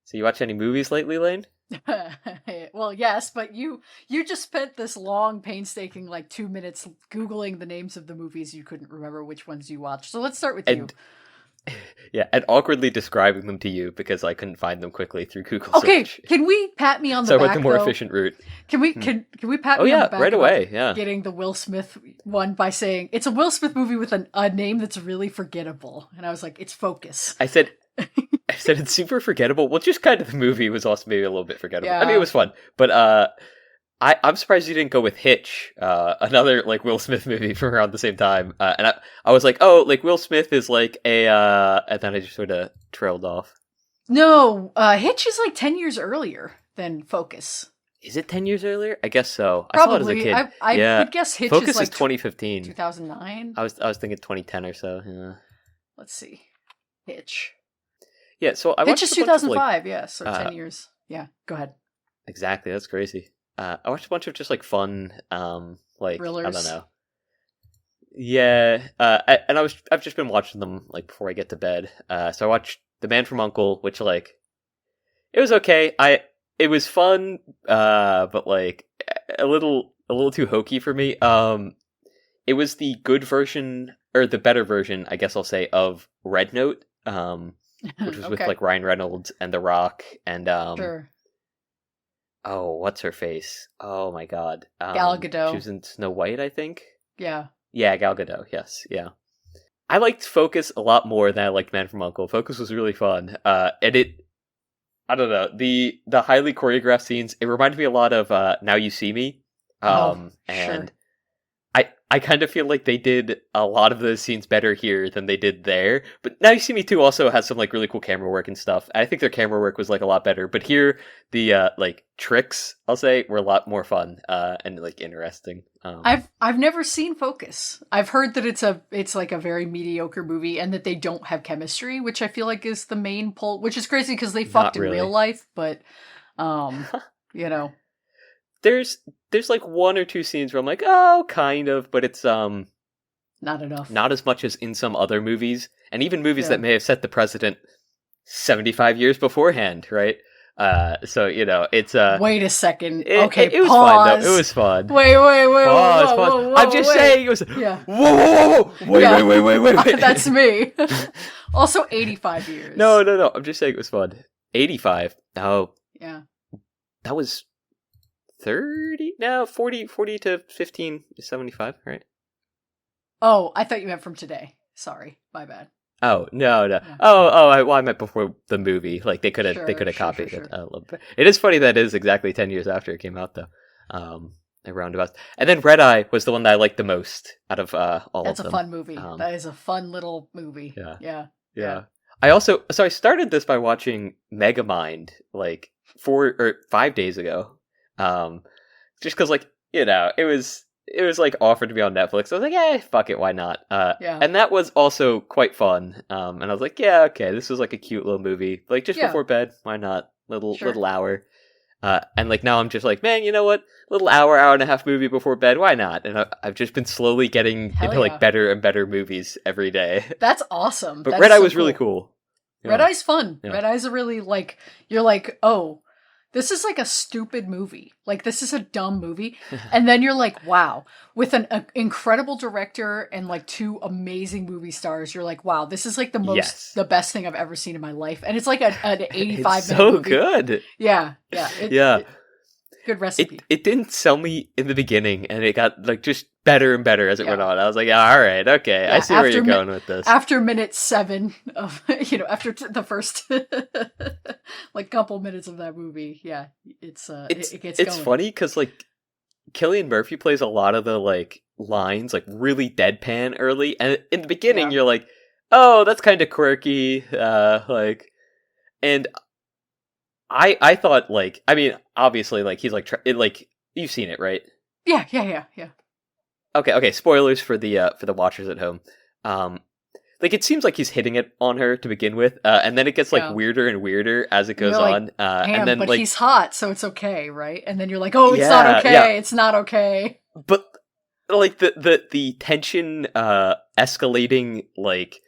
So you watch any movies lately, Lane? Well, yes, but you just spent this long, painstaking, like 2 minutes googling the names of the movies you couldn't remember which ones you watched. So let's start with you. And yeah, and awkwardly describing them to you because I couldn't find them quickly through Google Okay, search. can we pat me on the So I went back the more though? efficient route. Can we Hmm. can we pat Oh me on the yeah, back right about away. Yeah. getting the Will Smith one by saying it's a Will Smith movie with a name that's really forgettable, and I was like, it's Focus. I said it's super forgettable. Well, just kind of the movie was also maybe a little bit forgettable. I mean, it Yeah. was fun, but I'm surprised you didn't go with Hitch, another like Will Smith movie from around the same time. And I was like, oh, like Will Smith is like and then I just sort of trailed off. No, Hitch is like 10 years earlier than Focus. Is it 10 years earlier? I guess so. I saw it as a Probably. kid. I Yeah. would guess Hitch Focus is like 2015. 2009. I was thinking 2010 or so. Yeah. Let's see. Hitch. Yeah. So I Hitch watched is a bunch of, like, 2005, yeah, so uh, 10 years. Yeah, go ahead. exactly. That's crazy. I watched a bunch of just like fun, like I don't Thrillers. know. Yeah. I've just been watching them like before I get to bed. So I watched The Man from U.N.C.L.E., which like it was okay. It was fun, but like a little too hokey for me. It was the good version or the better version, I guess I'll say, of Red Note. Which was with Okay, like Ryan Reynolds and The Rock and sure. oh, what's her face? Oh my god. Gal She Gadot. was in Snow White, I think. Yeah. Yeah, Gal Gadot. Yes, yeah. I liked Focus a lot more than I liked Man from U.N.C.L.E. Focus was really fun. And I don't know, the highly choreographed scenes. It reminded me a lot of Now You See Me. Oh, And sure. I kind of feel like they did a lot of those scenes better here than they did there. But Now You See Me too also has some like really cool camera work and stuff. I think their camera work was like a lot better. But here the like tricks, I'll say, were a lot more fun and like interesting. I've never seen Focus. I've heard that it's like a very mediocre movie and that they don't have chemistry, which I feel like is the main pull, which is crazy because they Not fucked in real really. life, but um, you know, There's like one or two scenes where I'm like, oh, kind of, but it's not enough. not as much as in some other movies, and even movies Yeah. that may have set the precedent 75 years beforehand, right? So it's Wait a second. it, Okay, it was fun though. It pause. was fun. Wait, Pause, whoa, pause. whoa, whoa, I'm just wait. saying it was. Yeah. Whoa! Wait, Yeah. wait. That's me. Also 85 years. No. I'm just saying it was fun. 85. Oh, Yeah. that was 30. No, 40 to 15 is 75, right? Oh, I thought you meant from today. Sorry. My bad. Oh no! Yeah. I meant before the movie. Like they could have Sure. copied it a little bit. It is funny that it is exactly 10 years after it came out, though. A roundabout, and then Red Eye was the one that I liked the most out of all That's of a them. fun movie. That is a fun little movie. Yeah, Yeah. yeah. I started this by watching Megamind like 4 or 5 days ago. Just because like it was like offered to me on Netflix. I was like, yeah, fuck it, why not? Yeah. And that was also quite fun. And I was like, yeah, okay, this was like a cute little movie, like just Yeah. before bed. Why not? Sure. Little hour. And like now I'm just like, man, you know what? Little hour and a half movie before bed. Why not? And I've just been slowly getting Hell into yeah. like better and better movies every day. That's awesome. But That Red is Eye so was really cool. Red Yeah. Eye's fun. Yeah. Red Eye's a really like you're like, oh, this is like a stupid movie. Like this is a dumb movie, and then you're like, wow, with an incredible director and like two amazing movie stars, you're like, wow, this is like Yes. the best thing I've ever seen in my life, and it's like an 85 It's minute so movie. good. Yeah. Yeah. Good recipe. It didn't sell me in the beginning, and it got like just better and better as it went Yeah. on. I was like, yeah, all right, okay, I Yeah, see where you're after going with this. After minute 7 of after the first like couple minutes of that movie, yeah, it gets It's going. funny because like Cillian Murphy plays a lot of the like lines like really deadpan early, and in the beginning Yeah. you're like, oh, that's kind of quirky, like, and I thought like, I mean, obviously like he's like like you've seen it, right? Yeah. Okay. Spoilers for the watchers at home. Like it seems like he's hitting it on her to begin with, and then it gets like Yeah. weirder and weirder as it goes You're like, on, Damn, and then but like, he's hot, so it's okay, right? And then you're like, oh, it's Yeah, not okay. yeah. It's not okay. but like the tension escalating like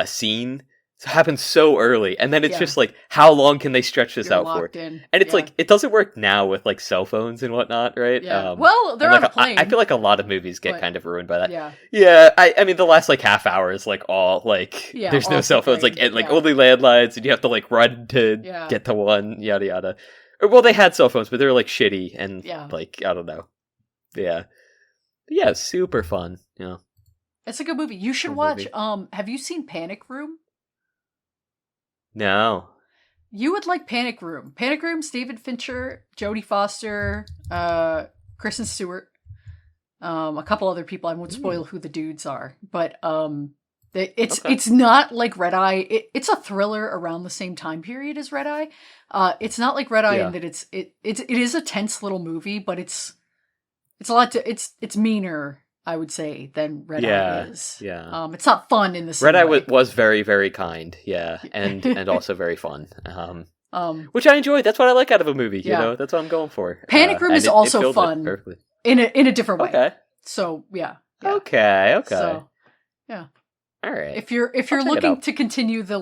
scene. happens so early, and then it's Yeah. just like, how long can they stretch this You're out for? locked in. And it's Yeah. like, it doesn't work now with like cell phones and whatnot, right? Yeah. Well, they're and, on like, a plane. I feel like a lot of movies get but- kind of ruined by that. Yeah. Yeah, I mean, the last like half hour is like all like, Yeah, there's no all cell phones, like, flickering, and like yeah. only landlines, and you have to like run to Yeah. get to one, yada yada. Or, well, they had cell phones, but they were like shitty and Yeah. like, I don't know. Yeah. But yeah, super fun. You know. It's a good movie. You should Good watch. movie. Have you seen Panic Room? No. You would like Panic Room. Panic Room, David Fincher, Jodie Foster, Kristen Stewart, a couple other people. I won't spoil who the dudes are, but it's Okay. it's not like Red Eye. It's a thriller around the same time period as Red Eye. It's not like Red Eye Yeah. in that it is a tense little movie, but it's a lot to it's meaner, I would say, than Red Eye is. Yeah. It's not fun in the same Red Eye way. was very, very kind, yeah, and also very fun. Which I enjoy. That's what I like out of a movie. You Yeah. know, that's what I'm going for. Panic Room and is it also filled it fun. perfectly. in a different way. Okay. So yeah. Yeah. Okay. So All right. if you're check it looking out. to continue the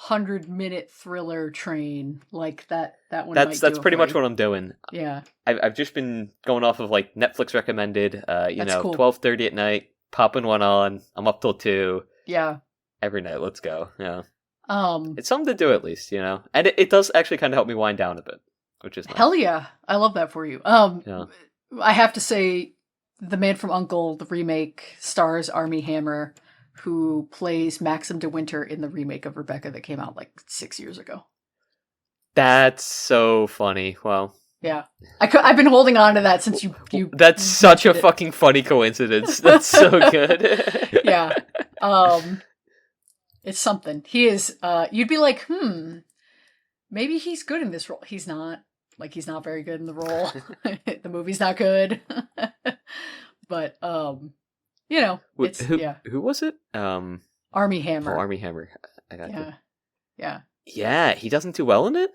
100-minute thriller train, like that one That's might do it pretty for much you. what I'm doing. Yeah. I've just been going off of like Netflix recommended. That's cool. 12:30 at night, popping one on. I'm up till 2 Yeah. every night. Let's go. Yeah. Um It's something to do at least, you know, and it does actually kind of help me wind down a bit, which is nice. hell yeah. I love that for you. Yeah. I have to say The Man from U.N.C.L.E., the remake, stars Armie Hammer, who plays Maxim de Winter in the remake of Rebecca that came out like 6 years ago. That's so funny. Well, Yeah. I've been holding on to that since you that's such a mentioned it. fucking funny coincidence. That's so good. Yeah. It's something. He is you'd be like, maybe he's good in this role. He's not. Like, he's not very good in the role. The movie's not good. But it's Who was it? Armie Hammer. Armie Hammer. I got you. Yeah. Yeah, he doesn't do well in it.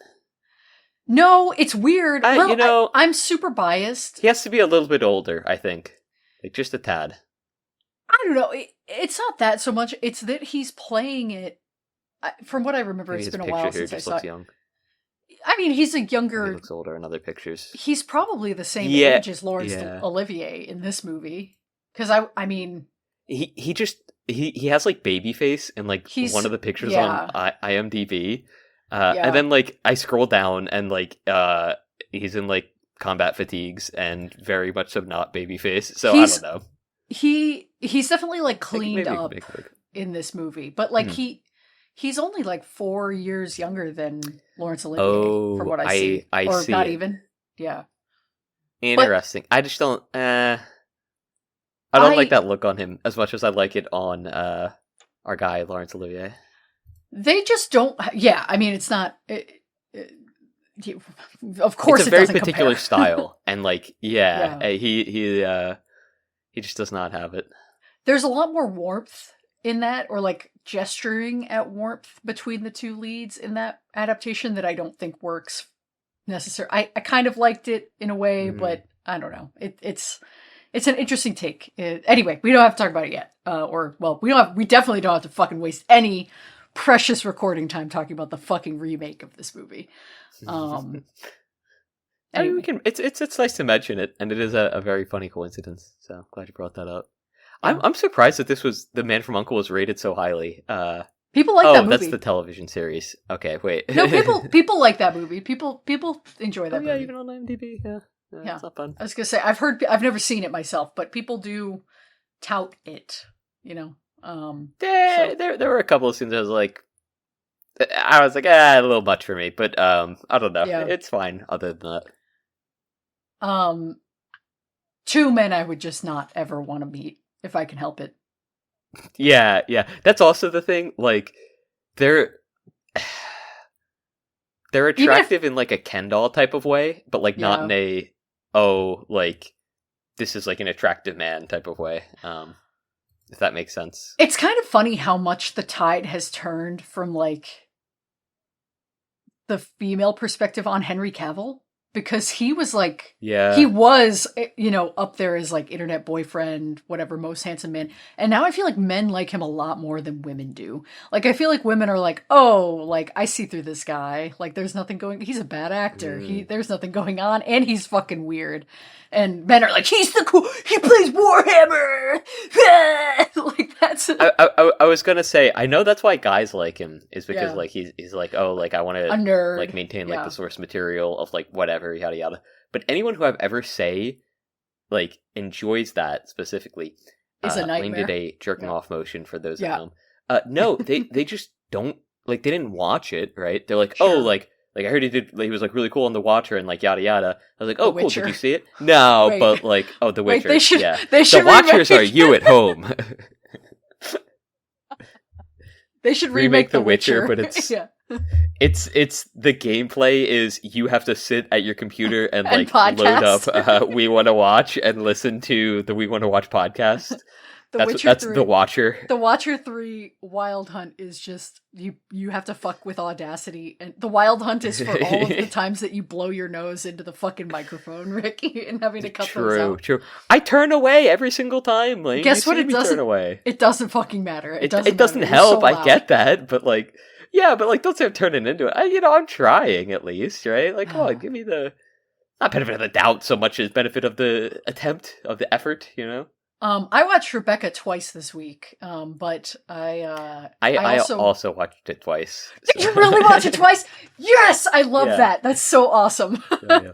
No, it's weird. I'm super biased. He has to be a little bit older, I think, like just a tad. I don't know. It's not that so much. It's that he's playing it. From what I remember, Maybe it's his been a picture while here since I just saw looks it. young. I mean, he's a He younger. looks older in other pictures. He's probably the same Yeah, age as Laurence yeah. Olivier in this movie. Because I mean, He has like baby face in like He's- one of the pictures yeah. on IMDb. Yeah. And then like I scroll down and like he's in like combat fatigues and very much so not baby face. So He's- I don't know. he's definitely like cleaned Maybe up make it work. in this movie, but like he's only like 4 years younger than Laurence Olivier Oh, from what I see. I or see not it. even. Yeah. Interesting. I just don't. I don't I- like that look on him as much as I like it on our guy Laurence Olivier. They just don't. Yeah, I mean, it's not. Of course, It's a it very doesn't particular compare. style, and like Yeah. he just does not have it. There's a lot more warmth in that, or like gesturing at warmth between the two leads in that adaptation that I don't think works necessarily. I kind of liked it in a way, Mhm. but I don't know. It's an interesting take. Anyway, we don't have to talk about it yet. We definitely don't have to fucking waste any precious recording time talking about the fucking remake of this movie. I mean, Anyway. we can. It's nice to mention it, and it is a very funny coincidence. So glad you brought that up. Yeah. I'm surprised that this was The Man from U.N.C.L.E. was rated so highly. People like that movie. That's the television series. Okay, wait. No, people like that movie. People enjoy that Oh, yeah, movie. even on IMDb. Yeah, Yeah. it's not fun. I was gonna say I've never seen it myself, but people do tout it. You know. There were a couple of scenes I was like, a little much for me, but I don't know. Yeah. It's fine. Other than that, Two men I would just not ever want to meet if I can help it. yeah. That's also the thing. Like, they're attractive in like a Ken doll type of way, but like not in a like this is like an attractive man type of way. If that makes sense. It's kind of funny how much the tide has turned from like the female perspective on Henry Cavill. because he was like, Yeah. he was, up there as like internet boyfriend, whatever, most handsome man. And now I feel like men like him a lot more than women do. Like, I feel like women are like, oh, like, I see through this guy. Like, there's nothing he's a bad actor. There's nothing going on, and he's fucking weird. And men are like, he's the cool, he plays Warhammer! Like, that's... I was gonna say, I know that's why guys like him, is because, Yeah. like, he's like, oh, like, I want a to, nerd. like, maintain, like, Yeah. the source material of, like, whatever, yada yada. But anyone who I've ever like, enjoys that specifically, Is a Ling nightmare. did a jerking Yeah. off motion for those Yeah. at home. No, they just don't, like, they didn't watch it, right? They're like, Sure. oh, like, I heard he was, like, really cool on The Watcher and, like, yada yada. I was like, oh, The cool, did Witcher. you see it? No, Wait. but, like, oh, The Wait, Witcher, they should yeah. they The Watchers are you at home. They should remake remake The The Witcher, Witcher, but it's- yeah. It's the gameplay is you have to sit at your computer and And like load podcast. up We Want to Watch and listen to the We Want to Watch podcast. The that's Witcher that's 3. The Watcher. The Watcher 3 Wild Hunt is just you have to fuck with Audacity, and the Wild Hunt is for all of the times that you blow your nose into the fucking microphone, Ricky, and having to cut those True, out. true. I turn away every single time. Like, Guess you what? see It me doesn't- turn away. It doesn't fucking matter. It doesn't. It doesn't matter. You're help. so I loud. get that, but like, yeah, but like, don't say I'm turning into it. I'm trying at least, right? Like, come on, give me the not benefit of the doubt so much as benefit of the attempt of the effort. I watched Rebecca twice this week, but I also watched it twice. Did you really watch it twice? Yes, I love Yeah. that. That's so awesome. Yeah.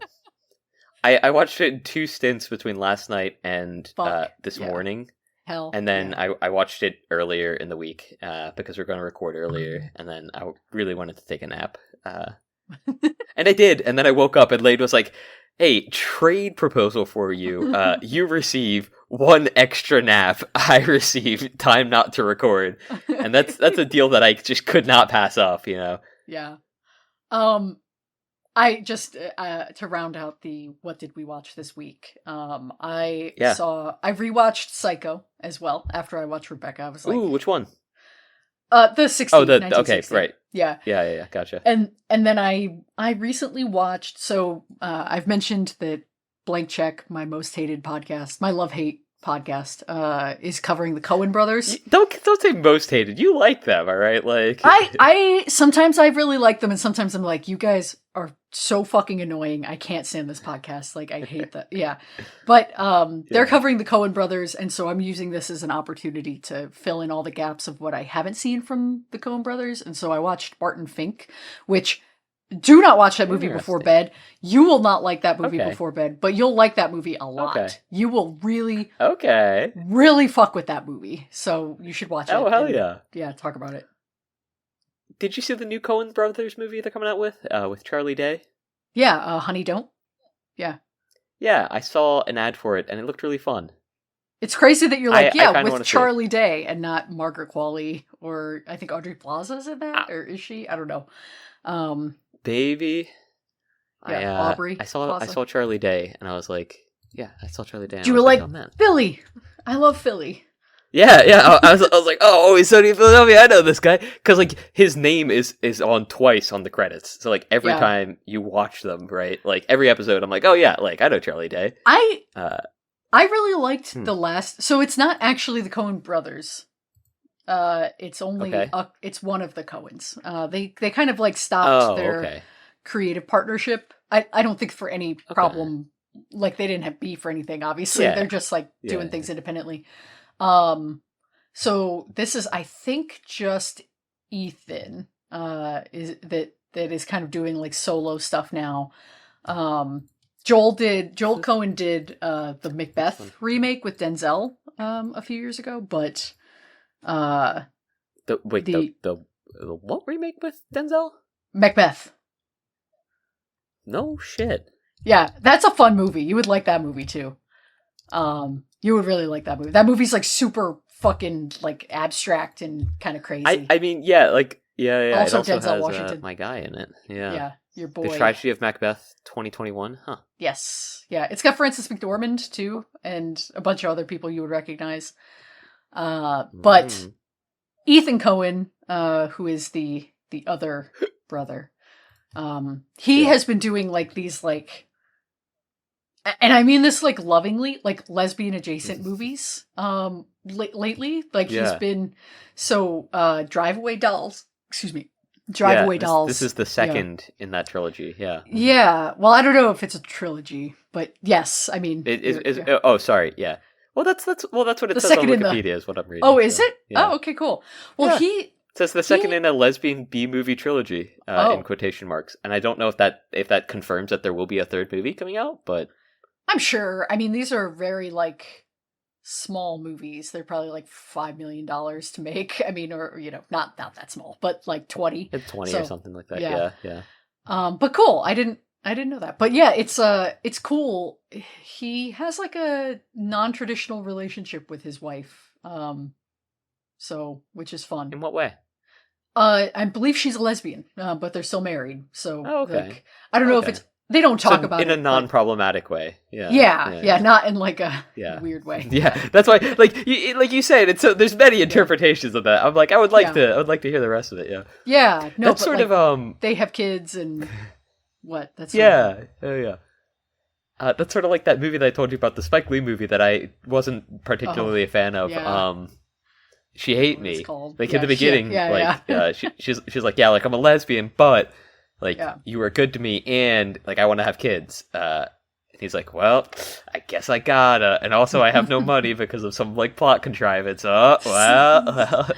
I watched it in 2 stints between last night and Fuck, this yeah. morning, Hell. and then yeah. I watched it earlier in the week because we're going to record earlier, and then I really wanted to take a nap, and I did, and then I woke up and Lade was like, "Hey, trade proposal for you. You receive 1 extra nap. I receive time not to record," and that's a deal that I just could not pass up. Yeah. I just to round out the what did we watch this week? I rewatched Psycho as well after I watched Rebecca. I was like, Ooh, which one? the 60. Oh, okay, 1960. right. Yeah. Yeah, gotcha. And then I recently watched. So I've mentioned that Blank Check, my most hated podcast, my love hate podcast, is covering the Coen brothers. Don't say most hated. You like them, all right? Like I sometimes I really like them, and sometimes I'm like, you guys are so fucking annoying. I can't stand this podcast. Like, I hate that. Yeah. But they're covering the Coen brothers, and so I'm using this as an opportunity to fill in all the gaps of what I haven't seen from the Coen brothers. And so I watched Barton Fink, which do not watch that movie before bed. You will not like that movie before bed, but you'll like that movie a lot. Okay. You will really, okay. really fuck with that movie. So you should watch it. Oh, hell and, yeah. Yeah, talk about it. Did you see the new Coen Brothers movie they're coming out with Charlie Day? Yeah, Honey Don't. Yeah. Yeah, I saw an ad for it, and it looked really fun. It's crazy that you're I like, kinda with wanna see it. Charlie Day and not Margaret Qualley, or I think Audrey Plaza's in that, or is she? I don't know. Baby. Yeah, Aubrey I saw Plaza. Charlie Day, and I was like, yeah, I saw Charlie Day. And You I were was like, oh, man. Philly. I love Philly. Yeah. I was like, oh, he's Tony Philadelphia. I know this guy because like his name is on twice on the credits. So like every Yeah. time you watch them, right? Like every episode, I'm like, oh yeah, like I know Charlie Day. I Uh, really liked the last. So it's not actually the Coen brothers. It's only Okay. it's one of the Coens. They kind of like stopped their okay. creative partnership. I don't think for any problem. Like they didn't have beef or anything. Obviously, Yeah. they're just like doing Yeah. things independently. So this is, I think, just Ethan. Is that is kind of doing like solo stuff now. Joel Coen did the Macbeth remake with Denzel a few years ago, but The what remake with Denzel? Macbeth. No shit. Yeah, that's a fun movie. You would like that movie too. You would really like that movie. That movie's like super fucking like abstract and kind of crazy. I mean, yeah, like yeah. Also it also Denzel has Washington. my guy in it. Yeah. Yeah, your boy. The Tragedy of Macbeth 2021. Huh. Yes. Yeah, it's got Frances McDormand too, and a bunch of other people you would recognize. But Ethan Coen, who is the other brother, He Yeah. has been doing like these like, and I mean this like lovingly, like lesbian adjacent movies. Lately, like he's Yeah. been Drive Away Dolls. Excuse me, Drive Yeah, Away Dolls. this is the Yeah. second in that trilogy. Yeah. Yeah. Well, I don't know if it's a trilogy, but yes, I mean, It is. yeah. Oh, sorry. Yeah. Well, that's what it The says on second in the- Wikipedia. Is what I'm reading. Oh, is so, it? Yeah. Oh, okay, cool. Well, Yeah. he It says the second he- in a lesbian B movie trilogy, Oh. in quotation marks, and I don't know if that confirms that there will be a third movie coming out, but I'm sure. I mean, these are very like small movies. They're probably like $5 million to make. I mean, or not that small, but like 20. it's 20 So, or something like that. yeah. Yeah. But cool. I didn't know that. But yeah, it's cool. He has like a non-traditional relationship with his wife. So which is fun. In what way? I believe she's a lesbian, but they're still married. So Oh, okay. like, I don't know if Okay. it's they don't talk So about in it a non-problematic way. Yeah. Yeah, not in like a Yeah. weird way. Yeah, that's why. Like you said, it's there's many interpretations of that. I'm like, I would like to hear the rest of it. Yeah, Yeah, no, that's but, sort like, of they have kids and what? That's Yeah, yeah. That's sort of like that movie that I told you about, the Spike Lee movie that I wasn't particularly a fan of. yeah. She Hate What it's Me. called. Like Yeah, in the beginning, yeah. she's like, yeah, like I'm a lesbian, but like Yeah. you were good to me, and like I want to have kids. And he's like, well, I guess I gotta, and also I have no money because of some like plot contrivance. Oh, well.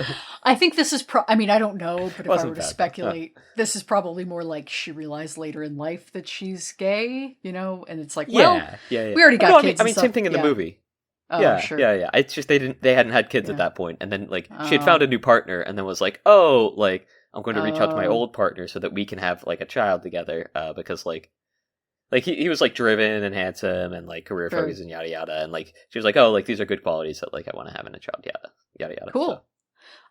I think this is I mean, I don't know, but if I Wasn't were to bad. speculate, this is probably more like she realized later in life that she's gay, and it's like, well, yeah. we already got No, kids I mean, and stuff. same thing in the Yeah. movie. Oh, yeah, sure. yeah. It's just they hadn't had kids at Yeah. that point, and then like she had Oh. found a new partner, and then was like, oh, like I'm going to reach out to my Oh. old partner so that we can have like a child together, because like he was like driven and handsome and like career Sure. focused and yada yada, and like she was like, oh, like these are good qualities that like I want to have in a child, yada yada yada. Cool. So,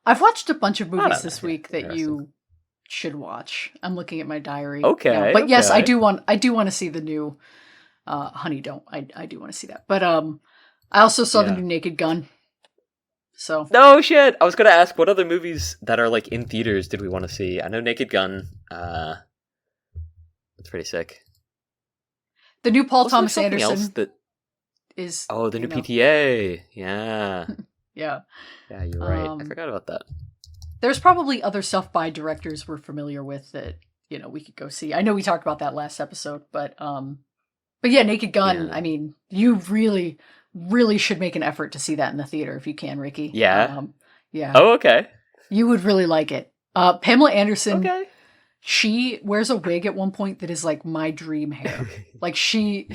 I've watched a bunch of don't movies know, this yeah, week that interesting. you should watch. I'm looking at my diary. Okay, now. But yes, I okay. do want to see the new Honey Don't. I do want to see that. But I also saw the Yeah. new Naked Gun. So No shit. I was gonna ask what other movies that are like in theaters did we want to see? I know Naked Gun. It's pretty sick. the new Paul Wasn't there Thomas something else Anderson that is Oh, the new you know, PTA. Yeah. Yeah. Yeah, you're right. I Um, forgot about that. There's probably other stuff by directors we're familiar with that, we could go see. I know we talked about that last episode, but yeah, Naked Gun, Yeah. I mean, you really, really should make an effort to see that in the theater if you can, Ricky. Yeah? Yeah. Oh, okay. You would really like it. Pamela Anderson, Okay. she wears a wig at one point that is like my dream hair. Like she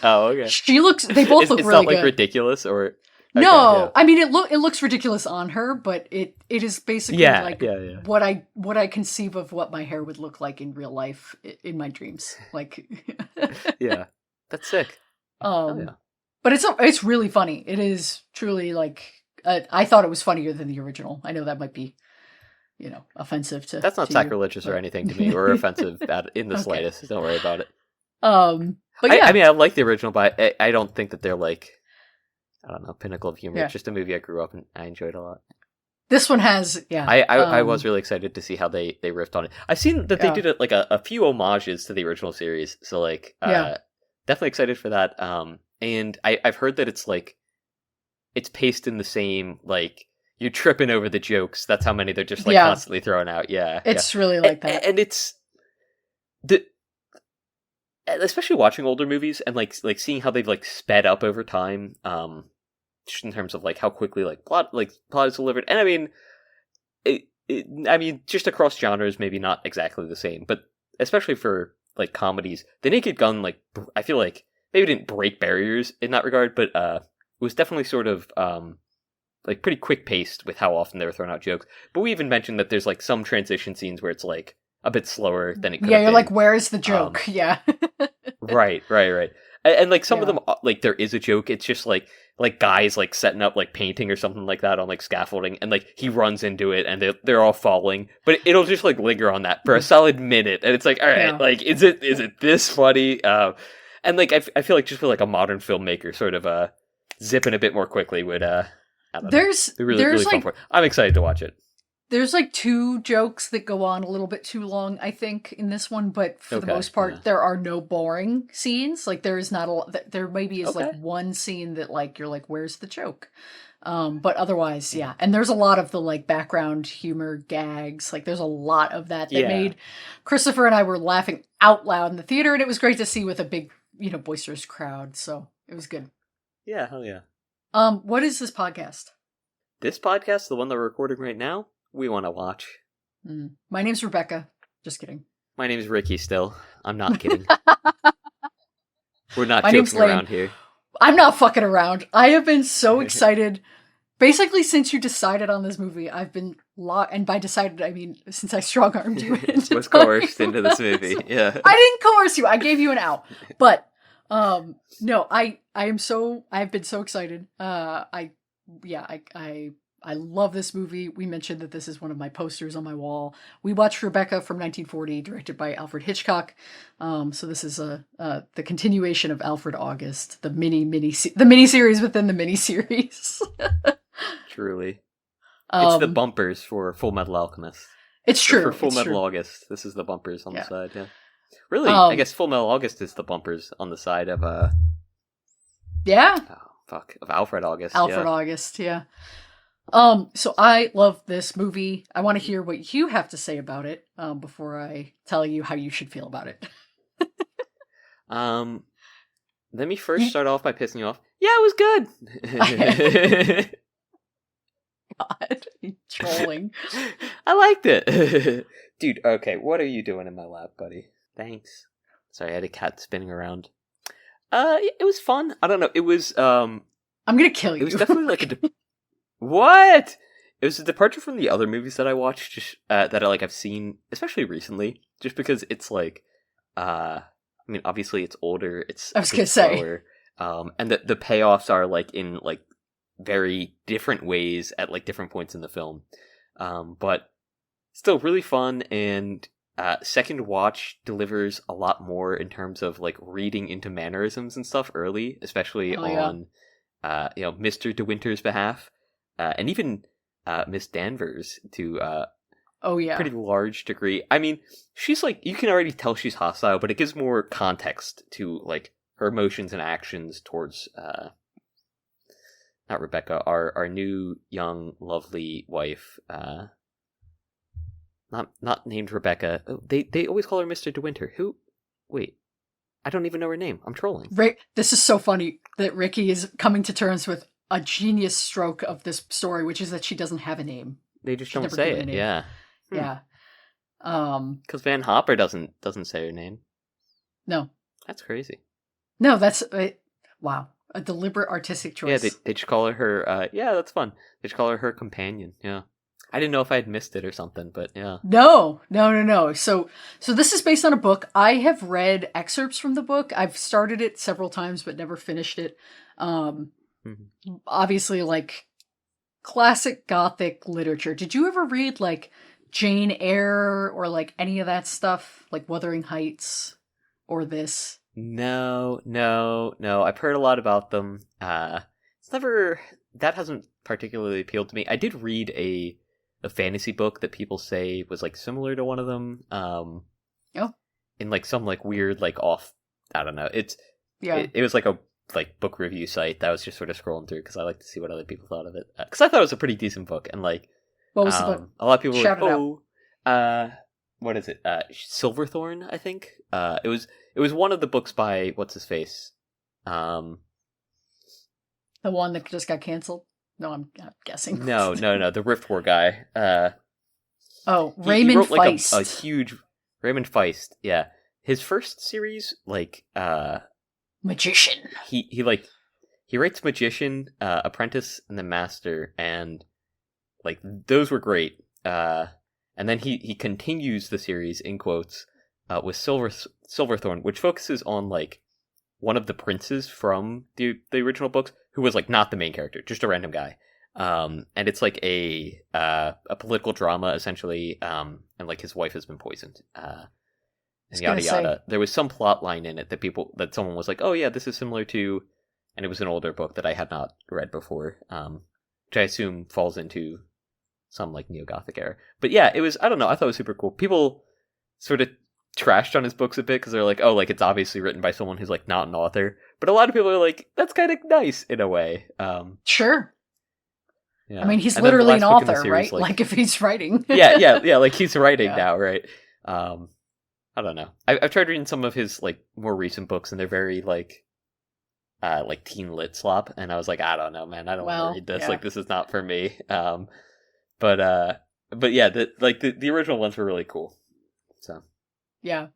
Oh, okay. she looks, they both look it's really not like good. ridiculous or No, Okay, I mean it looks ridiculous on her, but it is basically yeah. like Yeah. what I conceive of what my hair would look like in real life in my dreams. Like Yeah. That's sick. Oh, yeah. but it's really funny. It is truly like I thought it was funnier than the original. I know that might be offensive to That's not to you, sacrilegious or but- anything to me or offensive in the Okay. slightest. Don't worry about it. But yeah, I mean, I like the original, but I don't think that they're like, I don't know, pinnacle of humor. Yeah. It's just a movie I grew up and I enjoyed a lot. this one has I was really excited to see how they riffed on it. I've seen that they Yeah. did a few homages to the original series, so like Yeah. definitely excited for that. And I've heard that it's like it's paced in the same like you're tripping over the jokes. That's how many they're just like Yeah. constantly throwing out. Yeah, it's really like that. and it's the especially watching older movies and like seeing how they've like sped up over time. Just in terms of like how quickly plot is delivered, and I mean, I mean, just across genres, maybe not exactly the same, but especially for like comedies, The Naked Gun, like I feel like maybe didn't break barriers in that regard, but was definitely sort of like pretty quick paced with how often they were throwing out jokes. But we even mentioned that there's like some transition scenes where it's like a bit slower than it could. Yeah, have you're been. like, where's the joke? Yeah. Right. And like some of Yeah. them, like there is a joke. It's just like guys like setting up like painting or something like that on like scaffolding, and like he runs into it, and they're all falling, but it'll just like linger on that for a solid minute, and it's like, all right, Yeah. like is it this funny? And like I feel like just for like a modern filmmaker, sort of zipping a bit more quickly would I don't know, There's be really there's fun like for it. I'm excited to watch it. There's like two jokes that go on a little bit too long, I think, in this one, but for the Okay, most part, yeah. there are no boring scenes. Like there is not a lot. There maybe is like Okay. one scene that like you're like, where's the joke? But otherwise, yeah. And there's a lot of the like background humor gags. Like there's a lot of that Yeah. made Christopher and I were laughing out loud in the theater, and it was great to see with a big, boisterous crowd. So it was good. Yeah, hell yeah. What is this podcast? This podcast, the one that we're recording right now, we want to watch. My name's Rebecca. Just kidding. My name is Ricky still. I'm not kidding. We're not My name's joking Lane. around here. I'm not fucking around. I have been so excited. Basically, since you decided on this movie, I've been and by decided, I mean since I strong-armed you into Was coerced into this movie. Yeah. I didn't coerce you. I gave you an out. But no, I've been so excited. I love this movie. We mentioned that this is one of my posters on my wall. We watched Rebecca from 1940, directed by Alfred Hitchcock. So this is the continuation of Alfred August, the mini series within the mini series. Truly. It's the bumpers for Full Metal Alchemist. It's true. For Full it's Metal true. August. This is the bumpers on the side, yeah. Really? I guess Full Metal August is the bumpers on the side of Yeah. Of Alfred August. Alfred August, yeah. So I love this movie. I want to hear what you have to say about it before I tell you how you should feel about it. Let me first start off by pissing you off. Yeah, it was good. God, trolling. I liked it. Dude, okay, what are you doing in my lap, buddy? Thanks. Sorry, I had a cat spinning around. It was fun. I don't know. It was I'm gonna kill you. It was definitely like what? It was a departure from the other movies that I watched, just that I've seen, especially recently, just because it's like, I mean, obviously it's older. It's I was gonna say, slower, and the payoffs are like in like very different ways at like different points in the film, but still really fun. And second watch delivers a lot more in terms of like reading into mannerisms and stuff early, especially on Mr. De Winter's behalf. And even Miss Danvers to pretty large degree. I mean, she's like, you can already tell she's hostile, but it gives more context to like her emotions and actions towards not Rebecca, our new young lovely wife. Not named Rebecca. They always call her Mr. De Winter. Who? Wait, I don't even know her name. I'm trolling. This is so funny that Ricky is coming to terms with a genius stroke of this story, which is that she doesn't have a name. They just don't say it. Yeah. Yeah. Because Van Hopper doesn't say her name. No. That's crazy. No, that's wow. A deliberate artistic choice. Yeah, they just call her. Yeah, that's fun. They just call her companion. Yeah. I didn't know if I had missed it or something, but yeah. No. So this is based on a book. I have read excerpts from the book. I've started it several times, but never finished it. Obviously, like classic Gothic literature. Did you ever read like Jane Eyre or like any of that stuff, like Wuthering Heights or this? No. I've heard a lot about them. That hasn't particularly appealed to me. I did read a fantasy book that people say was like similar to one of them. In like some like weird like off. I don't know. It was like a book review site that I was just sort of scrolling through because I like to see what other people thought of it. Because I thought it was a pretty decent book, and like what was the book? A lot of people Shout were like, what is it? Silverthorn, I think. It was one of the books by what's his face. The one that just got canceled. No, I'm guessing. No, the Rift War guy. Raymond he wrote, like, Feist. a huge Raymond Feist. Yeah, his first series, like Magician. He writes Magician, Apprentice, and then Master, and like those were great. And then he continues the series in quotes with Silverthorn, which focuses on like one of the princes from the original books, who was like not the main character, just a random guy. And it's like a political drama essentially, and like his wife has been poisoned. And yada yada. There was some plot line in it that someone was like, oh yeah, this is similar to, and it was an older book that I had not read before, which I assume falls into some like neo-Gothic era. But yeah, it was, I don't know, I thought it was super cool. People sort of trashed on his books a bit because they're like, oh, like it's obviously written by someone who's like not an author. But a lot of people are like, that's kind of nice in a way. Sure. Yeah. I mean, he's And then the literally an last book in the author, series, right? Like if he's writing. yeah, like he's writing Yeah. now, right? I don't know. I've tried reading some of his like more recent books, and they're very like teen lit slop, and I was like, I don't know, man, I don't want Well, to read this. yeah. Like, this is not for me. But yeah, the original ones were really cool. So Yeah.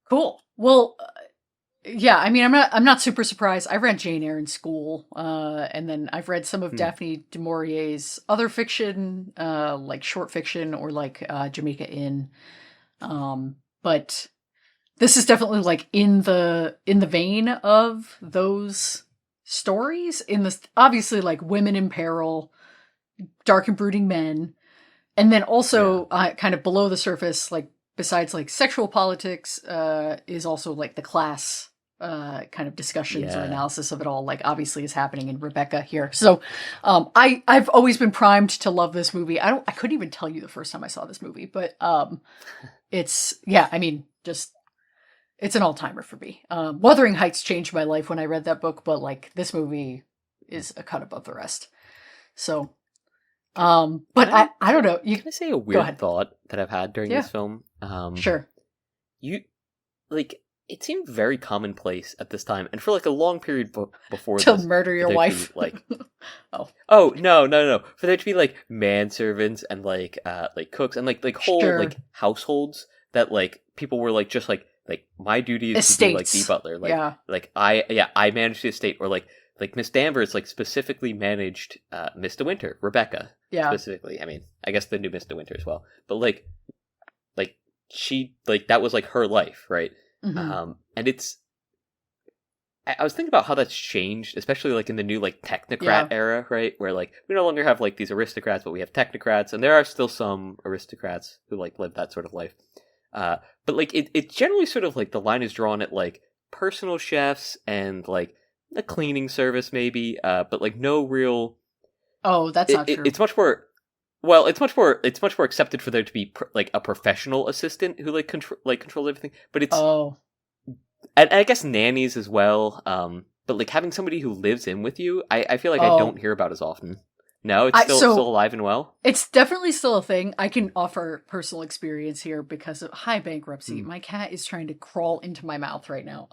Cool. Well, yeah, I mean, I'm not super surprised. I read Jane Eyre in school, and then I've read some of Daphne du Maurier's other fiction, like short fiction or like Jamaica Inn. But this is definitely like in the vein of those stories. In this, obviously, like women in peril, dark and brooding men, and then also kind of below the surface, like besides like sexual politics, is also like the class kind of discussions or analysis of it all, like obviously is happening in Rebecca here. So I've always been primed to love this movie. I couldn't even tell you the first time I saw this movie, but it's I mean, just it's an all-timer for me. Wuthering Heights changed my life when I read that book, but like this movie is a cut above the rest. So but I don't know. Can I say a weird thought that I've had during this film? Sure. You like, it seemed very commonplace at this time, and for like a long period before to this, murder your wife. Like, oh no, for there to be like manservants and like cooks and like whole like households that like people were like just like my duty is to be like the butler, like I manage the estate, or like Miss Danvers like specifically managed Miss De Winter, Rebecca, specifically. I mean, I guess the new Miss De Winter as well, but like she like that was like her life, right? Mm-hmm. And it's, I was thinking about how that's changed, especially like in the new like technocrat era, right? Where like we no longer have like these aristocrats, but we have technocrats, and there are still some aristocrats who like live that sort of life. But like it generally sort of like the line is drawn at like personal chefs and like a cleaning service maybe, but like no real. Oh, that's not true. It's much more. Well, it's much more accepted for there to be like a professional assistant who like controls everything. But it's and I guess nannies as well. But like having somebody who lives in with you, I feel like I don't hear about as often. No, it's still alive and well. It's definitely still a thing. I can offer personal experience here because of high bankruptcy. My cat is trying to crawl into my mouth right now.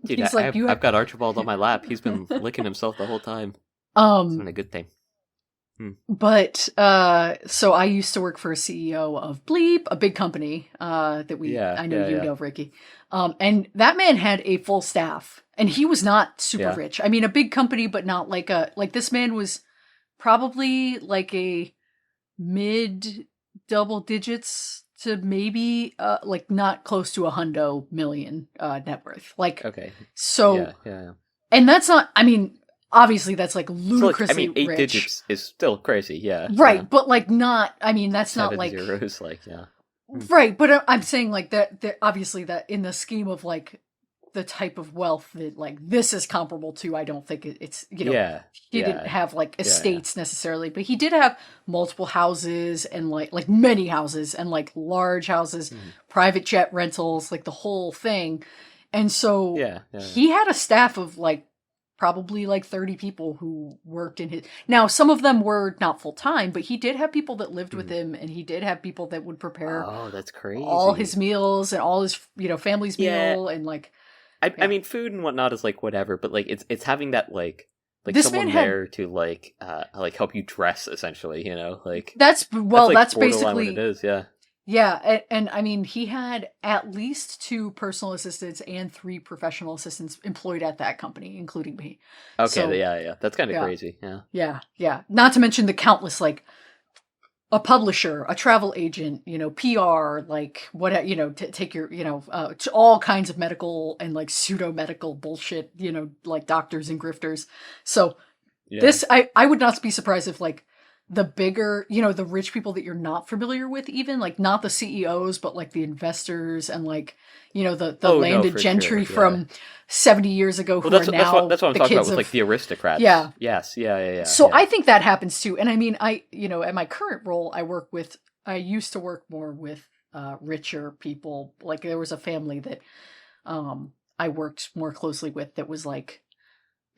Dude, I've got Archibald on my lap. He's been licking himself the whole time. It's been a good thing. But so I used to work for a CEO of Bleep, a big company that I know you know, Ricky. And that man had a full staff, and he was not super rich. I mean, a big company, but not like this man was probably like a mid double digits to maybe like not close to $100 million net worth. Like, okay, so and that's not. I mean, obviously that's like ludicrously. So, like, I mean, 8 rich. digits is still crazy, right? But like not. I mean, that's 7 not like zeros, like right. But I'm saying like that. Obviously, that in the scheme of like the type of wealth that like this is comparable to, I don't think it's he didn't have like estates necessarily, but he did have multiple houses and like many houses and like large houses, private jet rentals, like the whole thing. And so he had a staff of like probably like 30 people who worked in his. Now, some of them were not full time, but he did have people that lived with him, and he did have people that would prepare that's crazy, all his meals and all his family's meal and like. I mean, food and whatnot is like whatever, but like it's having that like this someone there to like help you dress, essentially, like that's basically what it is, and I mean, he had at least 2 personal assistants and 3 professional assistants employed at that company, including me. Okay, so, that's kind of crazy, yeah. Not to mention the countless like a publisher, a travel agent, PR, like what, take your, all kinds of medical and like pseudo medical bullshit, like doctors and grifters. So this, I would not be surprised if like the bigger, the rich people that you're not familiar with, even like not the CEOs, but like the investors and like, the Oh no, landed for sure. gentry Yeah. from 70 years ago Well, who are that's now what I'm the talking about kids with like of, the aristocrats. yeah. Yes. Yeah. Yeah. Yeah. So Yeah. I think that happens too. And I mean, at my current role, I used to work more with richer people. Like there was a family that I worked more closely with that was like,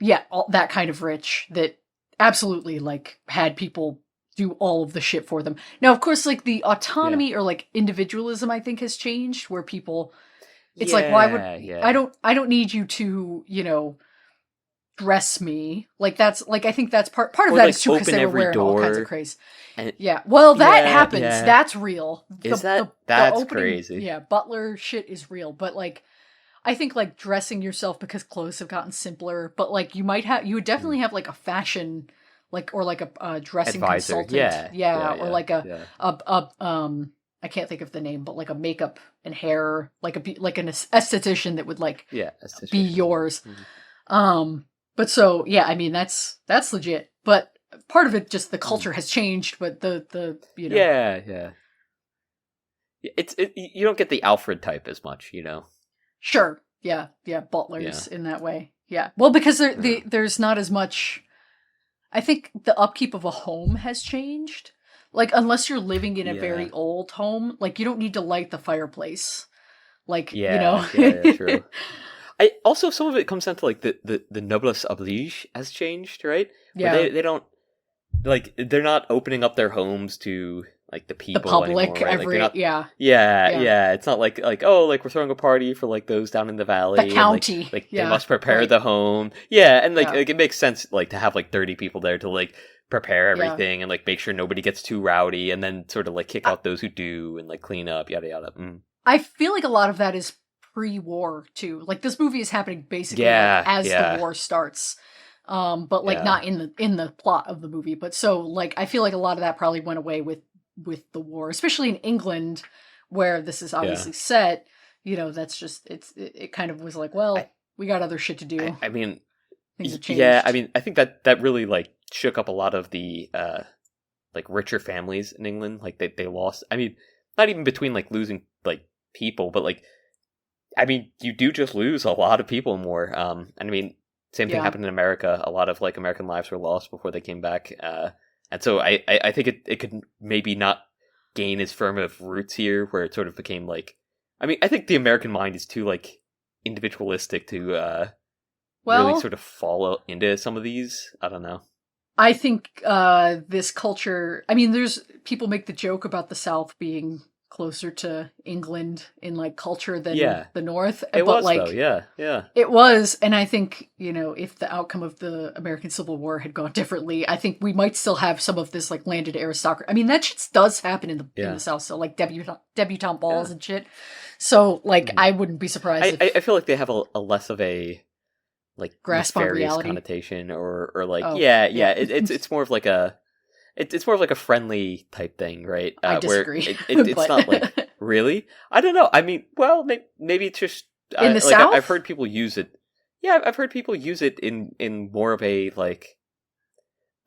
yeah, that kind of rich that absolutely like had people do all of the shit for them. Now, of course, like the Yeah. autonomy or like individualism, I think has changed where people, it's like, why would Yeah. Yeah. I don't need you to, dress me. Like that's like, I think that's part of Or that is like too because open they were every wearing all kinds of door. craze. And Yeah. Well, that yeah. happens. Yeah. That's real. Is The that's opening, crazy? yeah, butler shit is real. But like, I think like dressing yourself because clothes have gotten simpler, but like you would Mm. definitely have like a fashion, like, or like a dressing Advisor. consultant. Yeah. Yeah. Yeah. Or Yeah. like Yeah. I can't think of the name, but like a makeup and hair, like an esthetician that would like Yeah. be Esthetician. yours. Mhm. But so yeah, I mean that's legit. But part of it just the Mhm. culture has changed. But the Yeah. Yeah. You don't get the Alfred type as much, you know. sure, yeah, Yeah. butlers in that way. Yeah, well, because Yeah. there's not as much. I think the upkeep of a home has changed. Like unless you're living in a Yeah. very old home, like you don't need to light the fireplace. Like Yeah. Yeah. Yeah. True. I also some of it comes down to like the noblesse oblige has changed, right? Where yeah, they don't like they're not opening up their homes to like the the people anymore, public right? Like they're not. yeah, Yeah, yeah, yeah. It's not like oh, like we're throwing a party for like those down in the the valley, and county, like they yeah, must prepare right, the home. Yeah, and yeah, like it makes sense like to have like 30 people there to like prepare yeah. everything and like make sure nobody gets too rowdy, and then sort of like kick I, out those who do and like clean up, yada yada. Mm. I feel like a lot of that is pre-war too. Like this movie is happening basically like Yeah, as the yeah, war starts. But like yeah, not in the plot of the movie. But so like I feel like a lot of that probably went away with the war, especially in England where this is yeah. obviously set. That's just it kind of was like, well, I, we got other shit to do. I mean, Things have yeah. I changed. mean, I think that really like shook up a lot of the like richer families in England. Like they lost. I mean, not even between like losing like people, but like I mean, you do just lose a lot of people more. And I mean, same thing Yeah. happened in America. A lot of like American lives were lost before they came back. And so I think it could maybe not gain as firm of roots here, where it sort of became like. I mean, I think the American mind is too like individualistic to really Well, sort of fall into some of these. I don't know. I think this culture, I mean, there's people make the joke about the South being closer to England in like culture than Yeah, the North, it but was though. like Yeah, yeah, it was, and I think, if the outcome of the American Civil War had gone differently, I think we might still have some of this like landed aristocracy. I mean, that shit does happen in yeah, the South, so like debutante balls yeah. and shit. So like Mhm. I wouldn't be surprised I if feel like they have a less of a like grasp on nefarious reality. connotation or like Oh, yeah yeah. it's more of like it's more of like a friendly type thing, right? I Where disagree. it's not like But really. I don't know. I mean, well, maybe it's just in the like I've South? heard people use it. Yeah, I've heard people use it in more of a like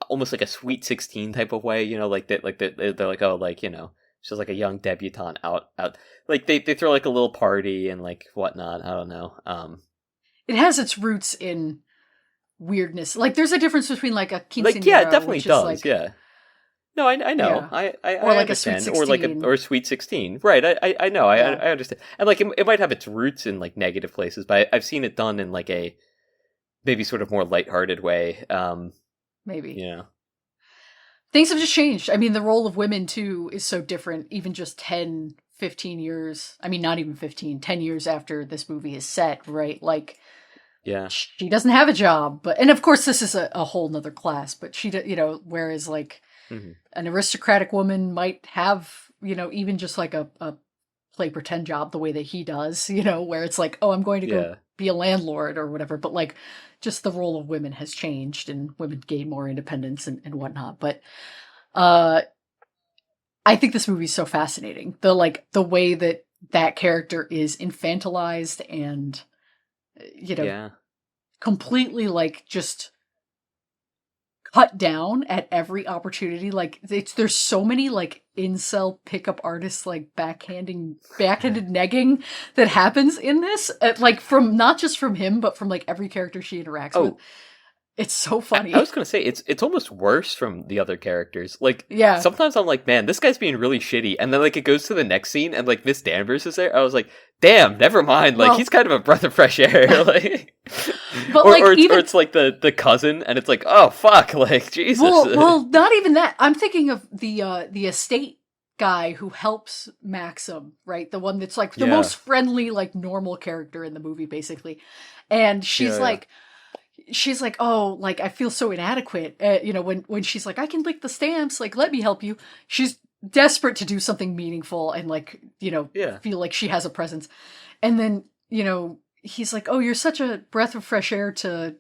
almost like a Sweet 16 type of way. You know, like that. Like they're like, oh, like she's like a young debutante out. Like they throw like a little party and like whatnot. I don't know. It has its roots in weirdness. Like there's a difference between like a Like yeah, it quinceañera, definitely which is does. like, Yeah. No, I know. yeah, I or like a Sweet understand. Or like 16. or Sweet 16. Right. I know. Yeah, I understand. And like it might have its roots in like negative places, but I've seen it done in like a maybe sort of more lighthearted way. maybe. You know. Things have just changed. I mean, the role of women too is so different even just 10, 15 years. I mean, not even 15, 10 years after this movie is set, right? Like Yeah. she doesn't have a job, and of course this is a whole nother class, but whereas like Hmm. an aristocratic woman might have, even just like a play pretend job the way that he does, where it's like, oh, I'm going to go Yeah. be a landlord or whatever. But like just the role of women has changed and women gain more independence and whatnot. But uh I think this movie is so fascinating. The way that character is infantilized and Yeah. completely like just cut down at every opportunity. Like there's so many like incel pickup artists like backhanded negging that happens in this, like from not just from him but from like every character she interacts with. It's so funny. I was gonna say it's almost worse from the other characters. Like, yeah, sometimes I'm like, man, this guy's being really shitty, and then like it goes to the next scene, and like Miss Danvers is there. I was like, damn, never mind. Like, he's kind of a breath of fresh air. Like, but or it's like the cousin, and it's like, oh fuck, like Jesus. Well, not even that. I'm thinking of the estate guy who helps Maxim, right? The one that's like the most friendly, like normal character in the movie, basically. And she's she's like, oh, like I feel so inadequate. You know, when she's like, I can lick the stamps, like let me help you. She's desperate to do something meaningful and like, you know, feel like she has a presence. And then, you know, he's like, oh, you're such a breath of fresh air to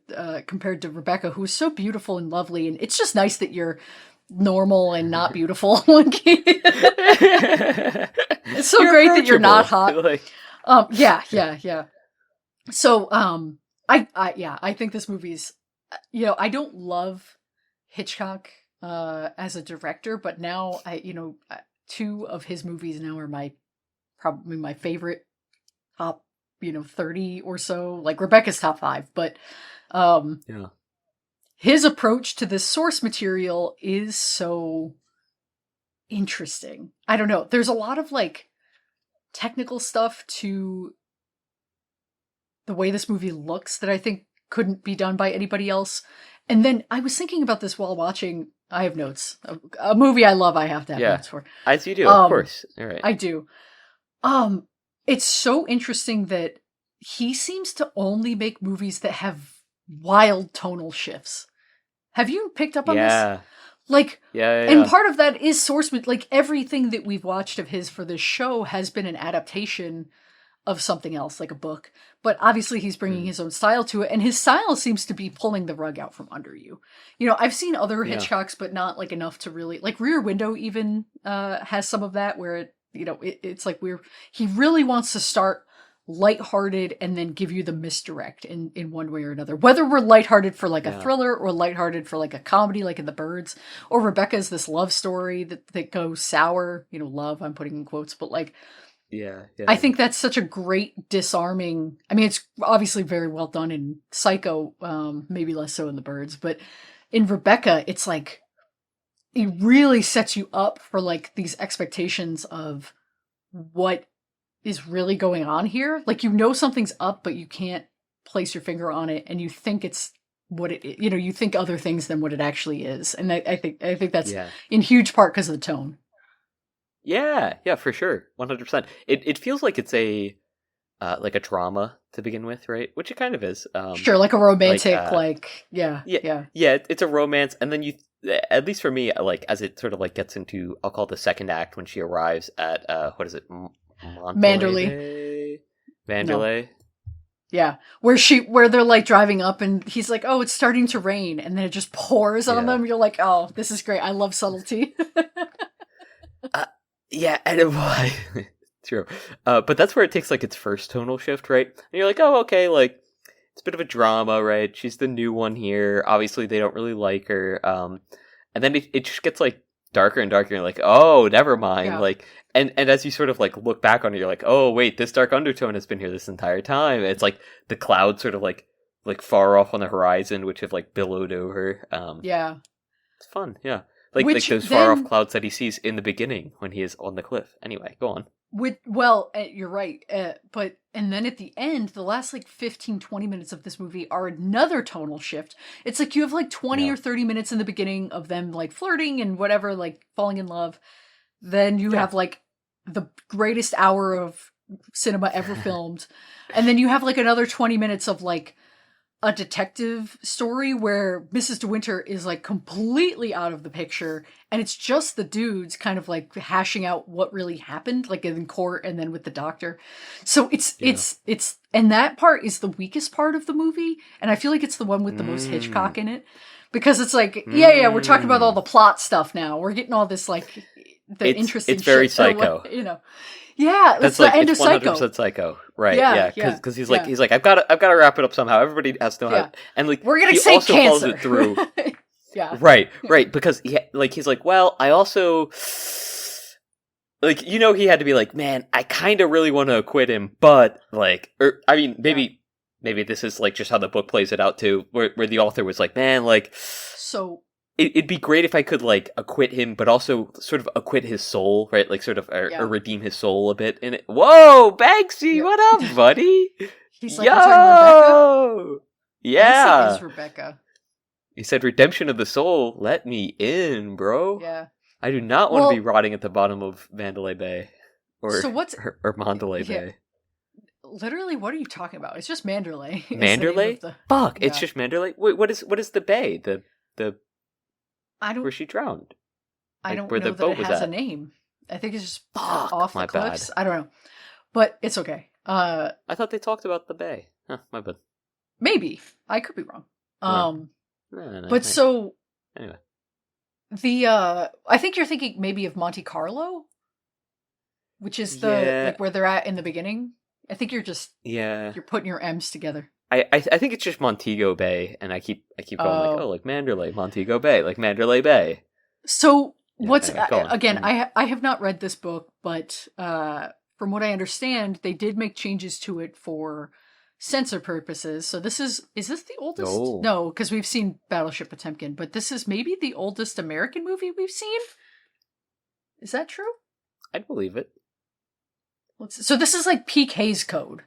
compared to Rebecca, who is so beautiful and lovely, and it's just nice that you're normal and not beautiful. It's so great that you're not hot. Like... yeah. So, I think this movie's, you know, I don't love Hitchcock as a director, but now two of his movies now are probably my favorite top, 30 or so. Like Rebecca's top 5, but his approach to this source material is so interesting. I don't know. There's a lot of like technical stuff to the way this movie looks that I think couldn't be done by anybody else. And then I was thinking about this while watching. I have notes. A movie I love, I have to have notes for. As you do, of course. All right. I do. It's so interesting that he seems to only make movies that have wild tonal shifts. Have you picked up on this? Like, and part of that is source, like everything that we've watched of his for this show has been an adaptation of something else, like a book. But obviously he's bringing his own style to it, and his style seems to be pulling the rug out from under you. You know, I've seen other Hitchcocks, but not like enough to really, like Rear Window even has some of that where it's like he really wants to start lighthearted and then give you the misdirect in one way or another. Whether we're lighthearted for like a thriller or lighthearted for like a comedy, like in The Birds, or Rebecca's this love story that goes sour, love, I'm putting in quotes, but like, I think that's such a great disarming. I mean, it's obviously very well done in Psycho, maybe less so in The Birds, but in Rebecca, it's like it really sets you up for like these expectations of what is really going on here. Like, something's up, but you can't place your finger on it, and you think it's what it, you think other things than what it actually is. And I think that's in huge part because of the tone. Yeah, for sure. 100%. It feels like it's a drama to begin with, right? Which it kind of is. Sure, like a romantic, Yeah, it's a romance, and then at least for me, like, as it sort of like gets into, I'll call it the second act, when she arrives at, what is it? Manderley. No. Yeah, where they're like driving up, and he's like, "Oh, it's starting to rain," and then it just pours on them. You're like, "Oh, this is great. I love subtlety." And true. But that's where it takes like its first tonal shift, right? And you're like, oh, okay, like it's a bit of a drama, right? She's the new one here. Obviously, they don't really like her. And then it just gets like darker and darker. And you're like, oh, never mind. Yeah. Like, and as you sort of like look back on it, you're like, oh, wait, this dark undertone has been here this entire time. It's like the clouds sort of like far off on the horizon, which have like billowed over. It's fun, yeah. Like those far-off clouds that he sees in the beginning when he is on the cliff. Anyway, go on. You're right. And then at the end, the last like 15, 20 minutes of this movie are another tonal shift. It's like you have like 20 or 30 minutes in the beginning of them like flirting and whatever, like falling in love. Then you have like the greatest hour of cinema ever filmed. And then you have like another 20 minutes of like a detective story where Mrs. De Winter is like completely out of the picture, and it's just the dudes kind of like hashing out what really happened, like in court and then with the doctor. So it's and that part is the weakest part of the movie, and I feel like it's the one with the most Hitchcock in it, because it's like we're talking about all the plot stuff now. We're getting all this like interesting. It's very shit, Psycho, Yeah, that's the like end it's of Psycho. 100% Psycho, right? Because he's like I've got to wrap it up somehow. Everybody has to know how, and like we're gonna he say also cancer. follows it through. Yeah. Right, because he's like, well, I also like, he had to be like, man, I kind of really want to acquit him, but like, or I mean, maybe this is like just how the book plays it out too, where the author was like, man, like, So it'd be great if I could like acquit him, but also sort of acquit his soul, right? Like sort of or redeem his soul a bit in it. Whoa, Banksy, Yeah. what up, buddy? he's like, we're talking Rebecca? Yeah. Banksy is Rebecca. He said, redemption of the soul, let me in, bro. Yeah. I do not want to be rotting at the bottom of Mandalay Bay. Or Mandalay Bay. Literally, what are you talking about? It's just Manderley. Manderley? Fuck, it's just Manderley? Wait, what is the bay? The I don't... Where she drowned? I don't where know the that boat it was has at. a name. I think it's just Fuck, off my the cliffs. bad. I don't know. But it's okay. I thought they talked about the bay. Huh, my bad. Maybe. I could be wrong. No, but so... Anyway. I think you're thinking maybe of Monte Carlo? Which is like where they're at in the beginning. I think you're just... Yeah. You're putting your M's together. I think it's just Montego Bay, and I keep going like Manderley, Montego Bay, like Mandalay Bay. So what's anyway, again? I have not read this book, but from what I understand, they did make changes to it for censor purposes. So is this the oldest? No, because we've seen Battleship Potemkin, but this is maybe the oldest American movie we've seen. Is that true? I'd believe it. So this is like peak Hays Code.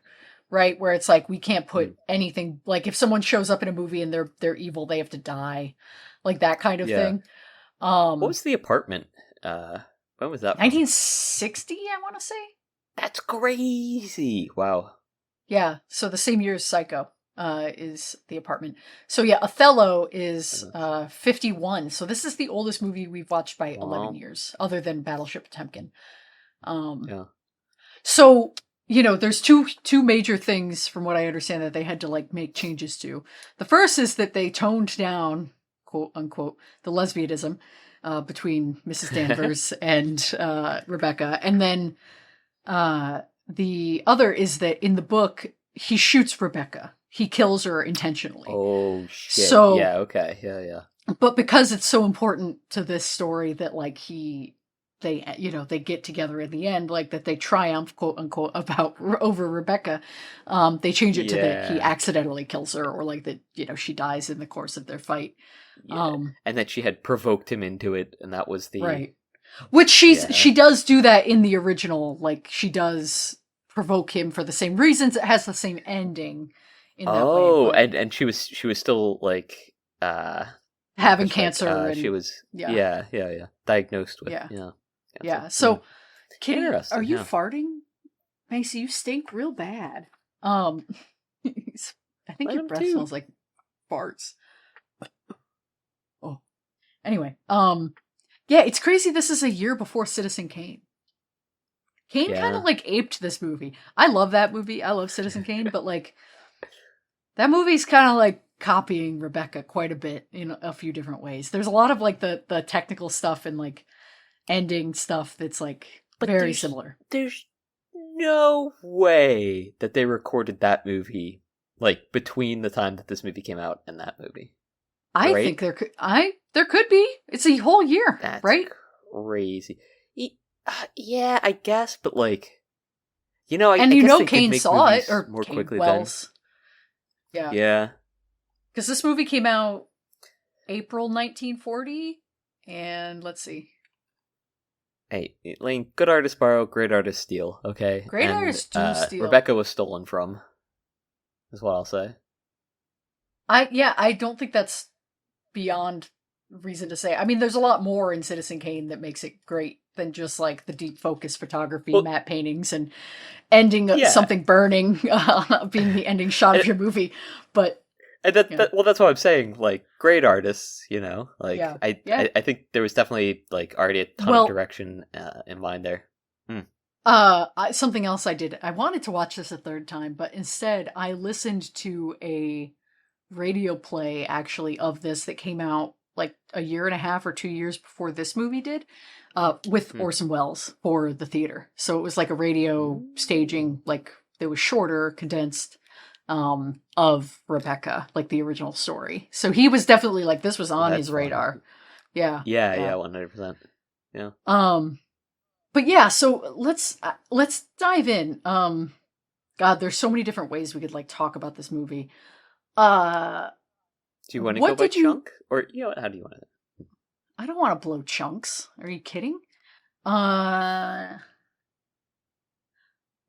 Right, where it's like we can't put anything, like if someone shows up in a movie and they're evil, they have to die, like that kind of thing. What was The Apartment? When was that? 1960, I want to say. That's crazy! Wow. Yeah, so the same year as Psycho is The Apartment. So yeah, Othello is 51. So this is the oldest movie we've watched by 11 years, other than Battleship Potemkin. So. There's two major things from what I understand that they had to like make changes to. The first is that they toned down, quote unquote, the lesbianism between Mrs. Danvers and Rebecca. And then the other is that in the book, he shoots Rebecca. He kills her intentionally. Oh, shit. So, yeah, okay. Yeah. But because it's so important to this story that like they get together in the end, like that they triumph, quote unquote, over Rebecca. They change it to that he accidentally kills her, or like that, she dies in the course of their fight. Yeah. And that she had provoked him into it, and that was the right. Which she does do that in the original. Like she does provoke him for the same reasons. It has the same ending. In that way, and she was still like having cancer. And, she was diagnosed with Yeah. So, Kitty, are you farting? Macy, you stink real bad. I think your breath smells like farts. Oh. Anyway, yeah, it's crazy. This is a year before Citizen Kane. Kane kind of like aped this movie. I love that movie. I love Citizen Kane, but like that movie's kind of like copying Rebecca quite a bit in a few different ways. There's a lot of like the technical stuff and like ending stuff that's like very similar. There's no way that they recorded that movie like between the time that this movie came out and that movie. I think there could be. It's a whole year, that's right? Crazy. Yeah, I guess, but like, I guess Kane saw it or more Kane quickly Wells. Then. Yeah. Because this movie came out April 1940, and let's see. Hey, Lane, good artist borrow, great artist steal, okay? Great artists do steal. Rebecca was stolen from, is what I'll say. I don't think that's beyond reason to say. I mean, there's a lot more in Citizen Kane that makes it great than just like the deep focus photography, matte paintings, and ending something burning being the ending shot of your movie. But that's what I'm saying. Like, great artists, Like, I think there was definitely like already a ton of direction in mind there. Something else I did. I wanted to watch this a third time, but instead I listened to a radio play actually of this that came out like a year and a half or 2 years before this movie did, with Orson Welles for the theater. So it was like a radio staging, like it was shorter, condensed. of Rebecca, like the original story. So he was definitely like, this was on That's his fun. radar. Yeah. Yeah, 100%. Yeah. But yeah, so let's dive in. God, there's so many different ways we could like talk about this movie. Do you want to what go by did you- chunk? Or, how do you want it? I don't want to blow chunks. Are you kidding?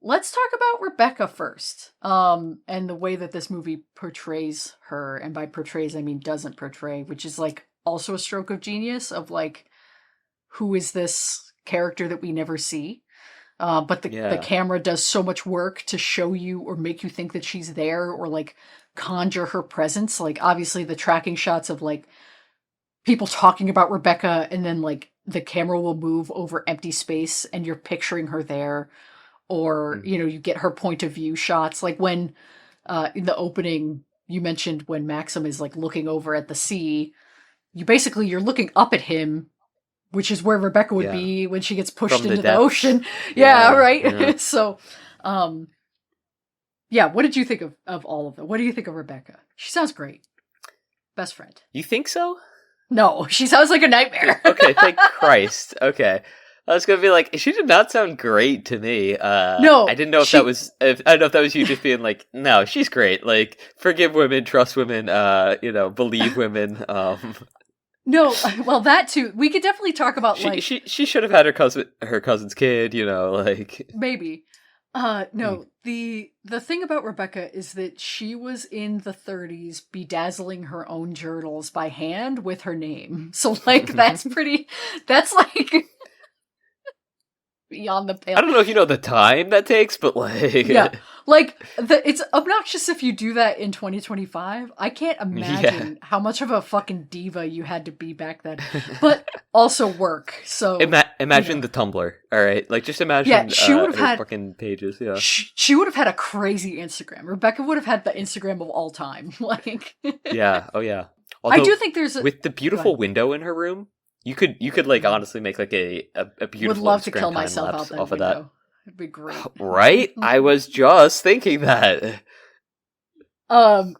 Let's talk about Rebecca first. And the way that this movie portrays her, and by portrays I mean doesn't portray, which is like also a stroke of genius of like, who is this character that we never see? But the camera does so much work to show you or make you think that she's there or like conjure her presence. Like obviously the tracking shots of like people talking about Rebecca and then like the camera will move over empty space and you're picturing her there. Or, you get her point of view shots. Like when, in the opening, you mentioned when Maxim is like looking over at the sea, you're looking up at him, which is where Rebecca would be when she gets pushed into the ocean. Yeah, right. Yeah. So, what did you think of all of them? What do you think of Rebecca? She sounds great. Best friend. You think so? No, she sounds like a nightmare. Okay, thank Christ. Okay. I was gonna be like, she did not sound great to me. No, I didn't know I don't know if that was you just being like, no, she's great. Like, forgive women, trust women, believe women. No, well, that too. We could definitely talk about she should have had her cousin's kid. Like maybe. No, the thing about Rebecca is that she was in the 30s bedazzling her own journals by hand with her name. So like that's like beyond the pale. I don't know if you know the time that takes, but like yeah, like it's obnoxious if you do that in 2025. I can't imagine how much of a fucking diva you had to be back then, but also work. So imagine the Tumblr. All right, like just imagine. Yeah, she would have had fucking pages. Yeah, she would have had a crazy Instagram. Rebecca would have had the Instagram of all time. Like yeah, oh yeah. Although, I do think there's with the beautiful window in her room. You could like honestly make like a beautiful. Would love Instagram to kill myself out that off window. of that. It'd be great, right? I was just thinking that. I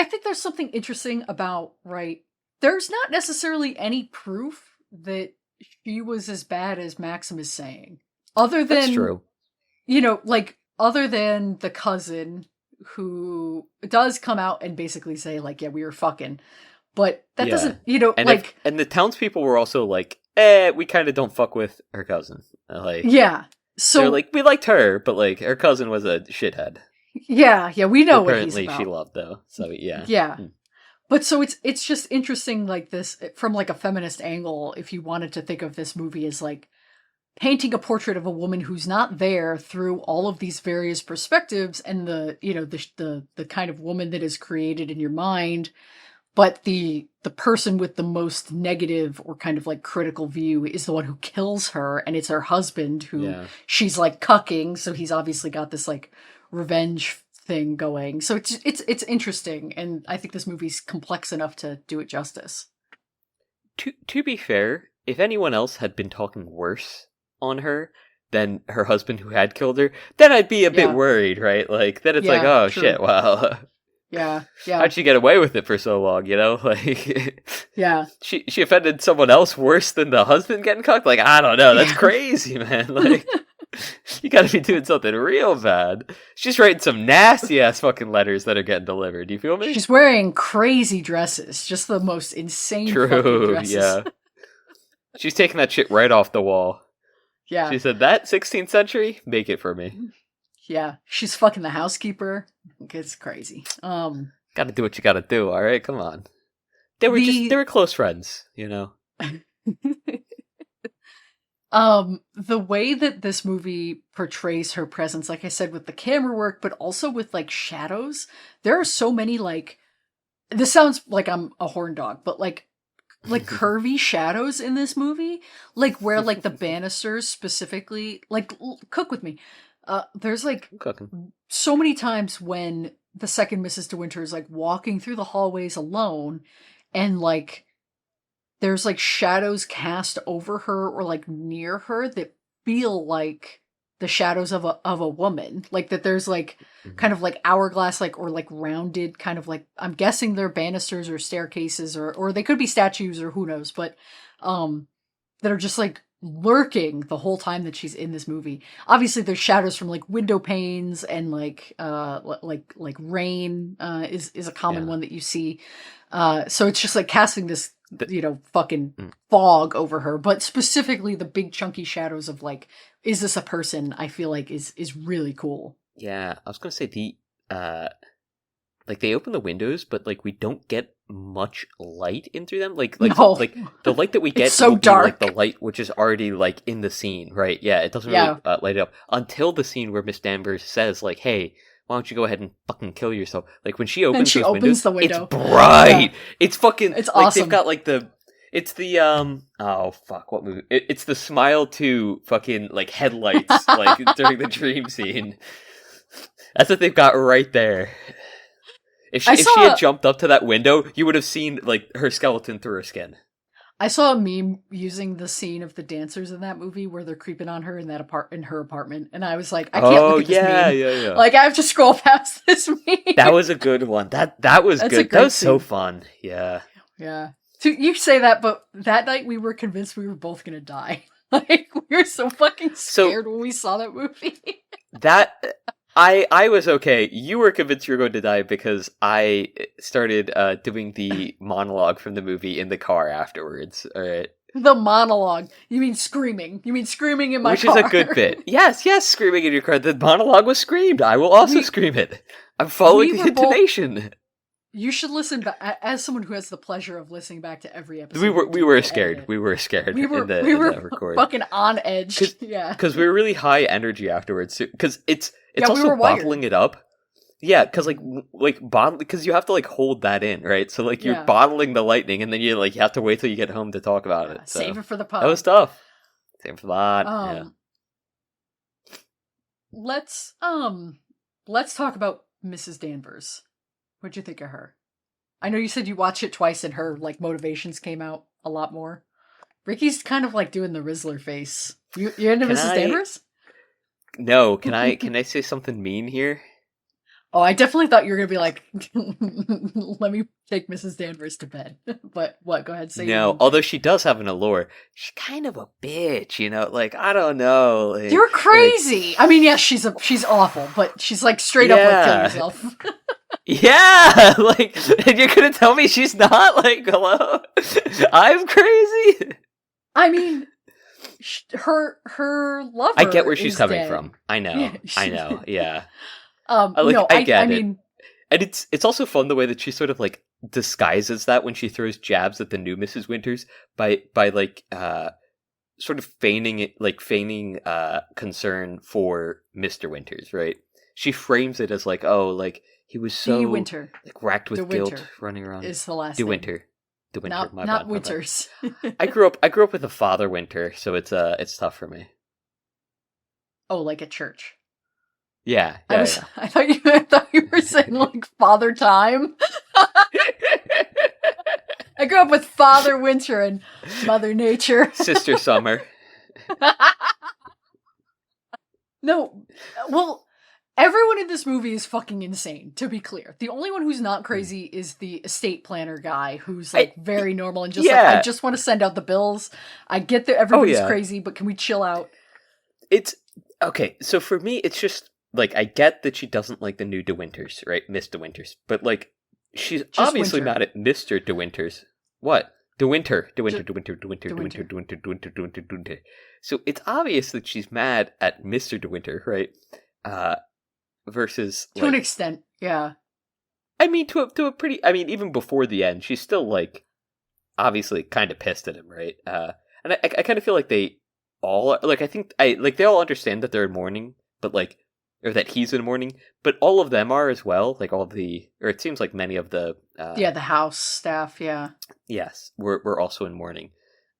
think there's something interesting about there's not necessarily any proof that she was as bad as Maxim is saying, other than that's true. Other than the cousin who does come out and basically say like, yeah, we were fucking. But that doesn't, and the townspeople were also like, we kind of don't fuck with her cousin. Like, yeah. So they're like, we liked her, but like her cousin was a shithead. Yeah, we know what he's apparently about. she loved though. So yeah, yeah. But so it's just interesting, like this from like a feminist angle. If you wanted to think of this movie as like painting a portrait of a woman who's not there through all of these various perspectives, and the kind of woman that is created in your mind. But the person with the most negative or kind of like critical view is the one who kills her, and it's her husband who she's like cucking. So he's obviously got this like revenge thing going. So it's interesting, and I think this movie's complex enough to do it justice. To be fair, if anyone else had been talking worse on her than her husband who had killed her, then I'd be a bit worried, right? Like then it's like, oh true. Shit, wow. Yeah. How'd she get away with it for so long, Like yeah. She offended someone else worse than the husband getting cucked? Like, I don't know, that's crazy, man. Like you gotta be doing something real bad. She's writing some nasty ass fucking letters that are getting delivered, do you feel me? She's wearing crazy dresses, just the most insane fucking dresses. Yeah. She's taking that shit right off the wall. Yeah. She said, that 16th century, make it for me. Yeah, she's fucking the housekeeper. It's crazy. Gotta do what you gotta do, alright? Come on. They were close friends, The way that this movie portrays her presence, like I said, with the camera work, but also with like shadows, there are so many like, this sounds like I'm a horn dog, but like curvy shadows in this movie, like where like the banisters specifically, like cook with me. There's like so many times when the second Mrs. De Winter is like walking through the hallways alone, and like there's like shadows cast over her or like near her that feel like the shadows of a woman, like that there's like kind of like hourglass, like, or like rounded kind of like, I'm guessing they're banisters or staircases, or they could be statues, or who knows, but that are just like lurking the whole time that she's in this movie. Obviously there's shadows from like window panes, and like like rain is a common one that you see. So it's just like casting this, fucking fog over her, but specifically the big chunky shadows of like, is this a person? I feel like is really cool. Yeah, I was gonna say like they open the windows, but like we don't get much light in through them. Like No. like the light that we get It's so will be, dark. like the light which is already like in the scene, right? Yeah, it doesn't really light it up until the scene where Miss Danvers says like, "Hey, why don't you go ahead and fucking kill yourself?" Like when she opens, she those opens windows, the window. it's bright. Yeah. It's fucking. It's like, awesome. They've got like it's the oh fuck, what movie? It's the Smile 2 fucking like headlights like during the dream scene. That's what they've got right there. If she had jumped up to that window, you would have seen like her skeleton through her skin. I saw a meme using the scene of the dancers in that movie where they're creeping on her in her apartment, and I was like, I can't look at this meme. Yeah. Like I have to scroll past this meme. That was a good one. That was good. That was so fun. Yeah. Yeah. So you say that, but that night we were convinced we were both gonna die. Like we were so fucking scared when we saw that movie. That I was okay. You were convinced you were going to die because I started doing the monologue from the movie in the car afterwards. All right. The monologue. You mean screaming? You mean screaming in my car? Which is a good bit. Yes, screaming in your car. The monologue was screamed. I will also scream it. I'm following the intonation. You should listen back, as someone who has the pleasure of listening back to every episode. We were scared. We were scared. We were record. Fucking on edge. Yeah, because we were really high energy afterwards. Because it's also bottling it up. Yeah, because because you have to like hold that in, right? So like you're bottling the lightning, and then you have to wait till you get home to talk about it. So. Save it for the pod. That was tough. Save it for the pod. Let's talk about Mrs. Danvers. What'd you think of her? I know you said you watched it twice and her like motivations came out a lot more. Ricky's kind of like doing the Rizzler face. You're into Mrs. Danvers? No, can I say something mean here? Oh, I definitely thought you were gonna be like, let me take Mrs. Danvers to bed. But what? Go ahead, say no. Although she does have an allure, she's kind of a bitch, Like I don't know. Like, you're crazy. I mean, yes, she's awful, but she's like straight up like kill yourself. Yeah, like, and you're gonna tell me she's not? Like, hello, I'm crazy. I mean, her lover. I get where she's coming dead. from. I know. Yeah. I get it. Mean, and it's also fun the way that she sort of like disguises that when she throws jabs at the new Mrs. Winters by like sort of feigning concern for Mr. Winters, right? She frames it as like, oh, like he was so Winter, like racked with guilt running around. Is the last De Winter. Not Winters. I grew up with a father Winter, so it's tough for me. Oh, like at church. Yeah. I thought you were saying like Father Time. I grew up with Father Winter and Mother Nature. Sister Summer. No, well, everyone in this movie is fucking insane, to be clear. The only one who's not crazy is the estate planner guy, who's like very normal and just like, I just want to send out the bills. I get that everybody's crazy, but can we chill out? It's okay. So for me, it's just like, I get that she doesn't like the new De Winters, right? Miss De Winters. But like, she's just obviously mad at Mr. De Winters. What? De Winter. So it's obvious that she's mad at Mr. De Winter, right? Versus to an extent, yeah. I mean, to a pretty. I mean, even before the end, she's still like obviously kind of pissed at him, right? And I kind of feel like they all like. I think they all understand that they're in mourning, but like, or that he's in mourning, but all of them are as well. Like all of or it seems like many of the the house staff, yes, we're also in mourning,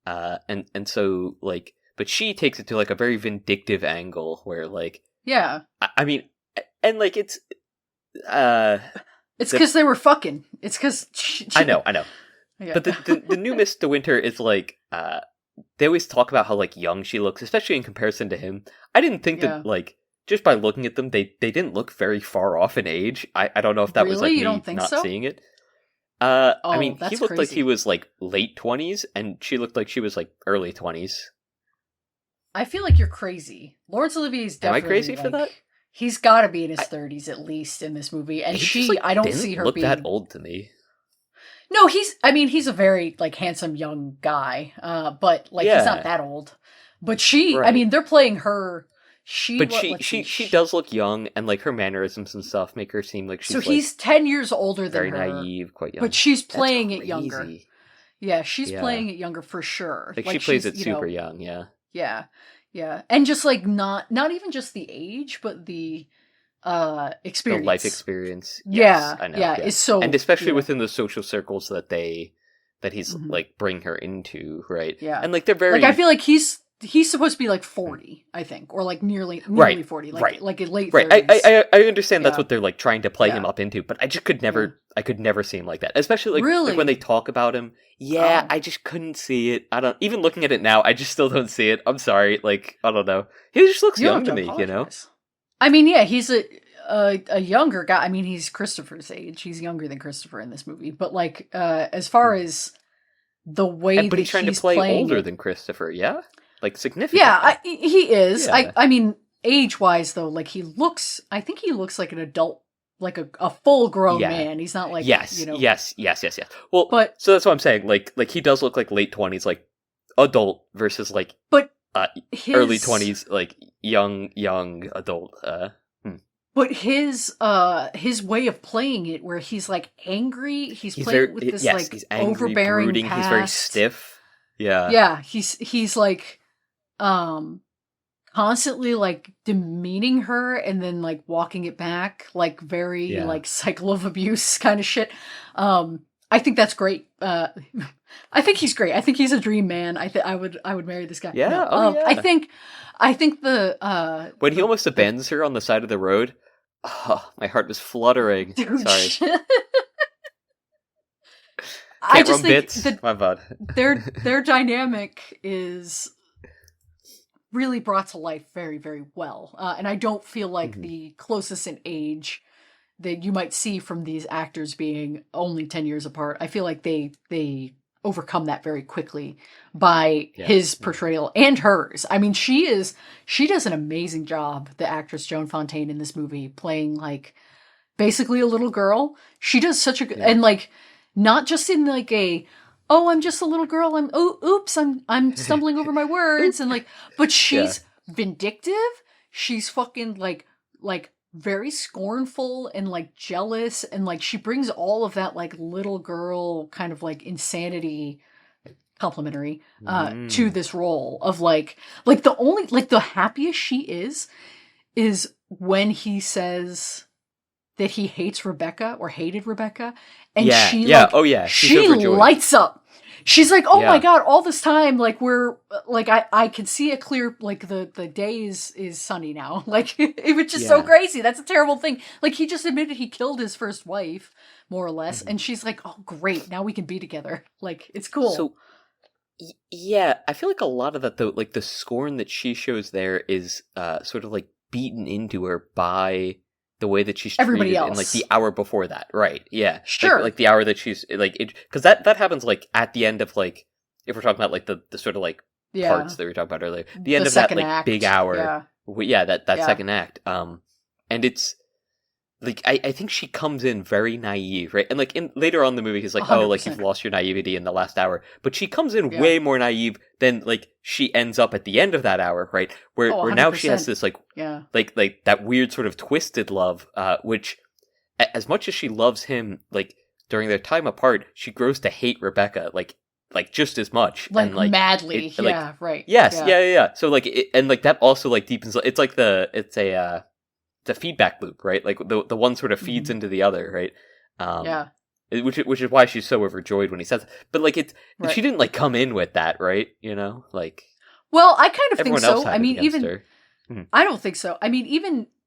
and so like, but she takes it to like a very vindictive angle where like, I mean. And like it's because they were fucking. It's because I know. Yeah. But the new Miss De Winter is like they always talk about how like young she looks, especially in comparison to him. I didn't think Yeah. that like just by looking at them, they didn't look very far off in age. I don't know if that was Really? like You me don't think not so? seeing it. I Oh, mean, he that's looked like he crazy. was like late 20s, and she looked like she was like early 20s. I feel like you're crazy. Laurence Olivier is Am I definitely crazy for that? he's got to be in his I, 30s at least in this movie, and he just like I don't see didn't her look being. that old to me. No, he's a very like handsome young guy, but like he's not Yeah, that old. But she, I right. mean, they're playing her. She But what? she Let's see. she she does look young, and like her mannerisms and stuff make her seem like So she's like he's 10 years older than very her, naive, quite but young. she's That's playing it younger. crazy. Yeah, she's Yeah, playing it younger for sure. like she Like plays she's, it super young. Yeah, yeah, yeah, and just like not even just the age, but the the life experience. experience. Yes, Yeah, I know. yeah, Yeah, is so and especially within the social circles that he's mhm, like bring her into, right? yeah. And like they're Like I very feel like he's supposed to be like 40, I think, or like nearly right, 40, right. like in late Right, 30s. I understand that's Yeah, what they're like trying to play him yeah, up into, but I just could yeah. never, I could never see him like that. Especially like when they Really? talk about him. Yeah, Oh. I just couldn't see it. I don't even looking at it now. I just still don't see it. I'm sorry. Like I don't know. He just looks You don't young to have to me. You know. apologize. I mean, yeah, he's a younger guy. I mean, he's Christopher's age. He's younger than Christopher in this movie. But like, as far as the way But that he's trying to he's play playing older it, than Christopher. Yeah, like yeah, significantly. he is. Yeah. I mean, age wise though, like I think he looks like an adult, like a full grown Yeah. man. He's not like Yes. Yes. Well, but so that's what I'm saying. Like he does look like late 20s, like adult versus like but uh early his 20s, like young adult. But his way of playing it, where he's like angry, he's He's playing very with this yes. like He's angry, overbearing brooding. He's very past. stiff. Yeah. Yeah, he's like um constantly like demeaning her and then like walking it back, like very Yeah. like cycle of abuse kind of shit. I think that's great. I think he's great. I think he's a dream man. I would marry this guy. Yeah. No, Oh yeah. I think When he almost the abandons her on the side of the road, oh, my heart was fluttering. dude. Sorry. I Can't just run think bits. that My bad. their dynamic is really brought to life very, very well. And I don't feel like Mhm. the closest in age that you might see from these actors being only 10 years apart. I feel like they overcome that very quickly by Yeah. his portrayal and hers. I mean, she does an amazing job, the actress Joan Fontaine in this movie, playing like basically a little girl. She does such a good, Yeah. and like not just in like oh, I'm just a little girl. Oops, I'm stumbling over my words and like, but she's vindictive. She's fucking like very scornful and like jealous and like she brings all of that like little girl kind of like insanity complimentary to Mm. this role of like the only like the happiest she is when he says that he hates Rebecca or hated Rebecca and Yeah. she Yeah. like Oh yeah. She's she overjoyed. lights up. She's like, oh my Yeah. god, all this time, like we're like I can see a clear like the day is sunny now. Like it was just so Yeah. crazy. That's a terrible thing. Like he just admitted he killed his first wife, more or less, Mhm. and she's like, oh great, now we can be together. Like it's cool. So yeah, I feel like a lot of that though, like the scorn that she shows there is sort of like beaten into her by the way that she's Everybody treated in like else. the hour before that, right? Yeah, Sure. like the hour that she's like, because that happens like at the end of like if we're talking about like the sort of like Yeah. parts that we were talking about earlier, the end The of that second like act. big hour, Yeah. yeah, that Yeah. second act, and it's. Like I think she comes in very naive, right? And like in later on in the movie, he's like, "Oh, like 100%. you've lost your naivety in the last hour," but she comes in Yeah. way more naive than like she ends up at the end of that hour, right? Where Oh, where now she has 100%. this like Yeah. that weird sort of twisted love, which as much as she loves him, like during their time apart, she grows to hate Rebecca like just as much, Like, and like madly. it- like, yeah, right. yes, yeah. So like, and like that also like deepens. It's like it's a feedback loop, right? Like the one sort of feeds Mhm. into the other, right? Yeah. Which is why she's so overjoyed when he says. But like it's Right. she didn't like come in with that, right? You know, like Well, I kind of think everyone else so. had I it mean, against even her. I don't think so. I mean,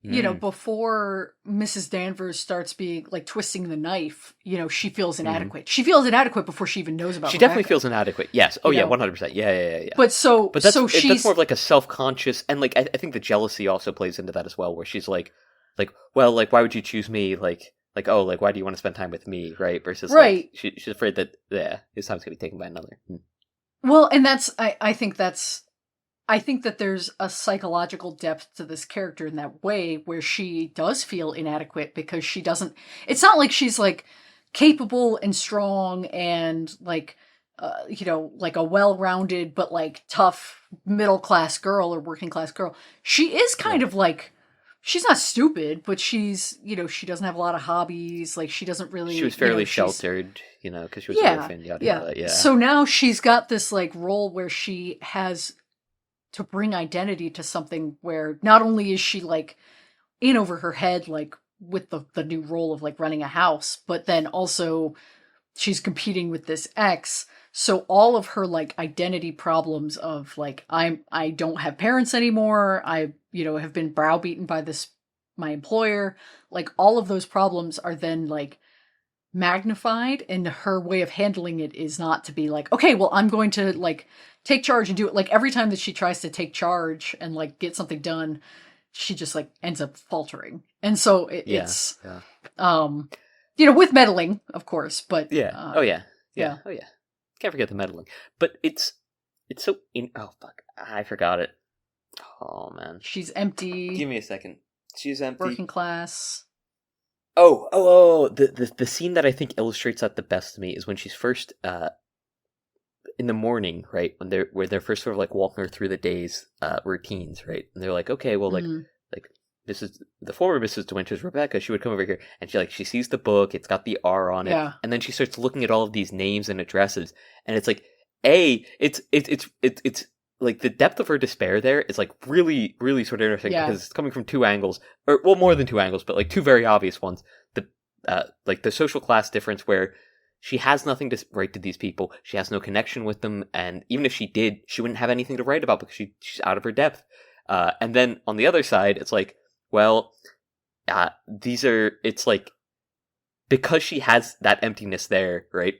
before Mrs. Danvers starts being like twisting the knife, she feels Mhm. inadequate. She feels inadequate before she even knows about She Rebecca. definitely feels inadequate. Yes. Oh You yeah, know? 100%. Yeah. But that's she's that's more of like a self-conscious, and like I think the jealousy also plays into that as well, where she's like, well, like why would you choose me? Like oh, like why do you want to spend time with me, right? Versus right. like she's afraid that his time's gonna be taken by another. Well, and I think that there's a psychological depth to this character in that way where she does feel inadequate because she doesn't. It's not like she's like capable and strong and like like a well-rounded but like tough middle-class girl or working-class girl. She is kind of like, she's not stupid, but she's, she doesn't have a lot of hobbies. Like she doesn't really. She was fairly sheltered, because she was an orphan. Yada. So now she's got this like role where she has to bring identity to something where not only is she like in over her head, like with the new role of like running a house, but then also she's competing with this ex. So all of her like identity problems of like, I don't have parents anymore. I, have been browbeaten by my employer. Like all of those problems are then like magnified, and her way of handling it is not to be like, okay, well, I'm going to like take charge and do it. Like every time that she tries to take charge and like get something done, she just like ends up faltering. And so it's with meddling, of course, but oh yeah can't forget the meddling, but it's so oh fuck, I forgot it. Oh man, she's empty. Give me a second. She's empty, working class. Oh! The scene that I think illustrates that the best to me is when she's first in the morning, right? When they're first sort of like walking her through the day's routines, right? And they're like, okay, well, like this is the former Mrs. De Winter's Rebecca. She would come over here, and she sees the book. It's got the R on it, and then she starts looking at all of these names and addresses, and it's like, it's like the depth of her despair there is like really, really sort of interesting because it's coming from two angles, or well, more than two angles, but like two very obvious ones. The like the social class difference where she has nothing to write to these people, she has no connection with them, and even if she did, she wouldn't have anything to write about because she's out of her depth. And then on the other side, it's like, well, it's like, because she has that emptiness there, right?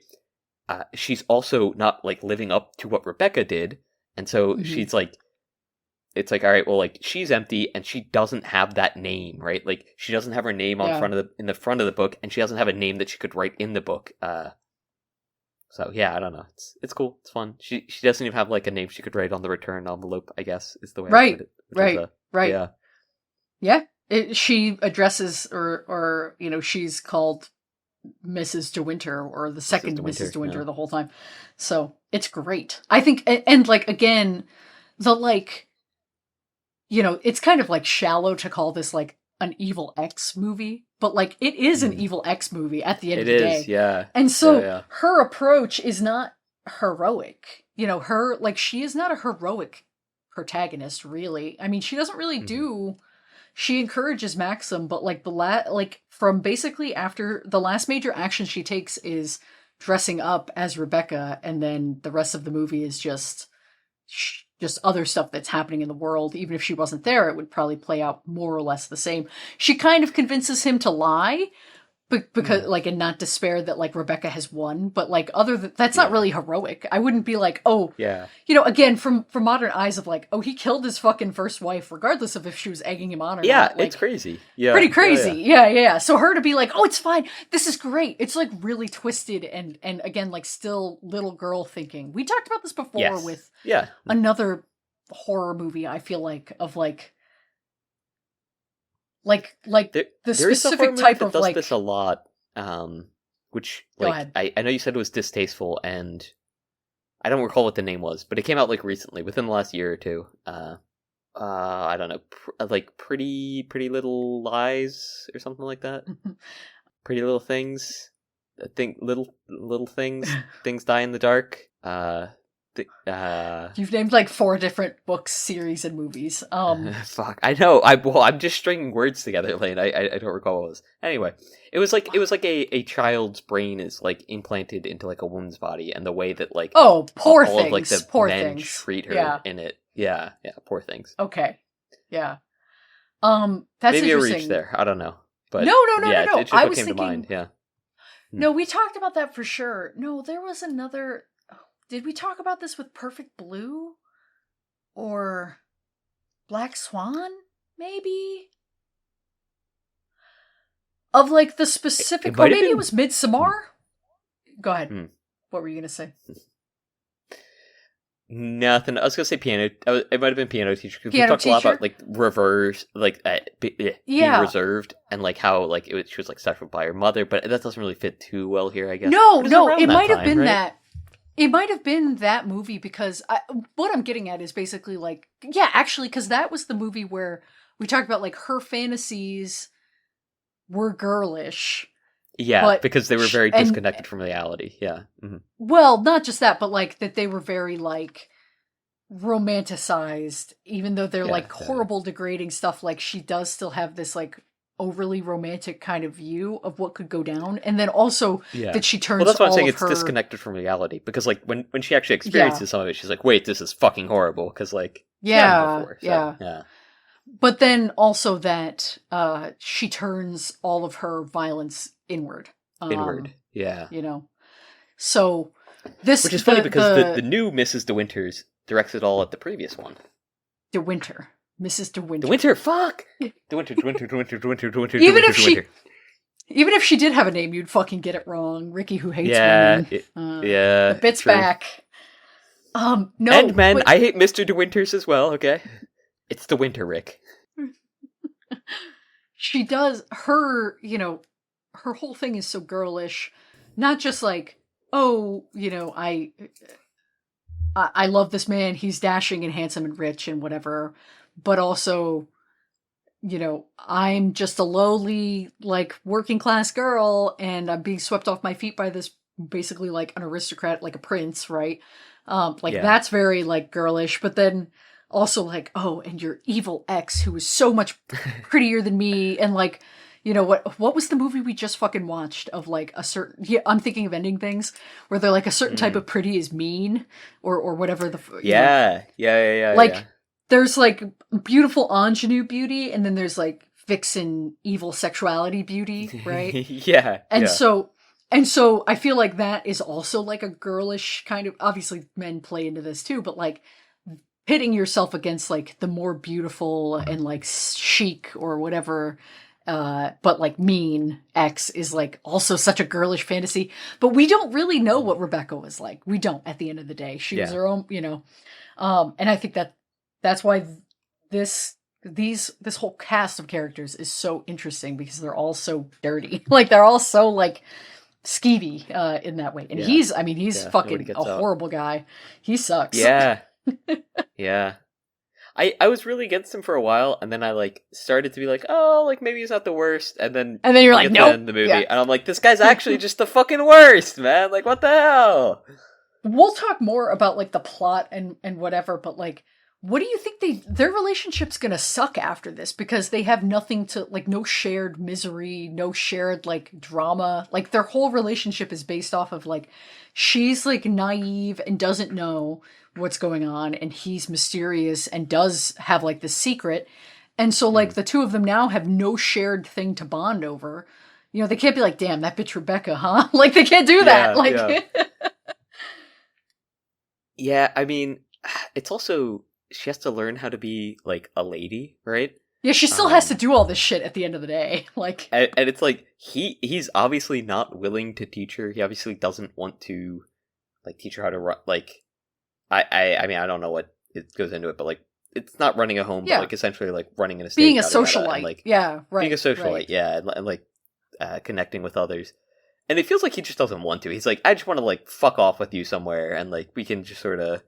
She's also not like living up to what Rebecca did. And so she's like, it's like, all right, well, like she's empty and she doesn't have that name, right? Like she doesn't have her name in the front of the book, and she doesn't have a name that she could write in the book. So yeah, I don't know. It's cool. It's fun. She doesn't even have like a name she could write on the return envelope, I guess is the way I put it. Right. Yeah. She addresses or she's called Mrs. De Winter or the second Mrs. De Winter the whole time. So it's great. I think, and like, again, the like, it's kind of like shallow to call this like an Evil X movie, but like it is an Evil X movie at the end of the day. Yeah. And so her approach is not heroic. Her, like, she is not a heroic protagonist, really. I mean, she doesn't really do. She encourages Maxim, but like from basically after the last major action she takes is dressing up as Rebecca, and then the rest of the movie is just other stuff that's happening in the world. Even if she wasn't there, it would probably play out more or less the same. She kind of convinces him to lie, because like, and not despair that like Rebecca has won, but like that's not really heroic. I wouldn't be like, again, from modern eyes of like, oh, he killed his fucking first wife, regardless of if she was egging him on or not. Like, it's crazy. Yeah, pretty crazy. Yeah. So her to be like, oh, it's fine, this is great. It's like really twisted and again, like still little girl thinking. We talked about this before with another horror movie. I feel like of like the specific type of does like this a lot, which like I know you said it was distasteful, and I don't recall what the name was, but it came out like recently, within the last year or two. I don't know, like Pretty Little Lies or something like that. Pretty Little Things. I think little things. Things Die in the Dark. You've named like 4 different books, series, and movies. Fuck, I know. I'm just stringing words together, Lane. I don't recall what it was. Anyway, it was like a child's brain is like implanted into like a woman's body, and the way that like poor all things, of, like, the poor men things treat her in it. Yeah, poor things. Okay, yeah. That's Maybe a interesting. reach there. I don't know. But No. yeah, it's just I what was came to thinking. mind. Yeah. No, we talked about that for sure. No, there was another. Did we talk about this with Perfect Blue? Or Black Swan? Maybe? Of like the specific. Or maybe it was Midsommar? Go ahead. What were you going to say? Nothing. I was gonna say piano. It might have been piano teacher because we Piano talked a lot teacher? about like reverse, like being Yeah. reserved, and like how like she was like sexual by her mother, but that doesn't really fit too well here, I guess. No, But it was around it that might have time, been right? that. It might have been that movie because what I'm getting at is basically like, yeah, actually, because that was the movie where we talked about like her fantasies were girlish. Yeah, but because they were very and- disconnected from reality. Yeah. Mhm. Well, not just that, but like that they were very like romanticized, even though they're Yeah, like yeah. horrible, degrading stuff. Like she does still have this like overly romantic kind of view of what could go down, and then also Yeah. that she turns Well, that's why I'm all saying of it's her. disconnected from reality because like when she actually experiences some of it, she's like, "Wait, this is fucking horrible." Because like it's happened before, so, yeah. But then also that she turns all of her violence inward. Inward, yeah. You know, so this Which is funny because the new Mrs. De Winters directs it all at the previous one. De Winter, Mrs. De Winter. De Winter, fuck! De Winter, De Winter, De Winter, De Winter, De Winter, Even De if Winter, she- De Winter. Even if she did have a name, you'd fucking get it wrong. Ricky Who Hates Yeah, Women. yeah. The bit's true. back. No, And men, but- I hate Mr. De Winters as well, okay? It's De Winter, Rick. she does her, her whole thing is so girlish, not just like, oh, I love this man, he's dashing and handsome and rich and whatever, but also, I'm just a lowly, like, working class girl and I'm being swept off my feet by this basically like an aristocrat, like a prince, right? Yeah. That's very like girlish, but then also like, oh, and your evil ex who is so much prettier than me, and like, what was the movie we just fucking watched of like a certain, I'm thinking of Ending Things, where they're like a certain type of pretty is mean or whatever the Yeah. like there's like beautiful ingenue beauty and then there's like vixen evil sexuality beauty, right? Yeah. And so I feel like that is also like a girlish kind of, obviously men play into this too, but like pitting yourself against like the more beautiful and like chic or whatever, but like mean ex is like also such a girlish fantasy. But we don't really know what Rebecca was like. We don't at the end of the day. She was her own, and I think that's why this whole cast of characters is so interesting because they're all so dirty. Like they're all so like skeevy in that way. And he's fucking a horrible guy. He sucks. Yeah. Yeah. I was really against him for a while, and then I like started to be like, oh, like maybe he's not the worst, and then you're like, nope. The movie, and I'm like, this guy's actually just the fucking worst, man. Like, what the hell? We'll talk more about like the plot and whatever, but like, what do you think their relationship's gonna suck after this? Because they have nothing to, like, no shared misery, no shared like drama. Like their whole relationship is based off of like, she's like naive and doesn't know what's going on, and he's mysterious and does have like this secret. And so like the two of them now have no shared thing to bond over. They can't be like, damn, that bitch Rebecca, huh? Like they can't do that. Yeah, I mean, it's also, she has to learn how to be like a lady, right? Yeah, she still has to do all this shit at the end of the day. Like, and it's like he's obviously not willing to teach her. He obviously doesn't want to like teach her how to run. Like, I mean, I don't know what it goes into it, but like, it's not running a home, but like essentially like running an estate, being a socialite, and, like, yeah, right, being a socialite, right. yeah, and like connecting with others. And it feels like he just doesn't want to. He's like, I just want to like fuck off with you somewhere, and like we can just sort of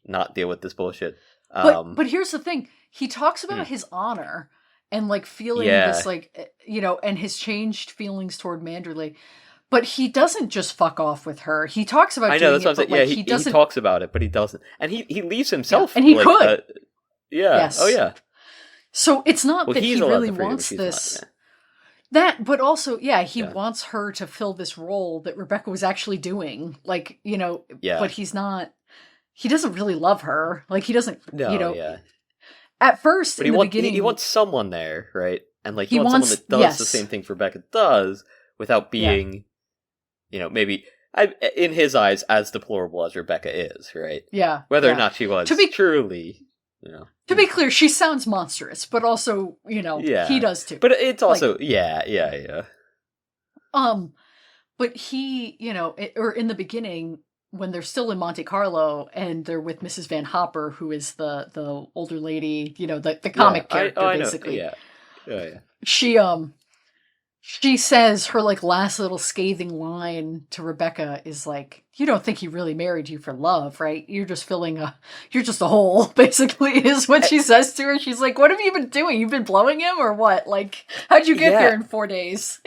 not deal with this bullshit. But here's the thing: he talks about his honor and like feeling this like and his changed feelings toward Manderley. But he doesn't just fuck off with her. He talks about. I know that's what I'm saying. Like, he talks about it, but he doesn't, and he leaves himself. And he like, could. Yes. Oh yeah. So it's not that he really wants freedom, this. That, but also, he wants her to fill this role that Rebecca was actually doing. Like, but he's not. He doesn't really love her. Like he doesn't. At first, But in the beginning, he wants someone there, right? And like he, He wants someone wants- that does the yes. same thing Rebecca does without being, maybe in his eyes as deplorable as Rebecca is, right? yeah, Whether yeah. or not she was To be- truly, To be clear, she sounds monstrous, but also, Yeah. he does too. But it's also yeah. But he, or in the beginning, when they're still in Monte Carlo and they're with Mrs. Van Hopper, who is the older lady, the comic character, I know. basically. Yeah. She says her like last little scathing line to Rebecca is like, "You don't think he really married you for love, right? You're just you're just a hole," basically is what she says to her. She's like, "What have you been doing? You've been blowing him or what? Like, how'd you get here in 4 days?"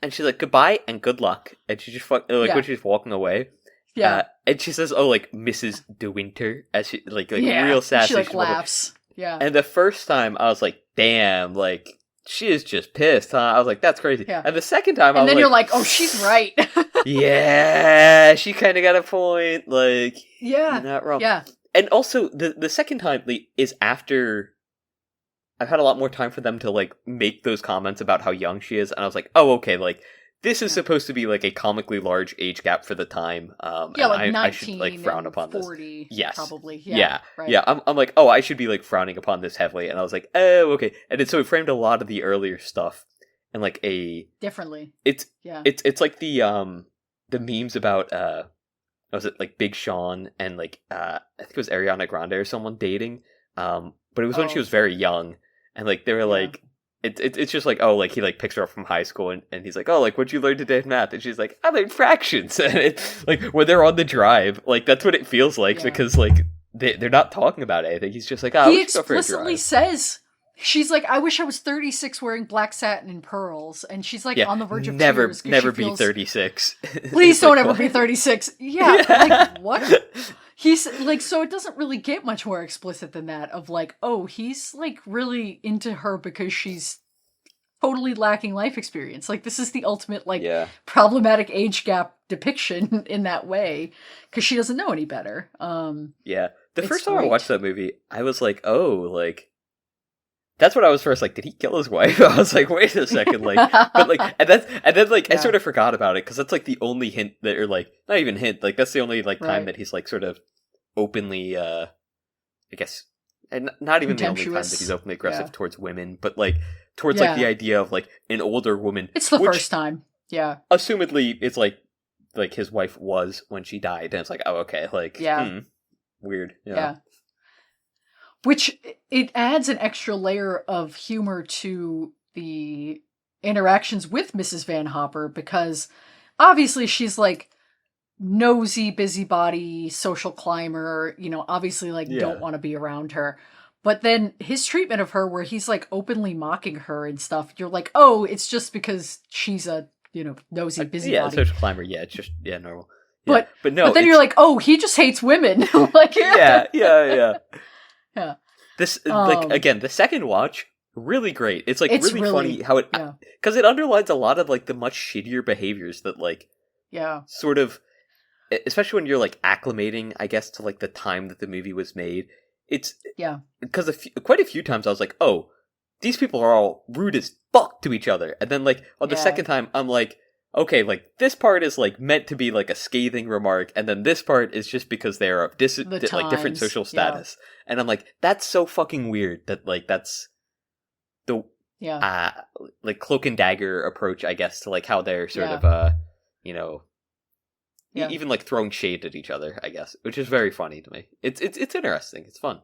And she's like, "Goodbye and good luck." And she just when she's walking away. Yeah. And she says, "Oh, like Mrs. De Winter," as she like yeah. real sassy. She like laughs. Yeah. And the first time I was like, "Damn, like she is just pissed, huh?" I was like, "That's crazy." Yeah. And the second time, and then you're like, "Oh, she's right." "Yeah, she kind of got a point." Like, yeah, you're not wrong. Yeah. And also, the second time is after I've had a lot more time for them to like make those comments about how young she is, and I was like, "Oh, okay, like." This is supposed to be like a comically large age gap for the time. Yeah, and like 19 I should like frown upon 40, this. Yes, probably. Yeah. Right. I'm like, oh, I should be like frowning upon this heavily, and I was like, oh, okay. And so it framed a lot of the earlier stuff and like differently. It's like the memes about was it like Big Sean and like I think it was Ariana Grande or someone dating, but it was when she was very young, and like they were like. It's just like, oh, like he like picks her up from high school and he's like, oh, like what'd you learn today in math? And she's like, I learned fractions. And it's like when they're on the drive, like that's what it feels like because like they're not talking about anything. He's just like, oh, he explicitly says, she's like, I wish I was 36 wearing black satin and pearls, and she's like on the verge of tears. Never be 36. Please don't ever be 36. Yeah, like what? He's like, so it doesn't really get much more explicit than that of like, oh, he's like really into her because she's totally lacking life experience. Like this is the ultimate like problematic age gap depiction in that way because she doesn't know any better. The first time I watched that movie, I was like, oh, like that's what I was first like. Did he kill his wife? I was like, wait a second, like, but like, and then like I sort of forgot about it because that's like the only hint that, or like not even hint, like that's the only like time that he's like sort of openly, I guess, and not even the only time that he's openly aggressive towards women, but like towards like the idea of like an older woman. It's the first time, assumedly, it's like his wife was when she died, and it's like, oh, okay, like, weird, Which it adds an extra layer of humor to the interactions with Mrs. Van Hopper because obviously she's like nosy, busybody, social climber, obviously like don't want to be around her. But then his treatment of her where he's like openly mocking her and stuff, you're like, oh, it's just because she's a, nosy, busybody. Yeah, social climber, it's just, normal. Yeah. But no. But then you're like, oh, he just hates women. Like, Yeah. This like again, the second watch really great. It's like it's really funny how it because it underlines a lot of like the much shittier behaviors that like sort of, especially when you're like acclimating, I guess, to like the time that the movie was made. It's because quite a few times I was like, oh, these people are all rude as fuck to each other, and then like on the second time I'm like, okay, like this part is like meant to be like a scathing remark, and then this part is just because they are of like different social status, and I'm like, that's so fucking weird that like that's the like cloak and dagger approach, I guess, to like how they're sort of even like throwing shade at each other, I guess, which is very funny to me. It's interesting. It's fun.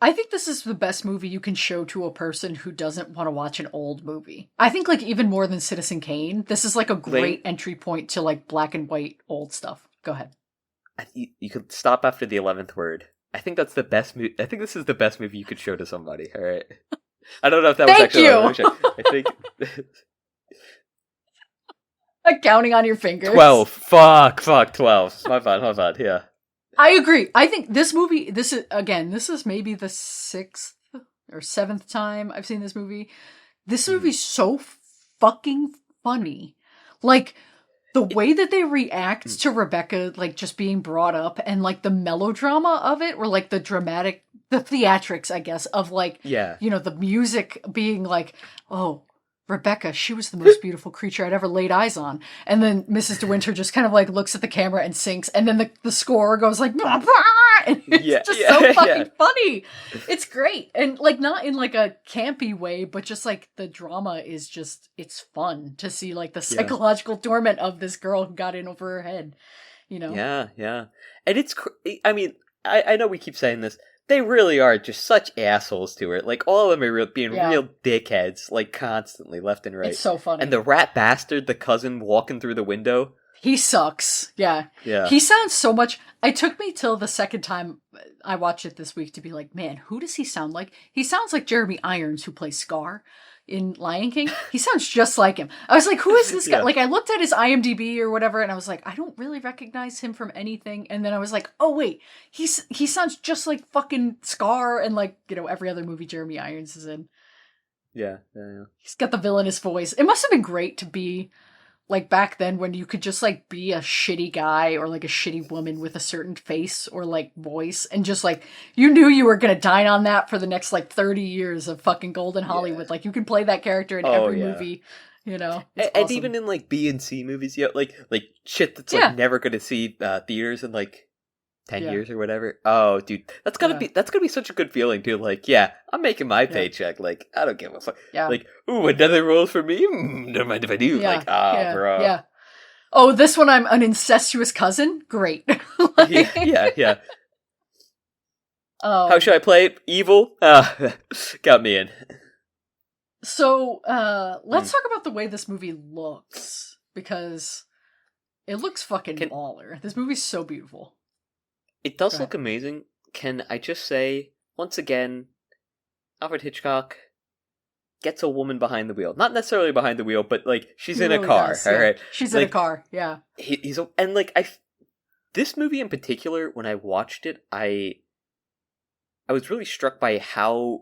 I think this is the best movie you can show to a person who doesn't want to watch an old movie. I think like even more than Citizen Kane, this is like a great entry point to like black and white old stuff. Go ahead. You could stop after the 11th word. I think that's the best movie. I think this is the best movie you could show to somebody. All right. I don't know if that was actually. I think. Like counting on your fingers. 12. Fuck. 12. My bad. Yeah. I agree. I think this movie, this is maybe the 6th or 7th time I've seen this movie. This movie's so fucking funny. Like, the way that they react to Rebecca, like, just being brought up, and, like, the melodrama of it, or, like, the theatrics, I guess, of, like, Yeah. the music being like, oh, Rebecca, she was the most beautiful creature I'd ever laid eyes on. And then Mrs. De Winter just kind of, like, looks at the camera and sinks, and then the score goes like, bah, bah, and it's just so fucking funny. It's great. And, like, not in, like, a campy way, but just, like, the drama is just, it's fun to see, like, the psychological torment of this girl who got in over her head, Yeah, yeah. And I mean, I know we keep saying this, they really are just such assholes to her. Like, all of them are being real dickheads, like, constantly, left and right. It's so funny. And the rat bastard, the cousin walking through the window. He sucks. Yeah. Yeah. He sounds so much... It took me till the second time I watched it this week to be like, man, who does he sound like? He sounds like Jeremy Irons, who plays Scar in Lion King. He sounds just like him. I was like, who is this guy? Like, I looked at his IMDb or whatever, and I was like, I don't really recognize him from anything. And then I was like, oh wait, he sounds just like fucking Scar and, like, every other movie Jeremy Irons is in. Yeah. He's got the villainous voice. It must have been great to be, like, back then when you could just, like, be a shitty guy or, like, a shitty woman with a certain face or, like, voice, and just, like, you knew you were gonna dine on that for the next, like, 30 years of fucking golden Hollywood. Yeah. Like, you can play that character in every movie, It's and awesome. even in, like, B and C movies, like shit that's, like, never gonna see theaters in, like, 10 years or whatever. Oh, dude, that's gonna be such a good feeling too. Like, I'm making my paycheck. Like, I don't give a fuck. Yeah. Like, ooh, another role for me? Don't mind if I do. Yeah. Like, bro. Yeah. Oh, this one I'm an incestuous cousin? Great. Yeah. How should I play it? Evil? Got me in. So, let's talk about the way this movie looks, because it looks fucking baller. This movie's so beautiful. It does look amazing. Can I just say, once again, Alfred Hitchcock gets a woman behind the wheel. Not necessarily behind the wheel, but, like, she's in a car, alright? She's in a car, yeah. This movie in particular, when I watched it, I was really struck by how,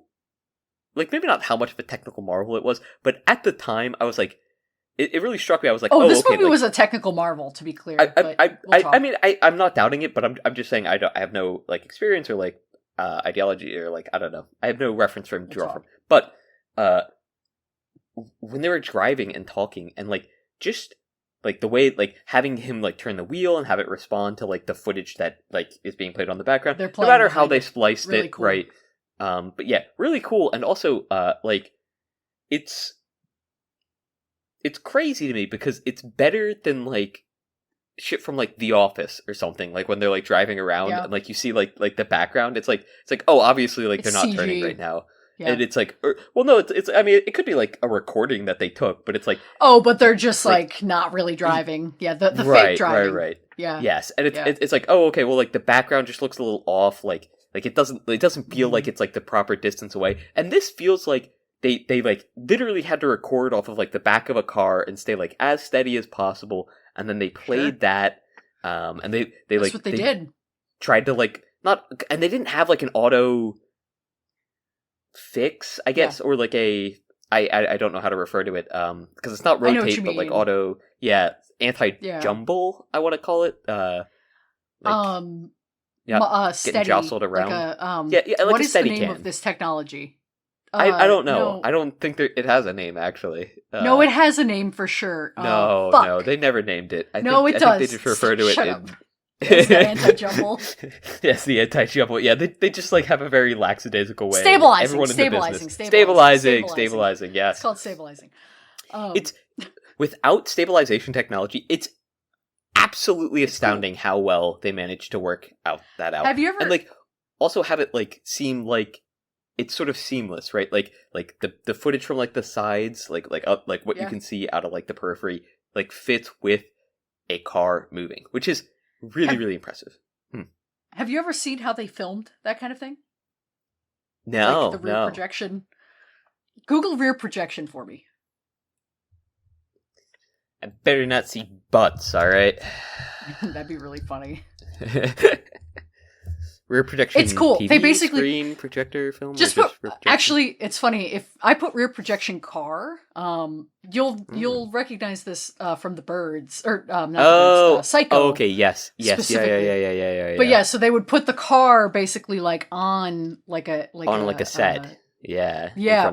like, maybe not how much of a technical marvel it was, but at the time, I was like, it really struck me. I was like, this movie was a technical marvel, to be clear. I mean, I'm not doubting it, but I'm just saying I have no, like, experience or, like, ideology or, like, I don't know. I have no reference frame to draw from. But when they were driving and talking and, like, just, like, the way, like, having him, like, turn the wheel and have it respond to, like, the footage that, like, is being played on the background, no matter how they spliced it, cool. Right? But yeah, really cool. And also, like, it's crazy to me because it's better than, like, shit from, like, The Office or something. Like, when they're, like, driving around and, like, you see, like the background. It's like, oh, obviously, like, they're not CG. Turning right now. Yeah. And it's like, no, it's. I mean, it could be like a recording that they took, but it's like, oh, but they're just like not really driving. Yeah, the fake driving. Right. Yeah. Yes, and it's like, oh, okay, well, like the background just looks a little off. Like it doesn't feel like it's like the proper distance away. And this feels like they like literally had to record off of like the back of a car and stay like as steady as possible, and then they played that. And they That's like what they did. Tried to like not, and they didn't have like an auto fix, I guess, or like I don't know how to refer to it, because it's not rotate, but like auto, anti-jumble, I want to call it, steady, getting jostled around, like like what a is the name can. of this technology? I don't know. No. I don't think it has a name, actually. No, it has a name for sure. No, they never named it. I think they just refer to it in... It's the anti-jumble. Yes, the anti-jumble. Yeah, they just like have a very lackadaisical way. Stabilizing. Yeah, it's called stabilizing. It's without stabilization technology. It's absolutely astounding how well they managed to work that out. Have you ever and like also have it like seem like it's sort of seamless, right? Like the footage from like the sides, like up, like what you can see out of like the periphery, like fits with a car moving, which is really impressive. Have you ever seen how they filmed that kind of thing? No, like the rear projection. Google rear projection for me. I better not see butts, all right? That'd be really funny. Rear projection. It's cool. TV They basically screen projector film. just or put. rear projection? Actually, it's funny if I put rear projection car. You'll recognize this from the Birds or not the Birds, Psycho. Oh, okay. Yes. Yeah. Specifically. Yeah. But yeah, so they would put the car basically like on like a set. Yeah. Yeah.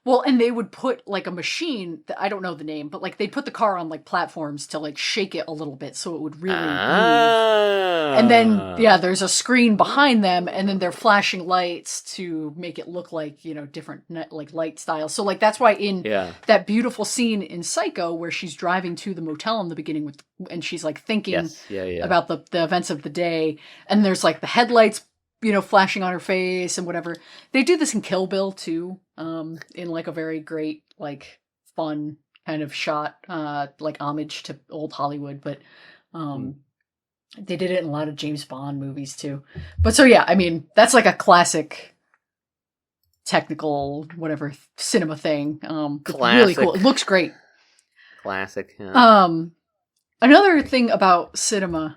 And they would put like a machine that I don't know the name, but like they'd put the car on like platforms to like shake it a little bit so it would really move. And then there's a screen behind them, and then they're flashing lights to make it look like, you know, different like light styles. So like that's why in that beautiful scene in Psycho where she's driving to the motel in the beginning and she's like thinking about the events of the day, and there's like the headlights, you know, flashing on her face and whatever. They do this in Kill Bill too, in like a very great, like fun kind of shot, like homage to old Hollywood. But they did it in a lot of James Bond movies too. But so yeah, I mean, that's like a classic technical whatever cinema thing. Really cool. It looks great. Classic. Yeah. Another thing about cinema.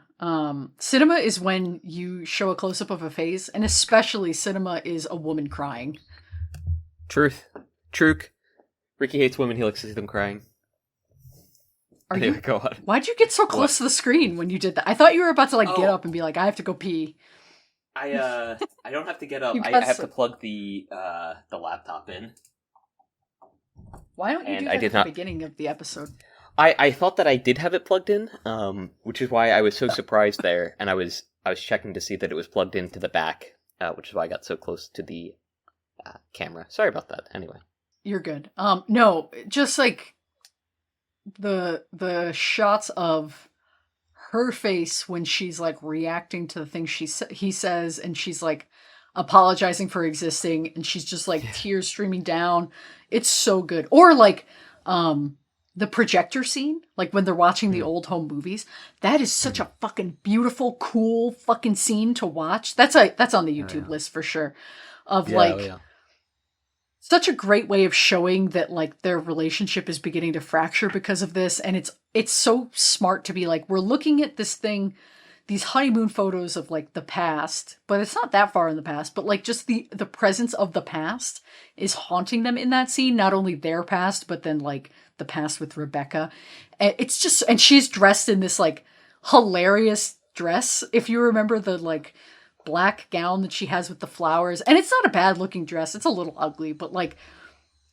Cinema is when you show a close-up of a face, and especially cinema is a woman crying. Truth. Ricky hates women. He likes to see them crying. Go on. Why'd you get so close to the screen when you did that? I thought you were about to like get up and be like, I have to go pee. I don't have to get up. I have to plug the laptop in. Why don't you do that at the beginning of the episode? I thought that I did have it plugged in, which is why I was so surprised there, and I was checking to see that it was plugged into the back, which is why I got so close to the camera. Sorry about that. Anyway, you're good. No, just like the shots of her face when she's like reacting to the things he says, and she's like apologizing for existing, and she's just like tears streaming down. It's so good. Or like the projector scene, like when they're watching the old home movies, that is such a fucking beautiful, cool fucking scene to watch. That's on the YouTube list for sure. Of such a great way of showing that like their relationship is beginning to fracture because of this, and it's so smart to be like, we're looking at this thing, these honeymoon photos of like the past, but it's not that far in the past, but like just the presence of the past is haunting them in that scene, not only their past, but then like the past with Rebecca. And it's just, and she's dressed in this like hilarious dress. If you remember the like black gown that she has with the flowers, and it's not a bad looking dress. It's a little ugly, but like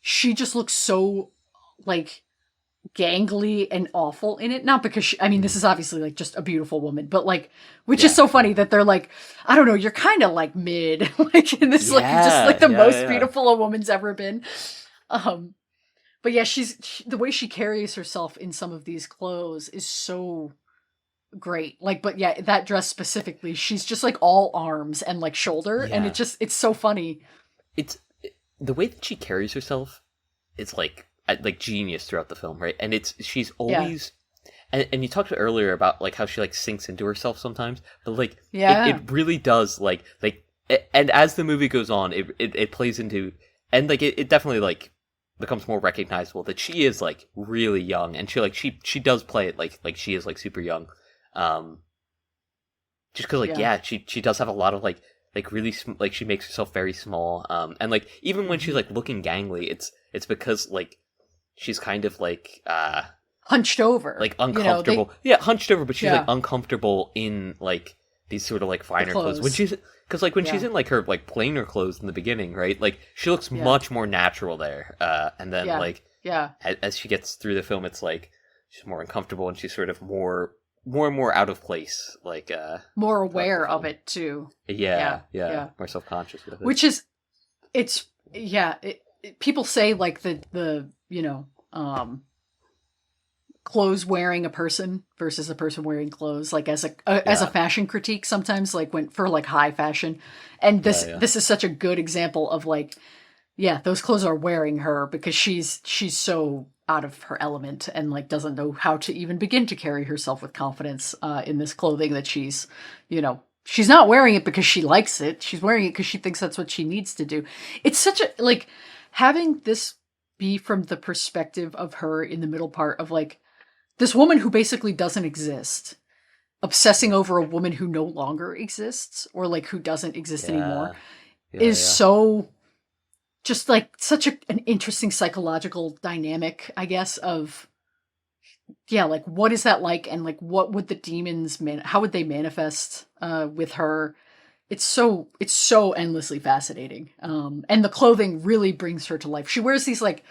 she just looks so like gangly and awful in it. Not because this is obviously like just a beautiful woman, but like, which is so funny that they're like, I don't know, you're kind of like mid, like in this, like just like the most beautiful a woman's ever been. But yeah, the way she carries herself in some of these clothes is so great. Like, but yeah, that dress specifically, she's just like all arms and like shoulder, and it's so funny. The way that she carries herself is like genius throughout the film, right? And she's always and you talked earlier about like how she like sinks into herself sometimes, but like it really does like and as the movie goes on, it plays into, and like it definitely like becomes more recognizable that she is like really young, and she does play it like she is like super young, just because like she does have a lot of like really like she makes herself very small, and like even when she's like looking gangly, it's because like she's kind of like hunched over, like uncomfortable, hunched over, but she's like uncomfortable in like these sort of like finer clothes when she's, because like when she's in like her like plainer clothes in the beginning, right, like she looks much more natural there, and then as she gets through the film, it's like she's more uncomfortable, and she's sort of more and more out of place, like more aware of it too. More self-conscious with it, which is people say like the clothes wearing a person versus a person wearing clothes, like as a fashion critique sometimes, like when for like high fashion, and this is such a good example of like those clothes are wearing her because she's so out of her element and like doesn't know how to even begin to carry herself with confidence in this clothing that she's not wearing it because she likes it, she's wearing it because she thinks that's what she needs to do. It's such a like having this be from the perspective of her in the middle part of like this woman who basically doesn't exist, obsessing over a woman who no longer exists or like who doesn't exist anymore is yeah. so just like such an interesting psychological dynamic, I guess, of yeah, like what is that like, and like what would the demons how would they manifest with her? It's so endlessly fascinating. And the clothing really brings her to life. She wears these like,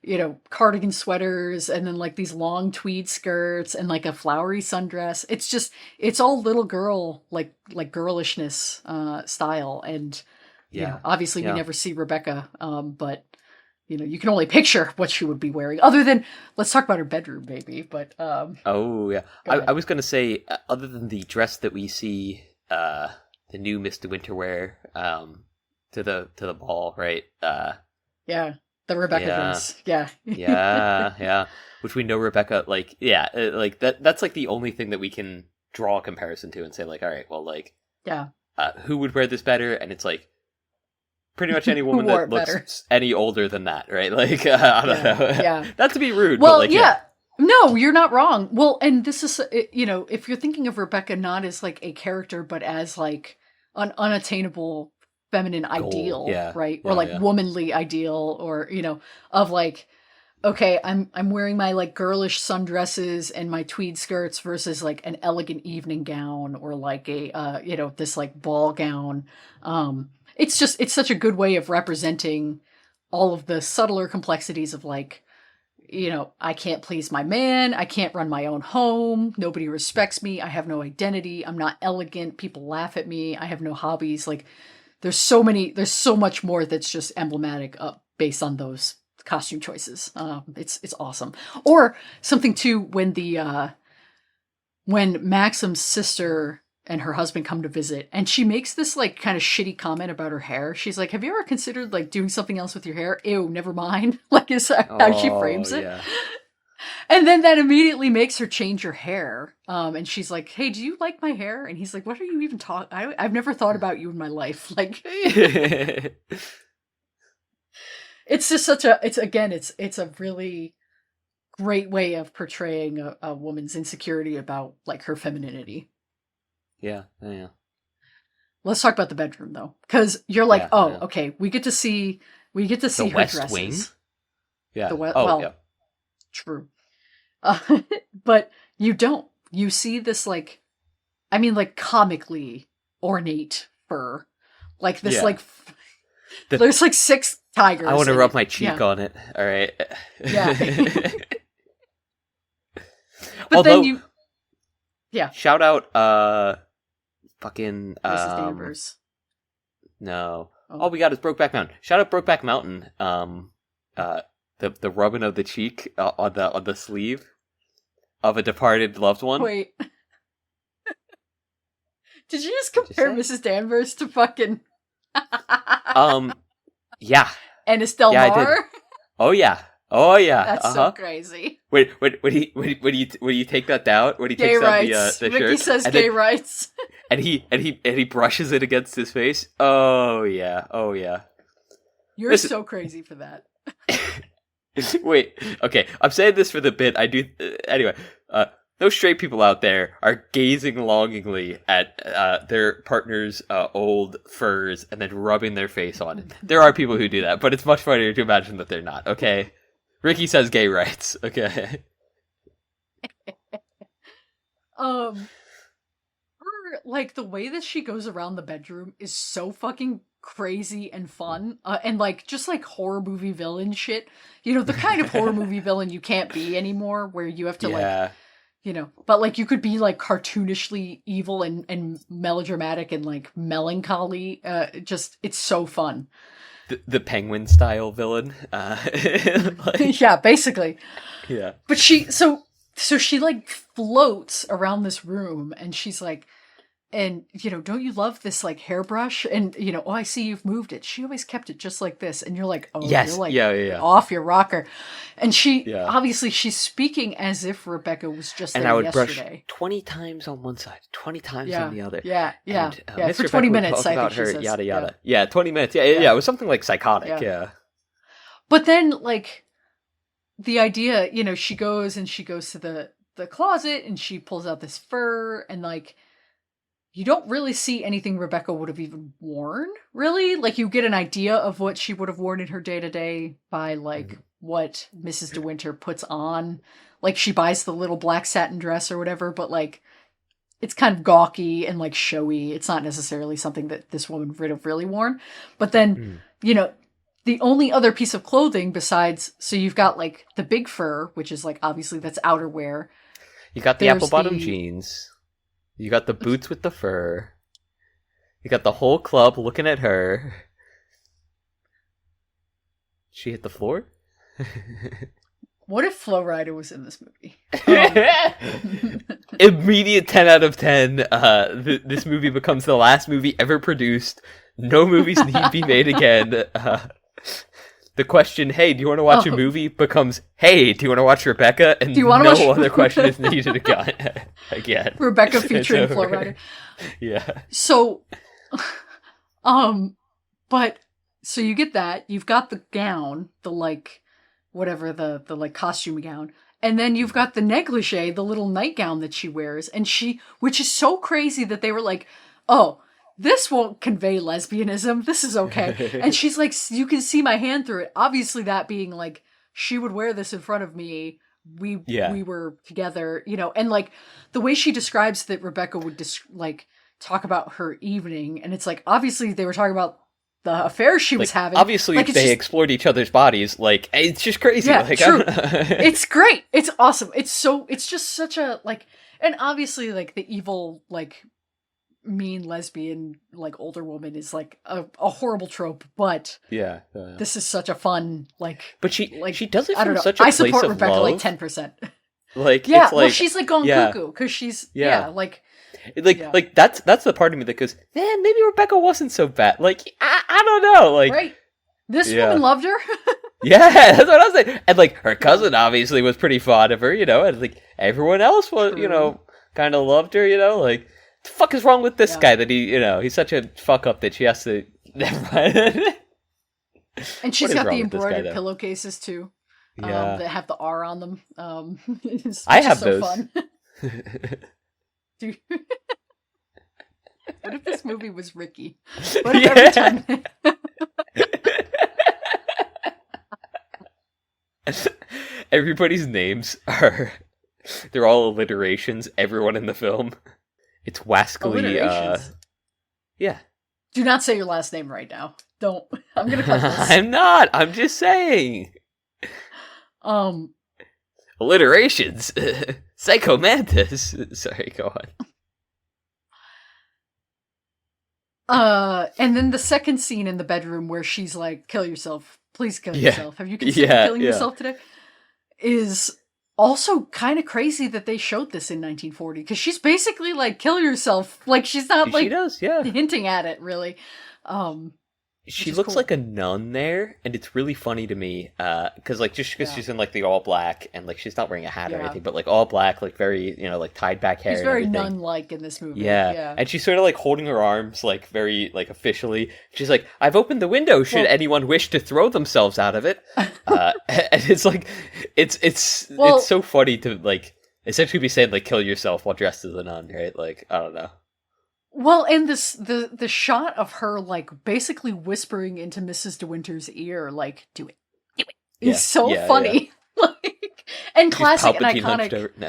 you know, cardigan sweaters and then like these long tweed skirts and like a flowery sundress. It's just it's all little girl like girlishness style. And you know, Yeah. obviously we Yeah. never see Rebecca, but you know, you can only picture what she would be wearing. Other than let's talk about her bedroom, maybe. But Oh yeah. go I ahead. was gonna say, other than the dress that we see, the new Mr. Winter wear, to the ball, right? Yeah, the Rebecca Yeah. dress. Yeah, Yeah, yeah. Which we know Rebecca, like, yeah, like that's like the only thing that we can draw a comparison to and say, like, all right, well, like, yeah. who would wear this better? And it's like pretty much any Who woman wore that it looks better? any older than that, right? Like, I don't Yeah, know. yeah. Not to be rude, but Well, like, yeah. No, you're not wrong. Well, and this is, you know, if you're thinking of Rebecca not as like a character, but as like an unattainable feminine goal. ideal, Yeah, right? Or yeah, like yeah. womanly ideal, or, you know, of like, okay, I'm wearing my like girlish sundresses and my tweed skirts versus like an elegant evening gown or like a, you know, this like ball gown. It's just, it's such a good way of representing all of the subtler complexities of like, you know, I can't please my man. I can't run my own home. Nobody respects me. I have no identity. I'm not elegant. People laugh at me. I have no hobbies. Like, there's so much more that's just emblematic based on those costume choices. It's awesome. Or something too when Maxim's sister and her husband come to visit, and she makes this like kind of shitty comment about her hair. She's like, "Have you ever considered like doing something else with your hair?" Ew, never mind. Like is how she Oh, frames it. yeah. And then that immediately makes her change her hair. And she's like, "Hey, do you like my hair?" And he's like, "What are you even talking? I've never thought about you in my life." Like, it's just it's a really great way of portraying a woman's insecurity about like her femininity. Yeah, yeah. Let's talk about the bedroom though, because you're like, Yeah, oh, yeah. okay, we get to see The her West dresses. Wing? Yeah. The Oh, well, yeah. true, uh, but you don't. You see this like, I mean, like comically ornate fur, like this Yeah. like. The- There's like 6 tigers. I want to in rub it. my cheek Yeah. on it. All right. Yeah. But Although, then you, yeah, shout out, fucking, Mrs. Danvers. no. Oh. All we got is Brokeback Mountain. Shout out Brokeback Mountain. The rubbing of the cheek on the sleeve of a departed loved one. Wait. Did you just compare Mrs. Danvers to fucking Yeah. Ennis Del Yeah, I did. Mar? Oh yeah. Oh yeah. That's so crazy. Wait, when you take that down, when he Gay takes down rights. the Mickey shirt, says and gay then- rights. and he brushes it against his face. Oh yeah. Oh yeah. You're Listen- so crazy for that. Wait, okay. I'm saying this for the bit. I do anyway. Those straight people out there are gazing longingly at their partner's old furs and then rubbing their face on it. There are people who do that, but it's much funnier to imagine that they're not. Okay, Ricky says gay rights. Okay. Her, like the way that she goes around the bedroom is so fucking crazy and fun, and like just like horror movie villain shit. You know, the kind of horror movie villain you can't be anymore, where you have to like, you know, but like you could be like cartoonishly evil and melodramatic and like melancholy. Just it's so fun. The penguin style villain. Like, Yeah, basically. yeah. But so she like floats around this room, and she's like, and you know, don't you love this like hairbrush? And you know, oh, I see you've moved it. She always kept it just like this, and you're like, oh, Yes. you're like Yeah. off your rocker. And she Yeah. obviously she's speaking as if Rebecca was just And there I would yesterday. brush 20 times on one side, 20 times Yeah, on the other. yeah, And, yeah. Mr. For Beck 20 would minutes, talk I about think she her, says. yada Yeah. yada. Yeah, 20 minutes. Yeah, Yeah. it was something like psychotic. Yeah. Yeah. But then like the idea, you know, she goes to the closet and she pulls out this fur, and like you don't really see anything Rebecca would have even worn, really. Like, you get an idea of what she would have worn in her day-to-day by, like, what Mrs. De Winter puts on. Like, she buys the little black satin dress or whatever, but, like, it's kind of gawky and, like, showy. It's not necessarily something that this woman would have really worn. But then, you know, the only other piece of clothing besides... So you've got, like, the big fur, which is, like, obviously that's outerwear. You got the apple-bottom jeans. You got the boots with the fur. You got the whole club looking at her. She hit the floor? What if Flo Rida was in this movie? Immediate 10 out of 10. This movie becomes the last movie ever produced. No movies need be made again. The question, hey, do you want to watch a movie, becomes, hey, do you want to watch Rebecca? And no other question is needed again. Rebecca featuring Flo Rida. Yeah. So, but, so you get that. You've got the gown, the, like, whatever, the like, costume gown. And then you've got the negligee, the little nightgown that she wears. And which is so crazy that they were like, oh, this won't convey lesbianism. This is okay. And she's like, you can see my hand through it. Obviously that being like, she would wear this in front of me. We were together, you know, and like the way she describes that Rebecca would talk about her evening. And it's like, obviously they were talking about the affair she was having. Obviously like, they explored each other's bodies. Like, it's just crazy. Yeah, like, true. It's great. It's awesome. It's just such a like, and obviously like the evil, like, mean lesbian like older woman is like a horrible trope, but this is such a fun like. But she does it I don't from know. such a I place support of Rebecca love. like 10%. Like yeah, it's like, well she's like going cuckoo because she's like that's the part of me that goes, man, maybe Rebecca wasn't so bad. Like I don't know, like right. This woman loved her. Yeah, that's what I was saying. And like her cousin obviously was pretty fond of her, you know, and like everyone else was, you know, kind of loved her, you know, like. The fuck is wrong with this guy that he, you know, he's such a fuck up that she has to. Never mind. And she's got the embroidered pillowcases too, that have the R on them. I have those. Fun. Dude. What if this movie was Ricky? What if every time? Everybody's names they're all alliterations. Everyone in the film. It's Wascally, yeah. Do not say your last name right now. Don't. I'm gonna cut this. I'm not. I'm just saying. Alliterations. Psychomantis. Sorry, go on. And then the second scene in the bedroom where she's like, kill yourself. Please kill yourself. Have you considered killing yourself today? Is... also kind of crazy that they showed this in 1940 because she's basically like kill yourself, like she's not like she does, hinting at it really. She looks like a nun there, and it's really funny to me because like just because she's in like the all black and like she's not wearing a hat or anything, but like all black, like very, you know, like tied back hair. She's very nun-like in this movie. And she's sort of like holding her arms like very like officially. She's like, I've opened the window should anyone wish to throw themselves out of it. And it's like it's so funny to like essentially be saying like kill yourself while dressed as a nun, right? Like I don't know. Well, and the shot of her like basically whispering into Mrs. De Winter's ear, like "do it, is so funny, like and classic and iconic.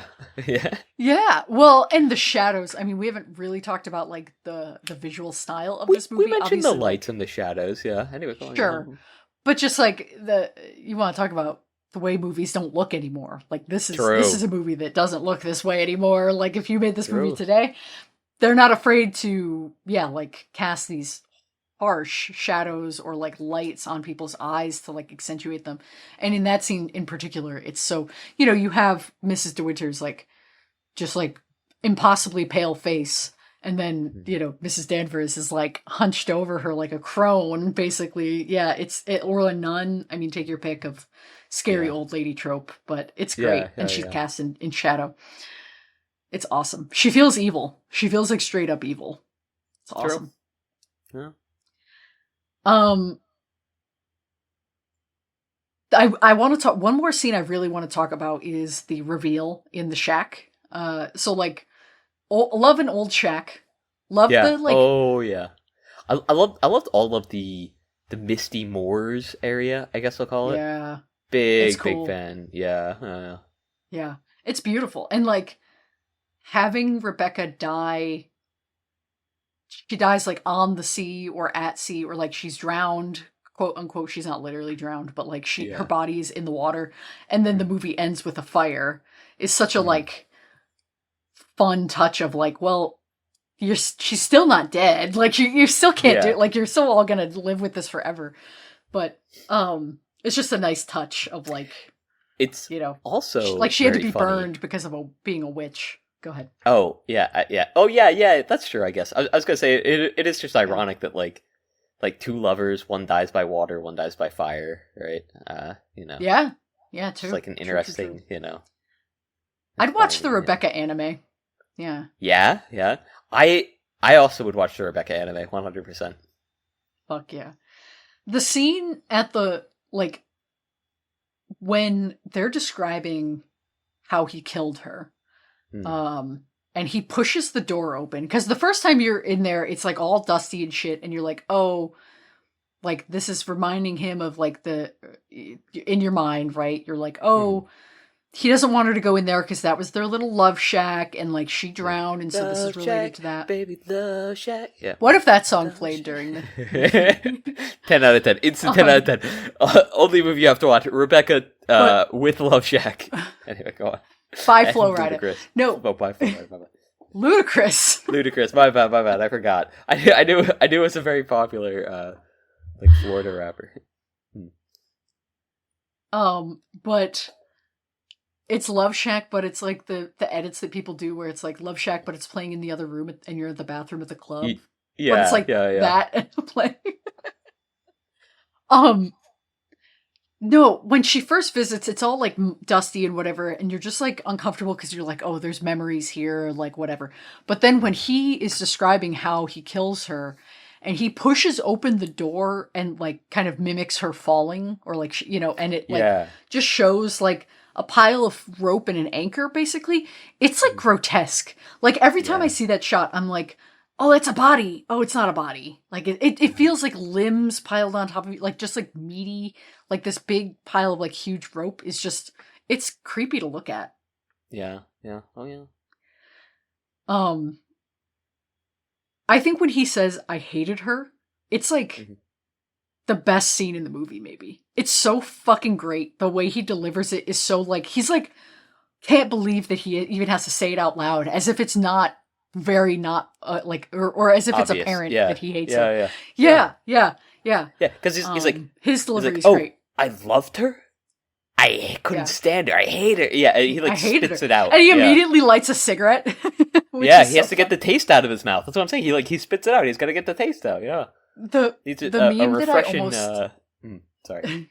Yeah. Well, and the shadows. I mean, we haven't really talked about like the visual style of this movie. We mentioned the lights and the shadows. Yeah. Anyway, sure, but just like you want to talk about the way movies don't look anymore. Like this is a movie that doesn't look this way anymore. Like if you made this movie today. They're not afraid to, like, cast these harsh shadows or, like, lights on people's eyes to, like, accentuate them. And in that scene in particular, it's so... You know, you have Mrs. De Winter's, like, just, like, impossibly pale face. And then, you know, Mrs. Danvers is, like, hunched over her like a crone, basically. Yeah, or a nun. I mean, take your pick of scary old lady trope. But it's great. And she's cast in shadow. It's awesome. She feels evil. She feels like straight up evil. It's awesome. Yeah. I want to talk. One more scene I really want to talk about is the reveal in the shack. So like, love an old shack. Love Yeah. the like. Oh yeah. I loved all of the Misty Moors area, I guess I'll call it. Yeah, it's Big cool. fan. Yeah. Yeah, it's beautiful, and like having Rebecca die. She dies like on the sea or at sea, or like she's drowned, quote unquote. She's not literally drowned, but like her Yeah. body is in the water, and then the movie ends with a fire. Is such a Mhm. like fun touch of like, well, she's still not dead. Like you still can't do Yeah. it. Like you're still all gonna live with this forever. But it's just a nice touch of like, It's you know, also like she had to very be funny. burned because of being a witch. Go ahead. Oh yeah, yeah. Oh yeah, yeah. That's true. I guess I was gonna say it is just ironic that like two lovers, one dies by water, one dies by fire, right? Yeah, yeah, it's true. like an True, interesting, I'd watch the finding, Rebecca anime. Yeah. Yeah, yeah. I also would watch the Rebecca anime, 100%. Fuck yeah. The scene at the, like, when they're describing how he killed her, and he pushes the door open, because the first time you're in there, it's like all dusty and shit, and you're like, oh, like this is reminding him of like in your mind, right? You're like, oh, he doesn't want her to go in there because that was their little love shack, and like she drowned, and so this is related to that. Baby, love shack. Yeah. What if that song played during the 10 out of 10. Instant 10 out of 10. Only movie you have to watch. Rebecca with Love Shack. Anyway, go on. by Flow Rida? Ludacris. No, Oh, by Flow Rida. My bad. Ludacris. Ludacris. My bad. I forgot. I knew it was a very popular like Florida rapper. But it's Love Shack, but it's like the edits that people do where it's like Love Shack, but it's playing in the other room and you're in the bathroom at the club. Yeah, but it's like yeah. that playing. No, when she first visits, it's all like dusty and whatever, and you're just like uncomfortable because you're like, oh, there's memories here, like whatever. But then when he is describing how he kills her, and he pushes open the door and like kind of mimics her falling, or like and it like just shows like a pile of rope and an anchor, basically. It's like grotesque. Like every time I see that shot, I'm like, oh, it's a body. Oh, it's not a body. Like it feels like limbs piled on top of you, like just like meaty, like this big pile of like huge rope is just, it's creepy to look at. Yeah. Oh yeah. I think when he says I hated her, it's like the best scene in the movie, maybe. It's so fucking great. The way he delivers it is so like, he's like, can't believe that he even has to say it out loud, as if it's not very not like, or as if Obvious. It's apparent that he hates her. Yeah. Yeah. Because he's like, his delivery is oh, great. I loved her. I couldn't stand her. I hate her. Yeah, he like spits it out, and he immediately lights a cigarette. Yeah, he has to get the taste out of his mouth. That's what I'm saying. He spits it out. He's got to get the taste out. Yeah. The meme a refreshing, that I almost sorry.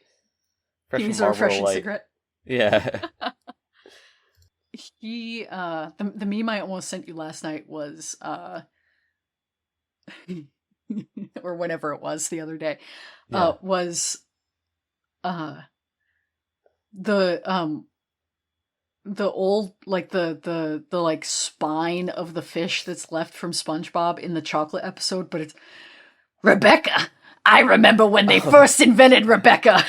He needs a refreshing cigarette. Yeah. He the meme I almost sent you last night was or whenever it was the other day was the old like the like spine of the fish that's left from SpongeBob in the chocolate episode, but it's Rebecca. I remember when they first invented Rebecca.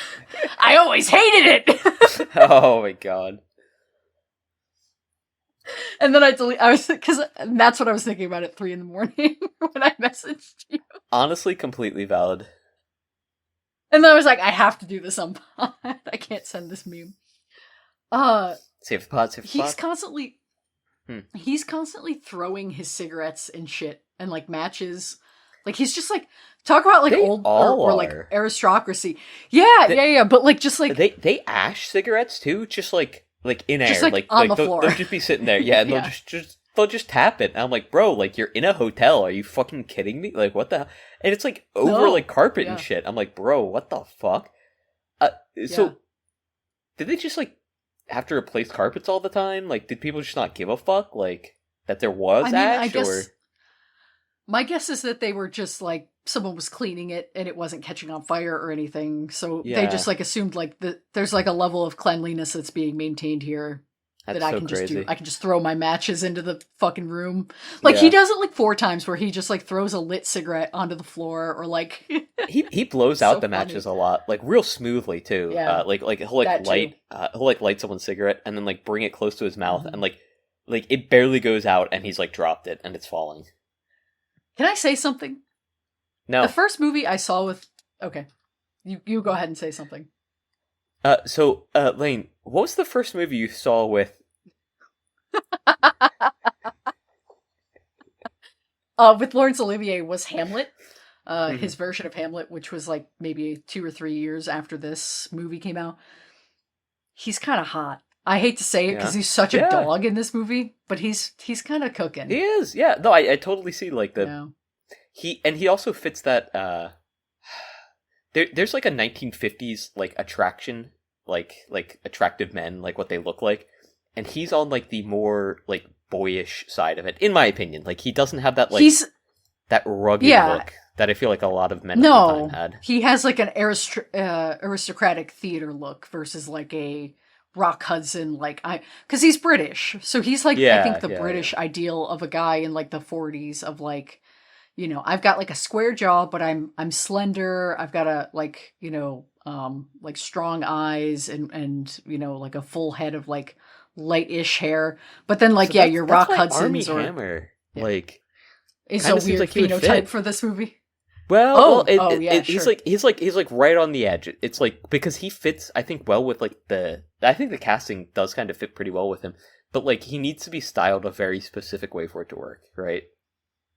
I always hated it. Oh my god. And then I was because that's what I was thinking about at 3 a.m. when I messaged you. Honestly, completely valid. And then I was like, I have to do this on pod. I can't send this meme. Save the pod. He's constantly throwing his cigarettes and shit and like matches. Like he's just like, talk about like they old or like aristocracy. Yeah. But like just like they ash cigarettes too, just like in air, just like on the floor. They'll just be sitting there, yeah, and they'll just tap it. And I'm like, bro, like you're in a hotel. Are you fucking kidding me? Like what the hell? And it's like over like carpet and shit. I'm like, bro, what the fuck? So did they just like have to replace carpets all the time? Like, did people just not give a fuck? Like that there was ash? My guess is that they were just like someone was cleaning it and it wasn't catching on fire or anything. So they Yeah. just like assumed like there's like a level of cleanliness that's being maintained here That's that I so can just do. crazy. I can just throw my matches into the fucking room. Like he Yeah. does it like 4 times where he just like throws a lit cigarette onto the floor or like He blows So out the funny. matches a lot, like real smoothly too. Yeah. Like he'll like That too. light someone's cigarette and then like bring it close to his mouth Mhm. and like it barely goes out and he's like dropped it and it's falling. Can I say something? No. The first movie I saw with okay. You go ahead and say something. So Lane, what was the first movie you saw with? With Laurence Olivier was Hamlet. Mhm. His version of Hamlet, which was like maybe 2 or 3 years after this movie came out. He's kind of hot. I hate to say it because Yeah. he's such a Yeah. dog in this movie, but he's kind of cooking. He is, yeah. No, I totally see like the Yeah. he also fits that. There's like a 1950s like attraction, like attractive men, like what they look like, and he's on like the more like boyish side of it, in my opinion. Like he doesn't have that like He's that rugged Yeah. look that I feel like a lot of men at the no, time had. he has like an aristocratic theater look versus like a Rock Hudson, like because he's British, so he's like I Yeah, think the yeah, British ideal of a guy in like the 40s of like, you know, I've got like a square jaw, but I'm slender. I've got a like, you know, like strong eyes and you know like a full head of like light-ish hair. But then like So yeah, that's- your that's Rock why Hudson's Army or Hammer, Yeah. like is a kinda seems weird like he would phenotype fit. for this movie. Well, yeah, he's sure. he's like right on the edge. It's like because he fits, I think, well with like I think the casting does kind of fit pretty well with him, but like he needs to be styled a very specific way for it to work, right?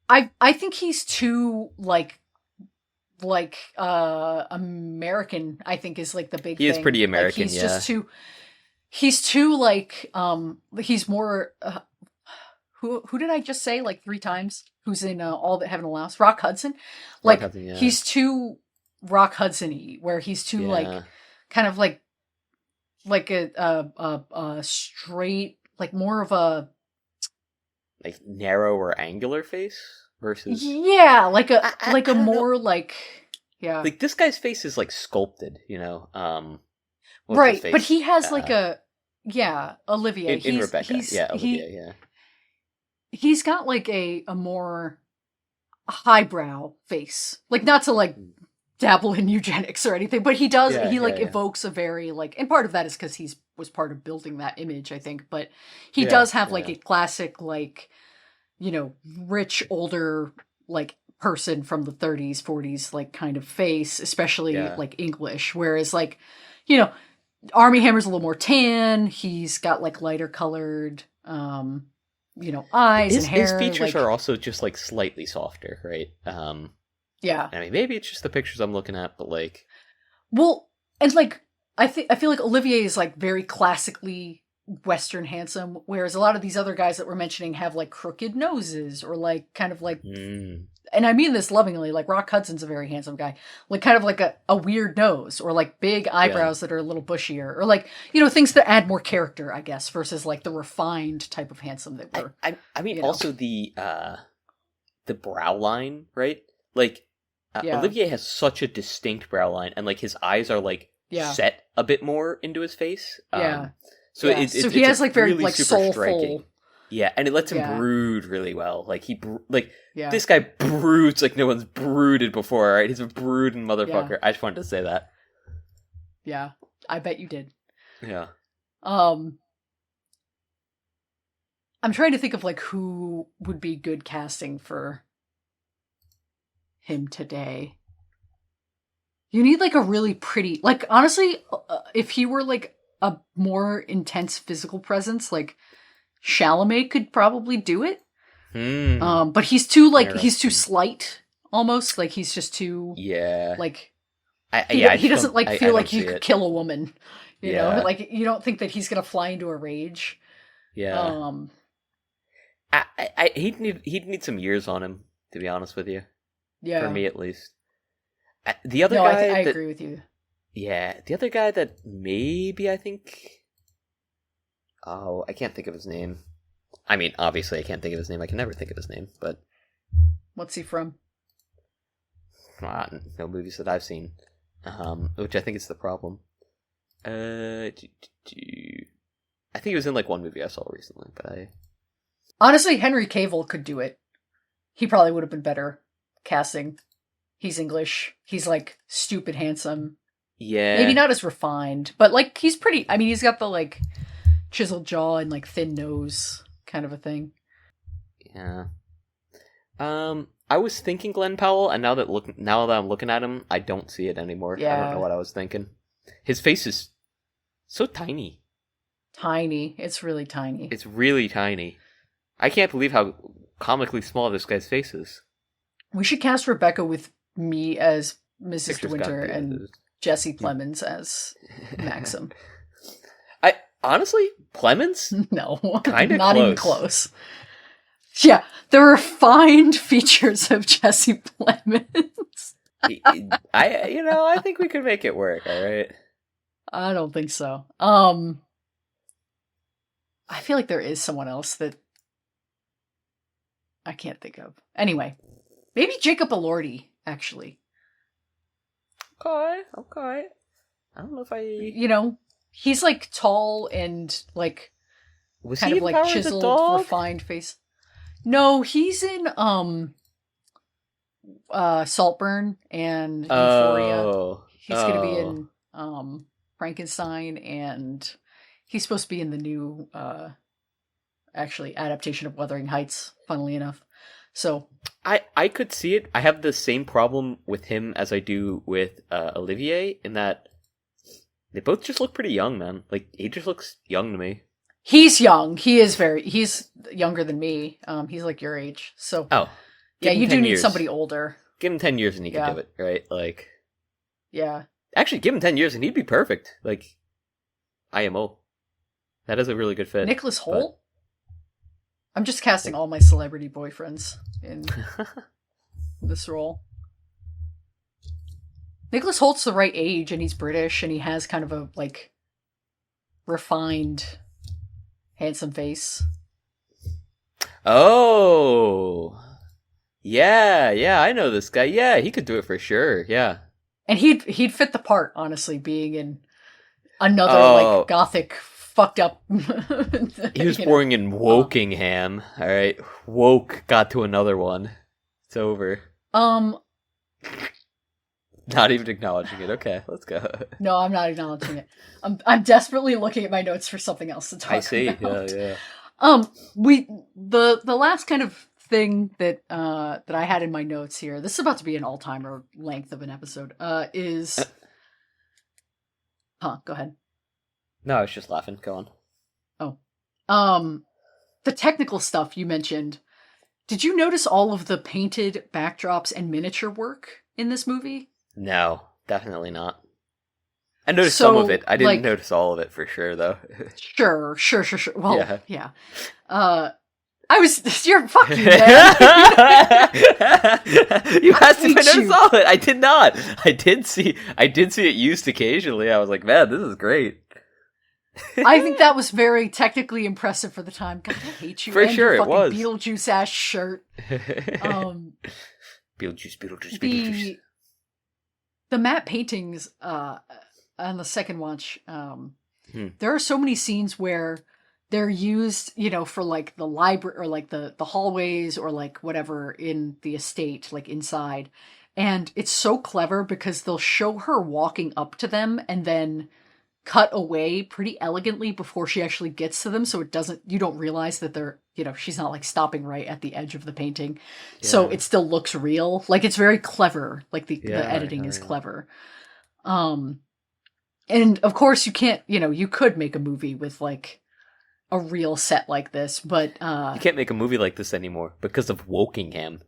I think he's too like American. I think is like the big He thing. is pretty Like, American, he's yeah. just too he's too like he's more who did I just say like 3 times who's in All That Heaven Allows? Rock Hudson. Like Hudson, yeah. he's too Rock Hudson-y, where he's too like Yeah. kind of like a straight, like more of a Like narrow or angular face versus yeah, like a I like a don't know. more like yeah. Like this guy's face is like sculpted, you know. What's his Right, face? but he has like a yeah, Olivier. in Rebecca, yeah, Olivia, he yeah. he's got like a more highbrow face. Like not to like dabble in eugenics or anything, but he does Yeah, he like yeah. evokes a very like, and part of that is because he's was part of building that image, I think, but he Yeah, does have like yeah. a classic like, you know, rich older like person from the 30s 40s like kind of face, especially Yeah. like English, whereas like, you know, Army Hammer's a little more tan. He's got like lighter colored, you know, eyes His and hair. features like, are also just like slightly softer, right? yeah. I mean, maybe it's just the pictures I'm looking at, but like, Well, and like I feel like Olivier is like very classically Western handsome, whereas a lot of these other guys that we're mentioning have like crooked noses or like kind of like, and I mean this lovingly, like Rock Hudson's a very handsome guy, like kind of like a weird nose or like big eyebrows that are a little bushier or like, you know, things that add more character, I guess, versus like the refined type of handsome that we're. I mean, you know. also the brow line, right? Like, Yeah. Olivier has such a distinct brow line, and like his eyes are like Yeah. set a bit more into his face. Yeah. So Yeah. it's he it's has like very really like super soulful. striking. Yeah, and it lets him Yeah. brood really well. Like like Yeah. this guy broods like no one's brooded before. Right? He's a brooding motherfucker. I just wanted to say that. Yeah. I bet you did. Yeah. I'm trying to think of like who would be good casting for him today. You need like a really pretty, like honestly, if he were like a more intense physical presence, like Chalamet could probably do it. But he's too like he's too Interesting. slight almost, like he's just too Yeah. like I he just doesn't don't- like I feel don't like he see could it. kill a woman. You Yeah. know, like you don't think that he's gonna fly into a rage. Yeah. He'd need some years on him, to be honest with you. Yeah. For me, at least. The other No, guy, I that, agree with you. yeah, the other guy that maybe I think. Oh, I can't think of his name. I mean, obviously, I can't think of his name. I can never think of his name, but What's he from? no movies that I've seen, which I think is the problem. I think he was in like one movie I saw recently, but Honestly, Henry Cavill could do it. He probably would have been better casting. He's English. He's like stupid handsome. yeah, Maybe not as refined, but like he's pretty. I mean, he's got the like chiseled jaw and like thin nose kind of a thing. Yeah. I was thinking Glenn Powell, and now that I'm looking at him, I don't see it anymore. I Yeah. don't know what I was thinking. His face is so tiny. Tiny. It's really tiny. It's really tiny. I can't believe how comically small this guy's face is. We should cast Rebecca with me as Mrs. De Picture's Winter got- and Jesse Plemons as Maxim. I honestly, Plemons? No, Kinda not even close. close. Yeah, the refined features of Jesse Plemons. I think we could make it work. All right. I don't think so. I feel like there is someone else that I can't think of. Anyway, maybe Jacob Elordi, actually. Okay. I don't know if You know, he's like tall and like was kind he of like in Power of the chiseled, Dog? refined face. No, he's in Saltburn and Euphoria. Oh, He's gonna be in Frankenstein, and he's supposed to be in the new actually adaptation of Wuthering Heights, funnily enough. So I could see it. I have the same problem with him as I do with Olivier, in that they both just look pretty young, man. Like, he just looks young to me. he's young. He's younger than me. He's like your age. So Oh, yeah, give him you do 10 need years. somebody older. Give him 10 years and he Yeah. can do it, right? Like, Yeah. actually, give him 10 years and he'd be perfect. Like, IMO. That is a really good fit. Nicholas Holt? I'm just casting all my celebrity boyfriends in this role. Nicholas Holt's the right age, and he's British, and he has kind of a like refined, handsome face. Oh, yeah, I know this guy. Yeah, he could do it for sure. Yeah. And he'd fit the part, honestly, being in another Oh. like gothic fucked up. He was you know. born in Wokingham. All right, woke got to another one. It's over. Not even acknowledging it. Okay, let's go. No, I'm not acknowledging it. I'm desperately looking at my notes for something else to talk about. I see. Yeah. The last kind of thing that that I had in my notes here. This is about to be an all-timer length of an episode. Is go ahead. No, I was just laughing. Go on. The technical stuff you mentioned. Did you notice all of the painted backdrops and miniature work in this movie? No, definitely not. I noticed some of it. I didn't notice all of it for sure, though. Sure. Well, Yeah. yeah. Fuck you, man. You asked if I hate noticed you. all of it. I did not. I did see it used occasionally. I was like, man, this is great. I think that was very technically impressive for the time. God, I hate you. For and sure, your it fucking was. Beetlejuice ass shirt. Beetlejuice. The matte paintings on the second watch. There are so many scenes where they're used, for like the library or like the hallways or like whatever in the estate, like inside. And it's so clever because they'll show her walking up to them and then cut away pretty elegantly before she actually gets to them, so you don't realize that they're, she's not like stopping right at the edge of the painting. So Yeah. it still looks real. Like, it's very clever. Like the Yeah, editing is yeah. clever. And of course you can't, you could make a movie with like a real set like this, but You can't make a movie like this anymore because of Wokingham.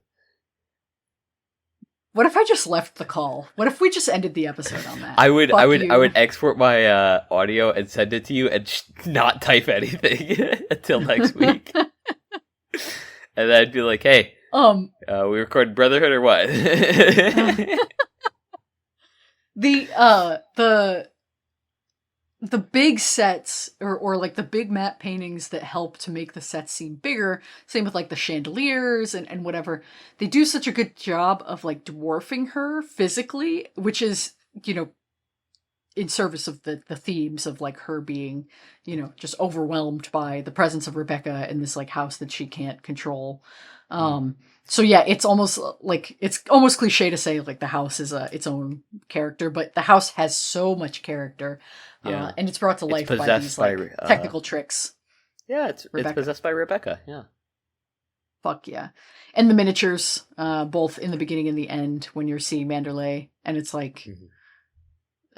what if I just left the call? What if we just ended the episode on that? I would Fuck export my audio and send it to you and not type anything until next week. And then I'd be like, "Hey, we recorded Brotherhood or what?" the big sets or like the big matte paintings that help to make the sets seem bigger, same with like the chandeliers and whatever, they do such a good job of like dwarfing her physically, which is, you know, in service of the themes of like her being, you know, just overwhelmed by the presence of Rebecca in this like house that she can't control. So yeah, it's almost cliche to say like the house is its own character, but the house has so much character, and it's brought to life by these like technical tricks. Yeah, it's possessed by Rebecca. Yeah, fuck yeah, and the miniatures, both in the beginning and the end when you're seeing Manderley, and it's like.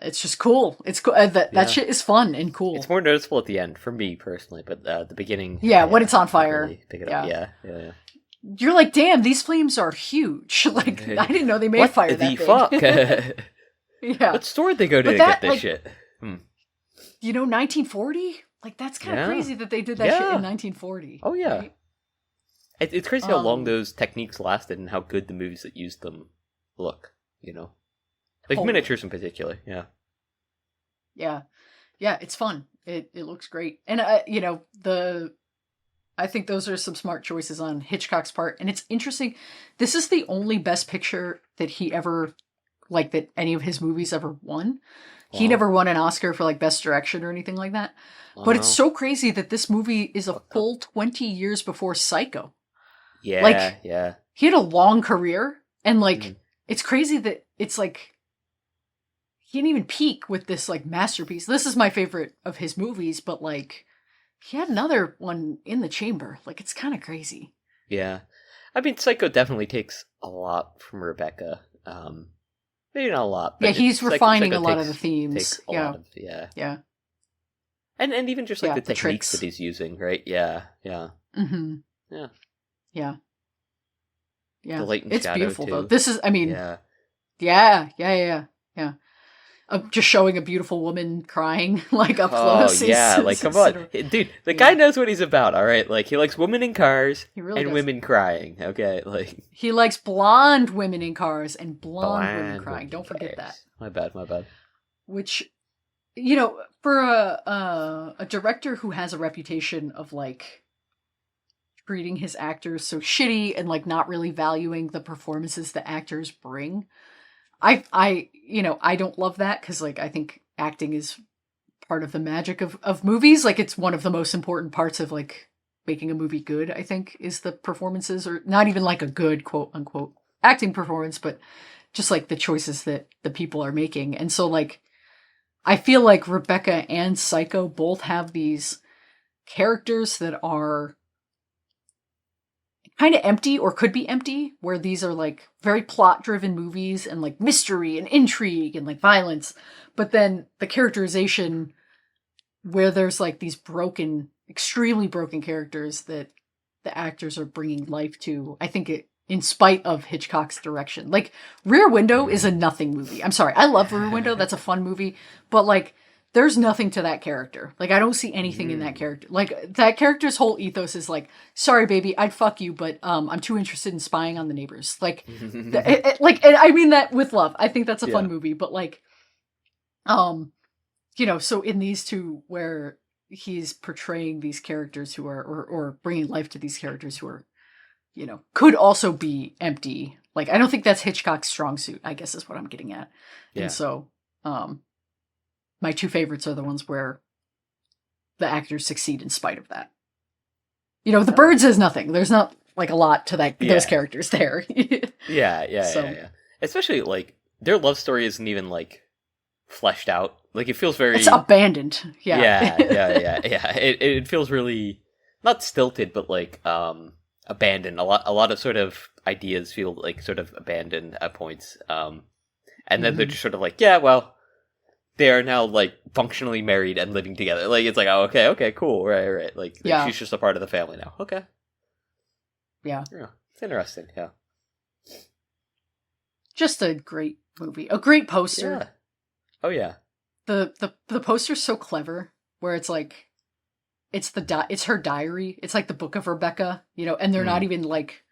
It's just cool. It's cool. That shit is fun and cool. It's more noticeable at the end for me personally, but the beginning. Yeah, when it's on fire. Really pick it up. Yeah. You're like, damn, these flames are huge. Like, I didn't know they made fire that big. What the fuck? Yeah. What store did they go to get this shit? You know, 1940? Like, that's kind of crazy that they did that shit in 1940. Oh, yeah. Right? It's crazy how long those techniques lasted and how good the movies that used them look, you know? Like miniatures in particular, yeah. Yeah, it's fun. It looks great. And, you know, I think those are some smart choices on Hitchcock's part. And it's interesting. This is the only Best Picture that he ever, like, that any of his movies ever won. Wow. He never won an Oscar for, like, Best Direction or anything like that. But it's so crazy that this movie is a full 20 years before Psycho. Yeah, like, yeah. He had a long career. And, like, it's crazy that it's, like, he didn't even peak with this, like, masterpiece. This is my favorite of his movies, but, like, he had another one in the chamber. Like, it's kind of crazy. Yeah. I mean, Psycho definitely takes a lot from Rebecca. Maybe not a lot, but yeah, he's refining a lot of the themes. Yeah. And even just, like, the techniques that he's using, right? Yeah. Mm-hmm. Yeah. The light and it's shadow, beautiful, too. though. This is, I mean... Yeah. Just showing a beautiful woman crying, like, up close. Oh, yeah, like, come on. Dude, the guy knows what he's about, all right? Like, he likes women in cars and women crying, okay? Like, he likes blonde women in cars and blonde women crying. Don't forget that. My bad. Which, you know, for a director who has a reputation of, like, treating his actors so shitty and, like, not really valuing the performances the actors bring... I don't love that because, like, I think acting is part of the magic of movies. Like, it's one of the most important parts of, like, making a movie good, I think, is the performances, or not even, like, a good, quote unquote, acting performance, but just, like, the choices that the people are making. And so, like, I feel like Rebecca and Psycho both have these characters that are kind of empty or could be empty, where these are like very plot driven movies and like mystery and intrigue and like violence, but then the characterization where there's like these extremely broken characters that the actors are bringing life to. I think in spite of Hitchcock's direction, like Rear Window is a nothing movie. I'm sorry, I love Rear Window, that's a fun movie, but like there's nothing to that character. Like, I don't see anything in that character. Like, that character's whole ethos is like, sorry, baby, I'd fuck you, but I'm too interested in spying on the neighbors. Like, and I mean that with love. I think that's a fun movie, but like, you know, so in these two where he's portraying these characters who are, or bringing life to these characters who are, you know, could also be empty. Like, I don't think that's Hitchcock's strong suit, I guess is what I'm getting at. Yeah. And so, my two favorites are the ones where the actors succeed in spite of that. You know, The Birds is nothing. There's not like a lot to those characters there. Yeah. Especially like their love story isn't even like fleshed out. Like it feels very... It's abandoned. Yeah. It feels really not stilted, but like abandoned. A lot of sort of ideas feel like sort of abandoned at points. And then they're just sort of like, yeah, well, they are now, like, functionally married and living together. Like, it's like, oh, okay, cool, right. Like, she's just a part of the family now. Okay. Yeah. It's interesting, yeah. Just a great movie. A great poster. Yeah. Oh, yeah. The poster's so clever, where it's like, it's her diary. It's like the Book of Rebecca, you know, and they're not even, like,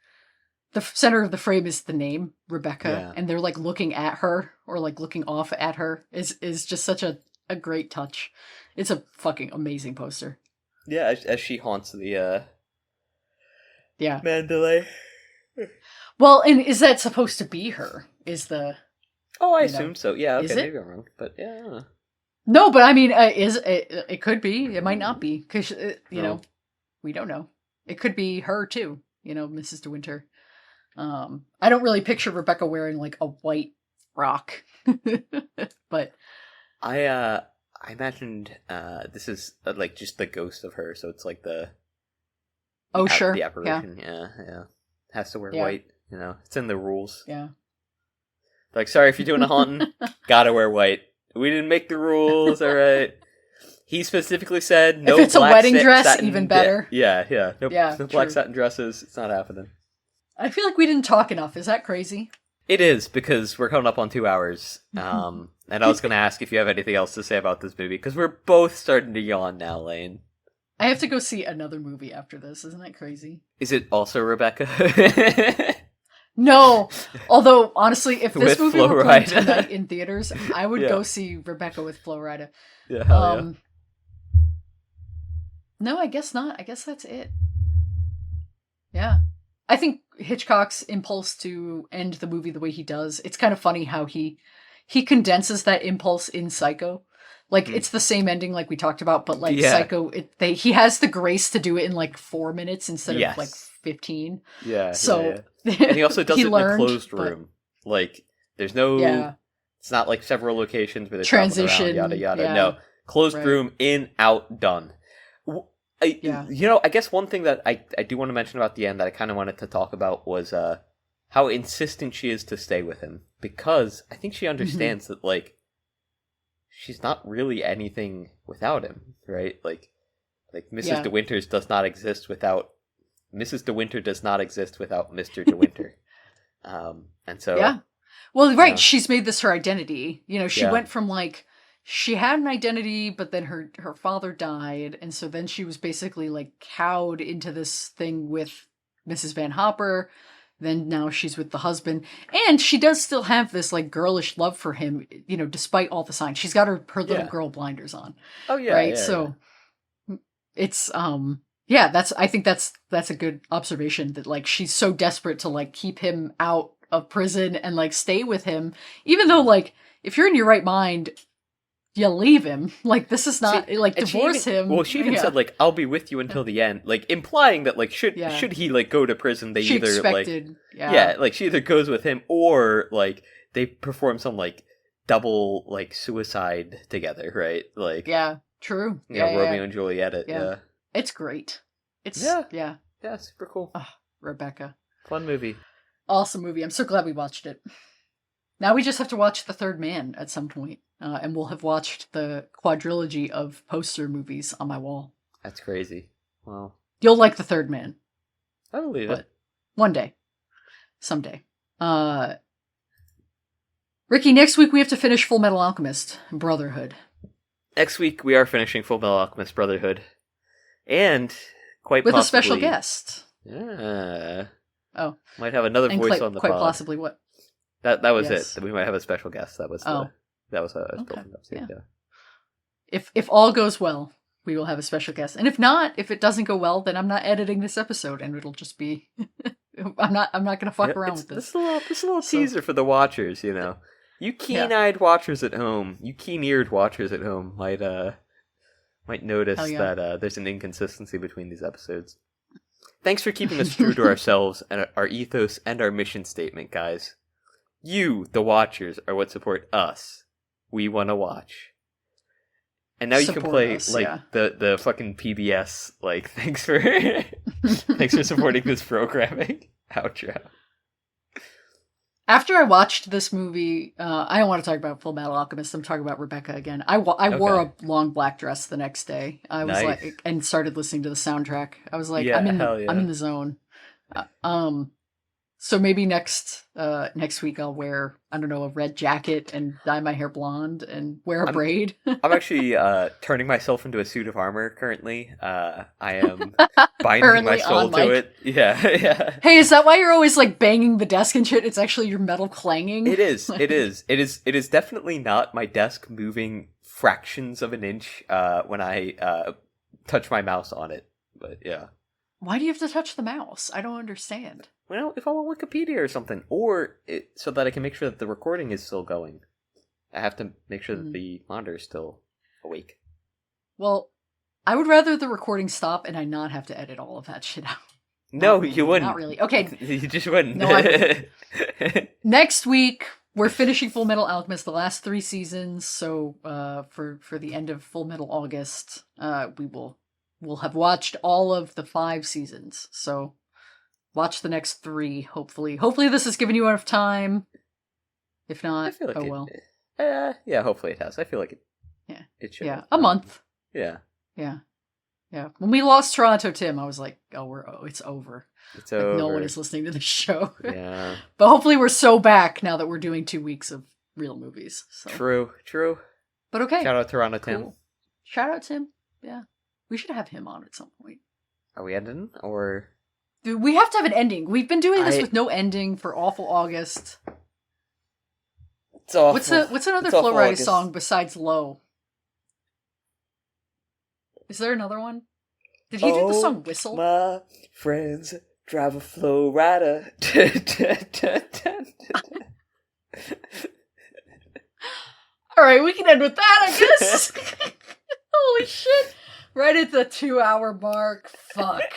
the center of the frame is the name Rebecca, and they're like looking at her or like looking off at her is just such a a great touch. It's a fucking amazing poster. Yeah, as she haunts the Yeah. Mandalay. Well, and is that supposed to be her? Is the Oh, I you know, assumed so. Yeah, is okay, it? maybe I'm wrong, but yeah, I don't know. No, but I mean, is it could be. It might not be because you know, we don't know. It could be her too. You know, Mrs. De Winter. I don't really picture Rebecca wearing like a white rock, but I imagined this is like just the ghost of her, so it's like the sure, the apparition. Yeah, has to wear Yeah. white. You know, it's in the rules. yeah. Like, sorry if you're doing a haunting, gotta wear white. We didn't make the rules, all right. He specifically said no. If it's a black wedding dress, satin, even better. Yeah. No, Yeah, no black true. satin dresses. It's not happening. I feel like we didn't talk enough. Is that crazy? It is, because we're coming up on 2 hours. And I was going to ask if you have anything else to say about this movie, because we're both starting to yawn now, Lane. I have to go see another movie after this. Isn't that crazy? Is it also Rebecca? No. Although, honestly, if this With movie Flo were playing Rida. tonight in theaters, I would Yeah. go see Rebecca with Flo Rida. Yeah, hell yeah. No, I guess not. I guess that's it. Yeah. I think Hitchcock's impulse to end the movie the way he does, it's kind of funny how he condenses that impulse in Psycho. Like, it's the same ending like we talked about, but like Yeah. Psycho, he has the grace to do it in like 4 minutes instead Yes. of like 15. Yeah. So yeah. And he also does it in a learned, closed but- room. Like, there's no... Yeah. It's not like several locations where they're Transition, yada yada. yeah. No, closed Right. room, in, out, done. Yeah. You know, I guess one thing that I do want to mention about the end that I kind of wanted to talk about was how insistent she is to stay with him, because I think she understands that like she's not really anything without him, right? Like Mrs. Yeah. De Winters does not exist without Mrs. De Winter does not exist without Mr. De Winter. And so Yeah. Well, right. Yeah. She's made this her identity. You know, she Yeah. went from like, she had an identity, but then her father died. And so then she was basically like cowed into this thing with Mrs. Van Hopper. Then now she's with the husband. And she does still have this like girlish love for him, you know, despite all the signs. She's got her little Yeah. girl blinders on. oh yeah, right. yeah, So it's, yeah, I think that's a good observation that like she's so desperate to like keep him out of prison and like stay with him, even though like if you're in your right mind, you leave him. Like this is not like And she divorce even- him. Well, she even Yeah. said like, "I'll be with you until the end," like implying that like should Yeah. he like go to prison, they she either expected. like Yeah. like she either goes with him or like they perform some like double like suicide together, right? Like Yeah. True. you Yeah. know, yeah, Romeo yeah. and Juliet. It, Yeah. yeah, It's great. It's Yeah. yeah. super cool, Rebecca. fun movie. Awesome movie. I'm so glad we watched it. Now we just have to watch The Third Man at some point, and we'll have watched the quadrilogy of poster movies on my wall. That's crazy. Well, You'll like The Third Man. I believe But- it. One day. Someday. Ricky, next week we have to finish Full Metal Alchemist Brotherhood. Next week we are finishing Full Metal Alchemist Brotherhood, and quite With possibly, a special guest. Yeah. Oh. Might have another And voice quite, on the quite pod. possibly what? That was Yes. it. We might have a special guest. That was Oh. that was what I was Okay, building up to. yeah. Yeah. If all goes well, we will have a special guest. And if not, if it doesn't go well, then I'm not editing this episode and it'll just be I'm not gonna fuck around with this. This little So- teaser for the watchers, you know. You keen-eyed watchers at home, you keen-eared watchers at home might notice Hell yeah. that there's an inconsistency between these episodes. Thanks for keeping us true to ourselves and our ethos and our mission statement, guys. You, the watchers, are what support us. We want to watch. And now you can Support play us, like yeah. the fucking PBS like thanks for thanks for supporting this programming outro. After I watched this movie, I don't want to talk about Full Metal Alchemist. I'm talking about Rebecca again. I wore a long black dress the next day. I was Nice. like, and started listening to the soundtrack. I was like, Yeah, I'm in hell yeah. the zone. So maybe next week I'll wear, I don't know, a red jacket and dye my hair blonde and wear a braid. I'm actually turning myself into a suit of armor currently. I am binding Currently my soul on to mic. it. Yeah, yeah. Hey, is that why you're always like banging the desk and shit? It's actually your metal clanging. It is. It is. It is. It is definitely not my desk moving fractions of an inch when I touch my mouse on it. But yeah. Why do you have to touch the mouse? I don't understand. Well, if I'm on Wikipedia or something, or so that I can make sure that the recording is still going, I have to make sure that the monitor is still awake. Well, I would rather the recording stop and I not have to edit all of that shit out. No, you wouldn't. Not really. Okay. You just wouldn't. No, I wouldn't. Next week, we're finishing Full Metal Alchemist, the last 3 seasons. So, for the end of Full Metal August, we'll have watched all of the 5 seasons. So, watch the next 3. Hopefully, this has given you enough time. If not, I feel like well. Yeah, hopefully it has. I feel like it. Yeah. It should. Yeah, a month. Yeah. Yeah. Yeah. When we lost Toronto Tim, I was like, it's over. It's like, over. No one is listening to the show. Yeah. But hopefully we're so back now that we're doing 2 weeks of real movies. So. True. But okay. Shout out Toronto Tim. Cool. Shout out Tim. Yeah. We should have him on at some point. Are we ending or? Dude, we have to have an ending. We've been doing this with no ending for Awful August. It's awful. What's another Flo Rida song besides Low? Is there another one? Did he do the song Whistle? My friends drive a Flo Rida. Alright, we can end with that, I guess. Holy shit. Right at the 2-hour mark. Fuck.